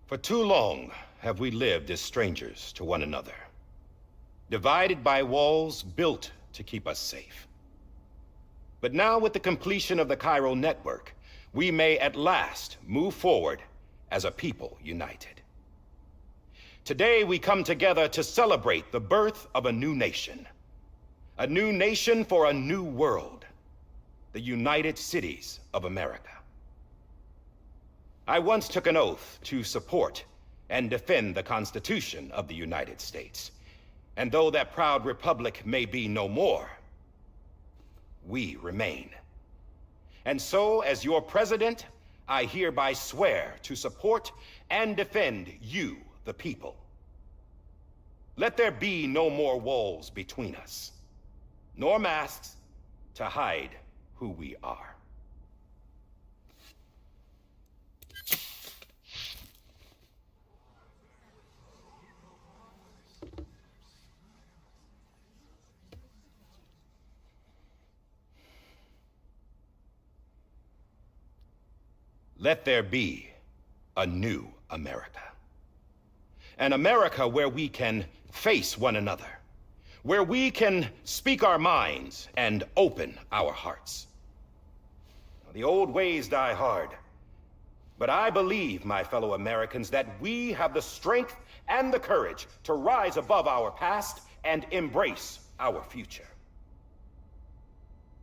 For too long have we lived as strangers to one another, divided by walls built to keep us safe. But now, with the completion of the Chiral network, we may at last move forward as a people united. Today we come together to celebrate the birth of a new nation. A new nation for a new world. The United Cities of America. I once took an oath to support and defend the Constitution of the United States. And though that proud republic may be no more, we remain. And so, as your president, I hereby swear to support and defend you, the people. Let there be no more walls between us, nor masks to hide who we are. Let there be a new America. An America where we can face one another, where we can speak our minds and open our hearts. The old ways die hard, but I believe, my fellow Americans, that we have the strength and the courage to rise above our past and embrace our future.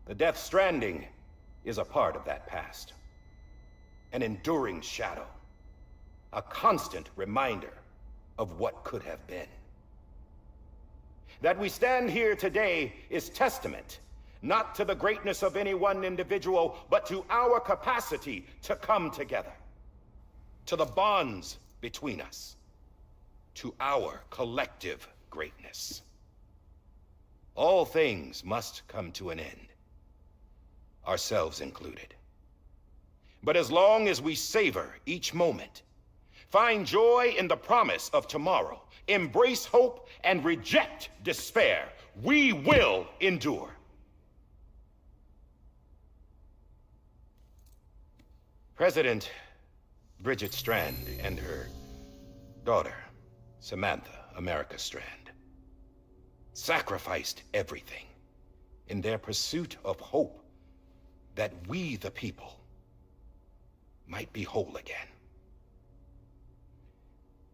The Death Stranding is a part of that past. An enduring shadow, a constant reminder of what could have been. That we stand here today is testament, not to the greatness of any one individual, but to our capacity to come together, to the bonds between us, to our collective greatness. All things must come to an end, ourselves included. But as long as we savor each moment, find joy in the promise of tomorrow, embrace hope, and reject despair, we will endure. President Bridget Strand and her daughter, Samantha America Strand, sacrificed everything in their pursuit of hope that we, the people, might be whole again.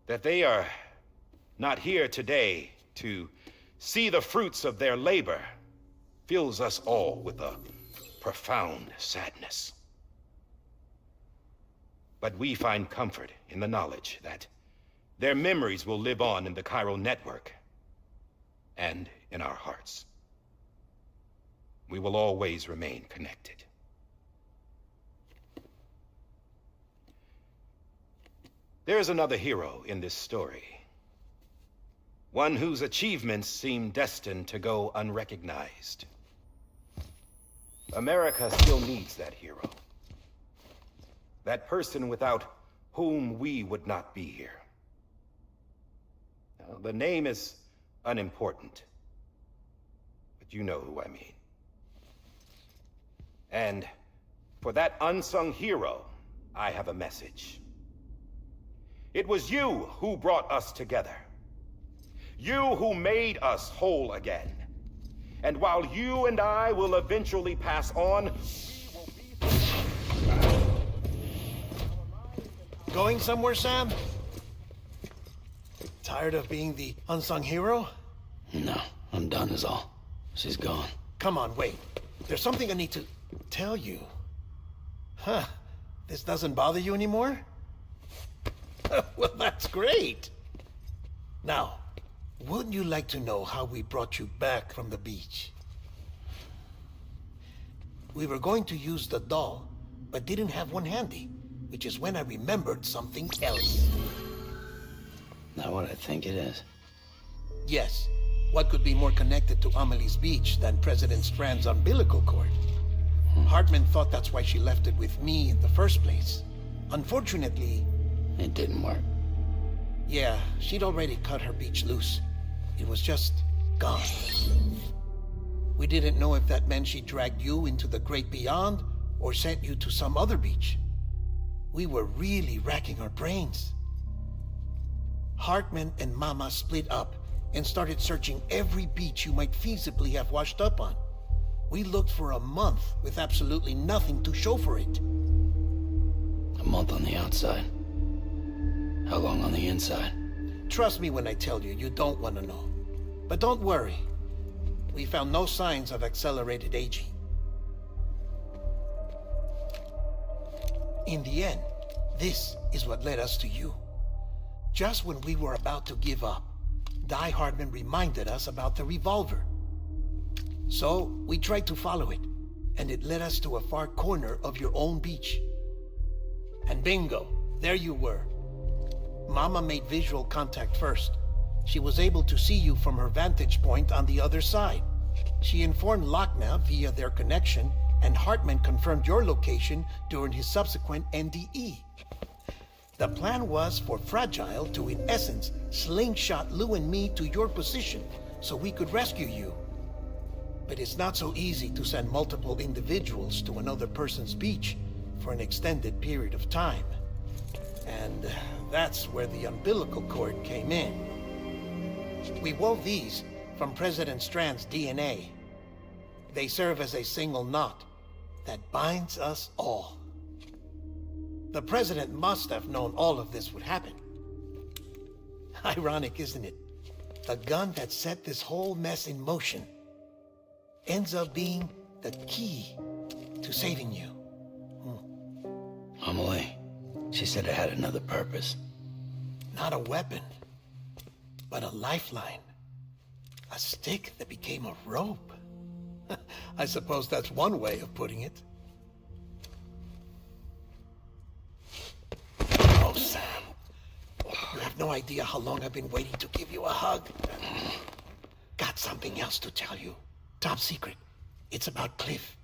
That they are not here today to see the fruits of their labor fills us all with a profound sadness. But we find comfort in the knowledge that their memories will live on in the Chiral network and in our hearts. We will always remain connected. There is another hero in this story. One whose achievements seem destined to go unrecognized. America still needs that hero. That person without whom we would not be here. Now, the name is unimportant, but you know who I mean. And for that unsung hero, I have a message. It was you who brought us together. You who made us whole again. And while you and I will eventually pass on, Going somewhere, Sam? Tired of being the unsung hero? No, I'm done is all. She's gone. Come on, wait. There's something I need to tell you. Huh. This doesn't bother you anymore? Well, that's great. Now, wouldn't you like to know how we brought you back from the beach? We were going to use the doll, but didn't have one handy, which is when I remembered something else. Not what I think it is. Yes. What could be more connected to Amelie's beach than President Strand's umbilical cord? Hartman thought that's why she left it with me in the first place. Unfortunately... It didn't work. Yeah, she'd already cut her beach loose. It was just gone. We didn't know if that meant she dragged you into the great beyond or sent you to some other beach. We were really racking our brains. Hartman and Mama split up and started searching every beach you might feasibly have washed up on. We looked for a month with absolutely nothing to show for it. A month on the outside. How long on the inside? Trust me when I tell you, you don't want to know. But don't worry. We found no signs of accelerated aging. In the end, this is what led us to you. Just when we were about to give up, Die Hardman reminded us about the revolver. So, we tried to follow it, and it led us to a far corner of your own beach. And bingo, there you were. Mama made visual contact first. She was able to see you from her vantage point on the other side. She informed Lochner via their connection, and Hartman confirmed your location during his subsequent NDE. The plan was for Fragile to, in essence, slingshot Lou and me to your position so we could rescue you. But it's not so easy to send multiple individuals to another person's beach for an extended period of time. And that's where the umbilical cord came in. We wove these from President Strand's DNA. They serve as a single knot that binds us all. The President must have known all of this would happen. Ironic, isn't it? The gun that set this whole mess in motion ends up being the key to saving you. Amelie, she said it had another purpose. Not a weapon, but a lifeline. A stick that became a rope. I suppose that's one way of putting it. Oh, Sam. You have no idea how long I've been waiting to give you a hug. Got something else to tell you. Top secret. It's about Cliff.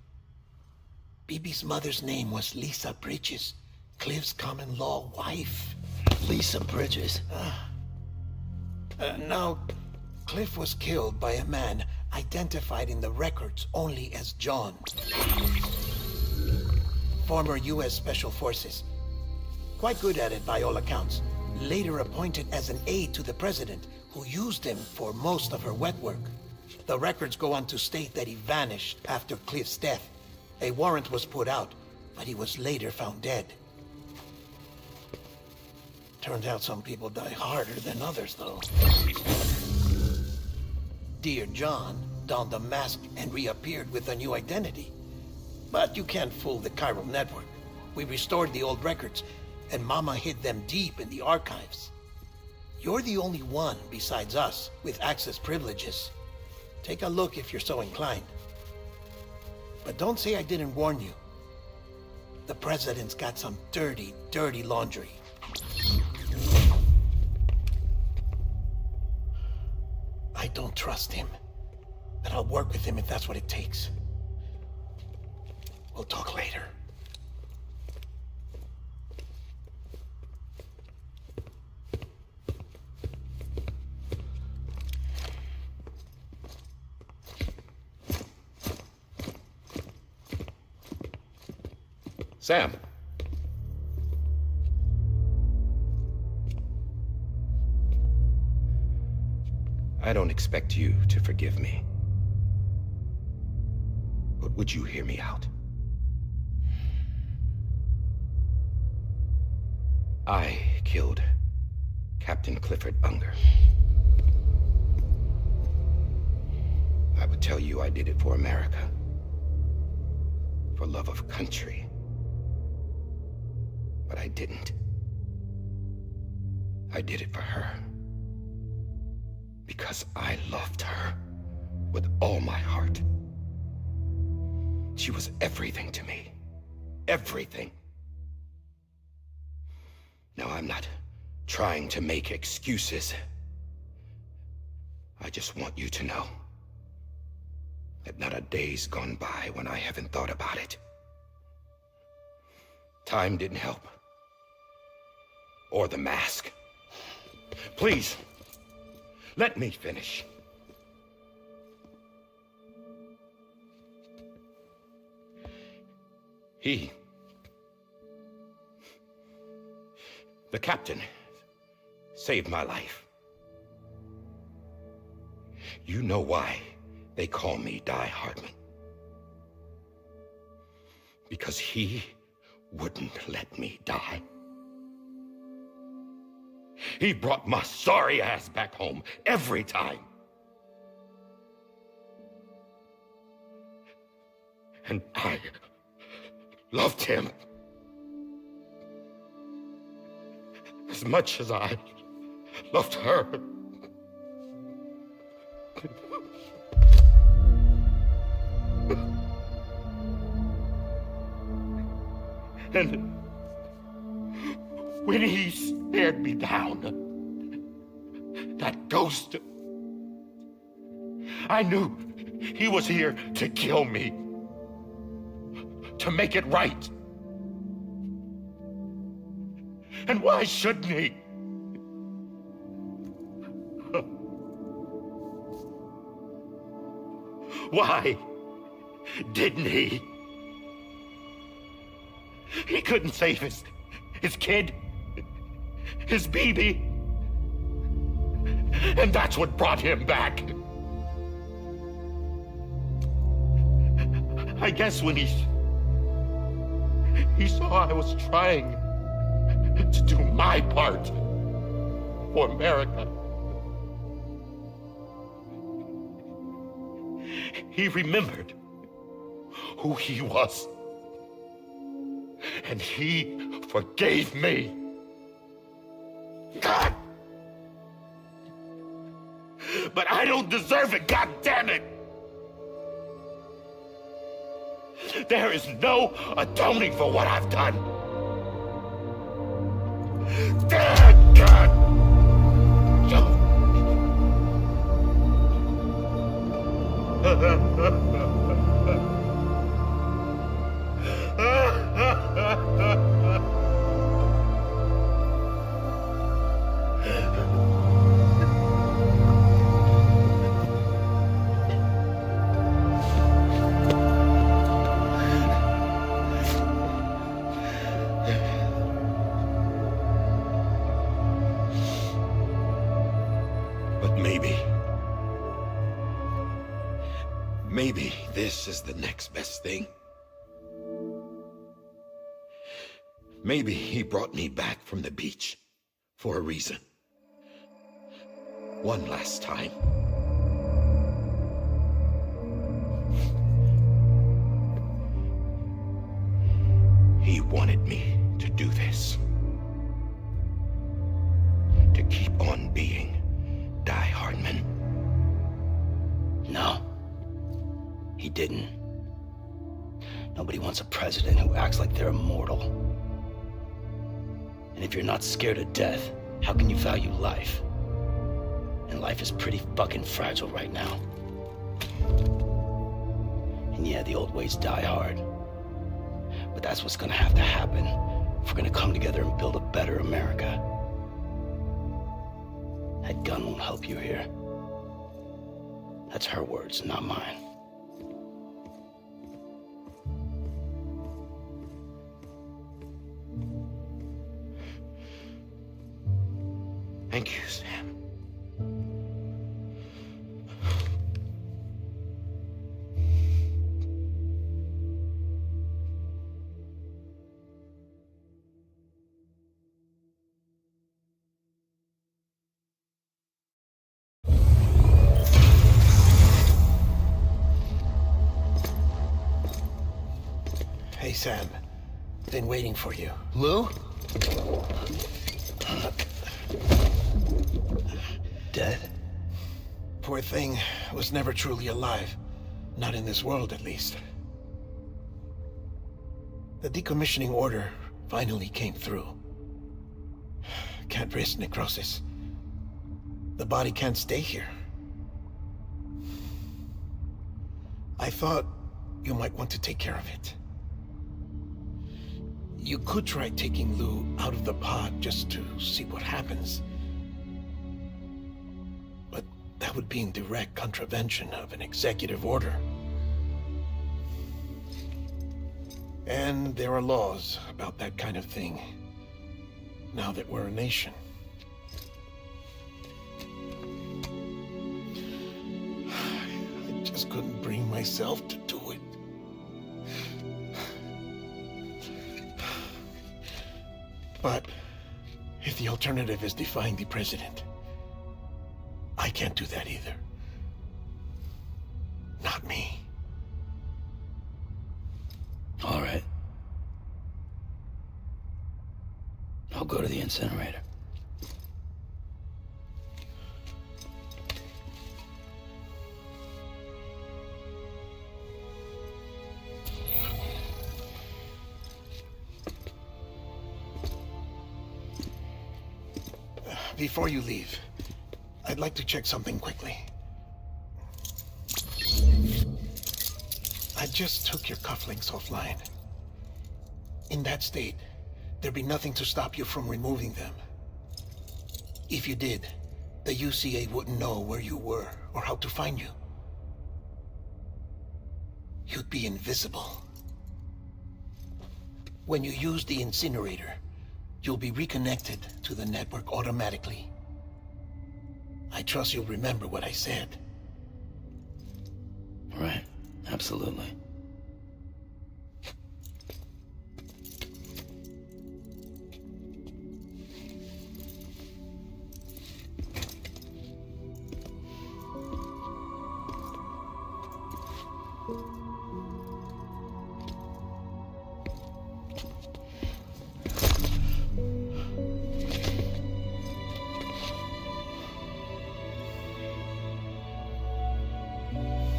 Bibi's mother's name was Lisa Bridges, Cliff's common-law wife. Lisa Bridges? Now, Cliff was killed by a man identified in the records only as John. Former U.S. Special Forces. Quite good at it by all accounts. Later appointed as an aide to the president, who used him for most of her wet work. The records go on to state that he vanished after Cliff's death. A warrant was put out, but he was later found dead. Turns out some people die harder than others, though. Dear John donned a mask and reappeared with a new identity. But you can't fool the chiral network. We restored the old records, and Mama hid them deep in the archives. You're the only one besides us with access privileges. Take a look if you're so inclined. But don't say I didn't warn you. The president's got some dirty, dirty laundry. I don't trust him, but I'll work with him if that's what it takes. We'll talk later. Sam. I don't expect you to forgive me. But would you hear me out? I killed Captain Clifford Unger. I would tell you I did it for America. For love of country. But I didn't. I did it for her. Because I loved her with all my heart. She was everything to me. Everything. Now, I'm not trying to make excuses. I just want you to know that not a day's gone by when I haven't thought about it. Time didn't help. Or the mask. Please, let me finish. The captain saved my life. You know why they call me Die Hardman? Because he wouldn't let me die. He brought my sorry ass back home every time. And I loved him as much as I loved her. And when he stared me down, that ghost, I knew he was here to kill me, to make it right. And why shouldn't he? Why didn't he? He couldn't save his kid, his baby. And that's what brought him back. I guess when he saw I was trying to do my part for America, he remembered who he was. And he forgave me. God! But I don't deserve it, God damn it! There is no atoning for what I've done. Damn God! But maybe this is the next best thing. Maybe he brought me back from the beach for a reason. One last time. He wanted me to do this. To keep on being Die Hardman. No. He didn't. Nobody wants a president who acts like they're immortal. And if you're not scared of death, how can you value life? And life is pretty fucking fragile right now. And yeah, the old ways die hard. But that's what's gonna have to happen if we're gonna come together and build a better America. That gun won't help you here. That's her words, not mine. Thank you, Sam. Hey, Sam. Been waiting for you. Lou? Dead? Poor thing was never truly alive. Not in this world, at least. The decommissioning order finally came through. Can't risk necrosis. The body can't stay here. I thought you might want to take care of it. You could try taking Lou out of the pod just to see what happens. But that would be in direct contravention of an executive order. And there are laws about that kind of thing, now that we're a nation. just couldn't bring myself to do it. But if the alternative is defying the president, I can't do that either. Not me. All right. I'll go to the incinerator. Before you leave, I'd like to check something quickly. I just took your cufflinks offline. In that state, there'd be nothing to stop you from removing them. If you did, the UCA wouldn't know where you were or how to find you. You'd be invisible. When you use the incinerator, you'll be reconnected to the network automatically. I trust you'll remember what I said. Right, absolutely.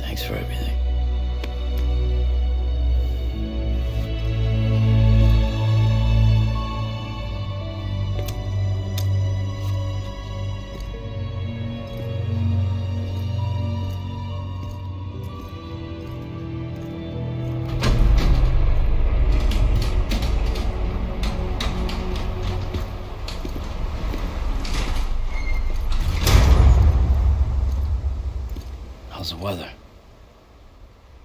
Thanks for everything. How's the weather?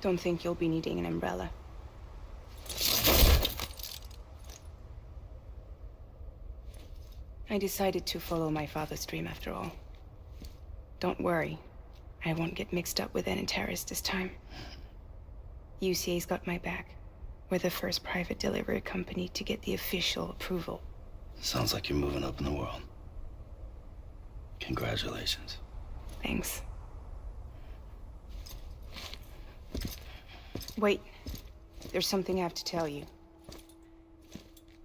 Don't think you'll be needing an umbrella. I decided to follow my father's dream after all. Don't worry, I won't get mixed up with any terrorists this time. UCA's got my back. We're the first private delivery company to get the official approval. Sounds like you're moving up in the world. Congratulations. Thanks. Wait, there's something I have to tell you.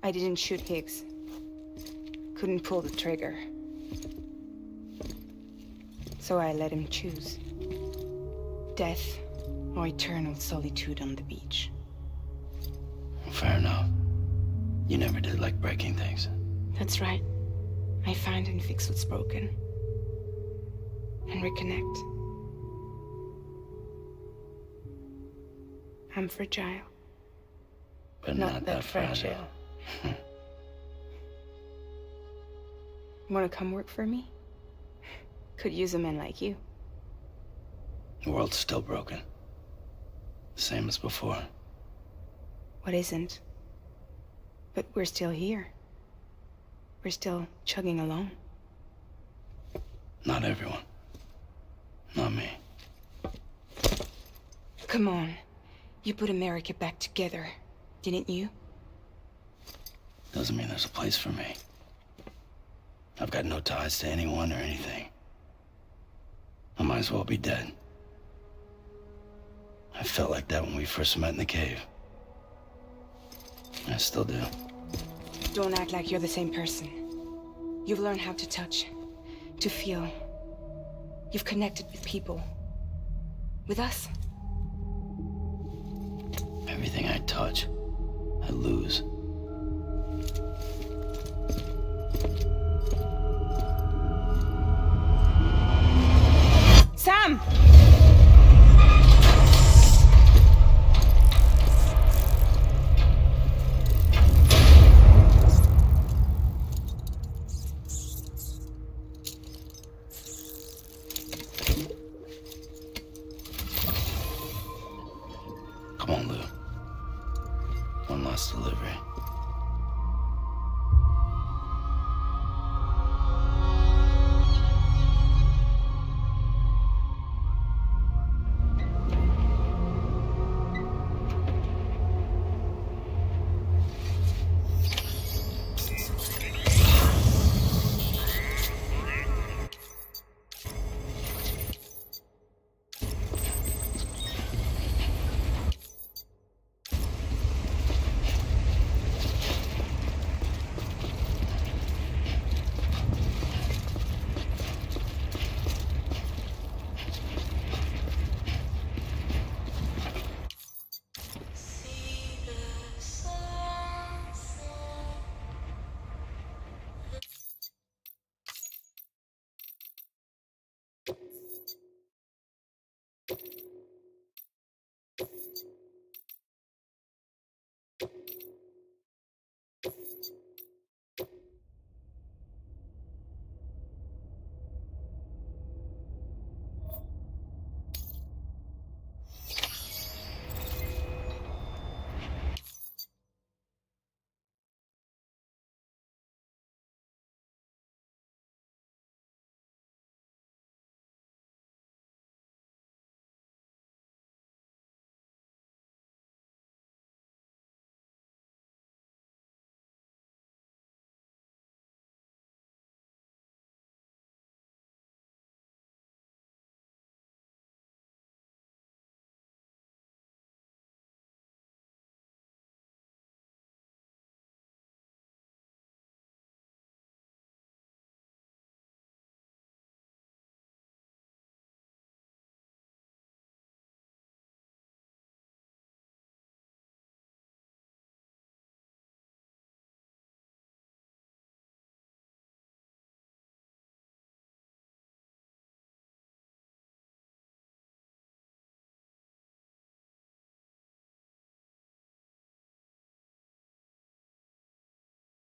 I didn't shoot Higgs. Couldn't pull the trigger. So I let him choose. Death or eternal solitude on the beach. Fair enough. You never did like breaking things. That's right. I find and fix what's broken. And reconnect. I'm fragile. But not that fragile. Wanna come work for me? Could use a man like you. The world's still broken. Same as before. What isn't? But we're still here. We're still chugging along. Not everyone. Not me. Come on. You put America back together, didn't you? Doesn't mean there's a place for me. I've got no ties to anyone or anything. I might as well be dead. I felt like that when we first met in the cave. I still do. Don't act like you're the same person. You've learned how to touch, to feel. You've connected with people. With us. Everything I touch, I lose. Sam! Come on, Lou. One last delivery.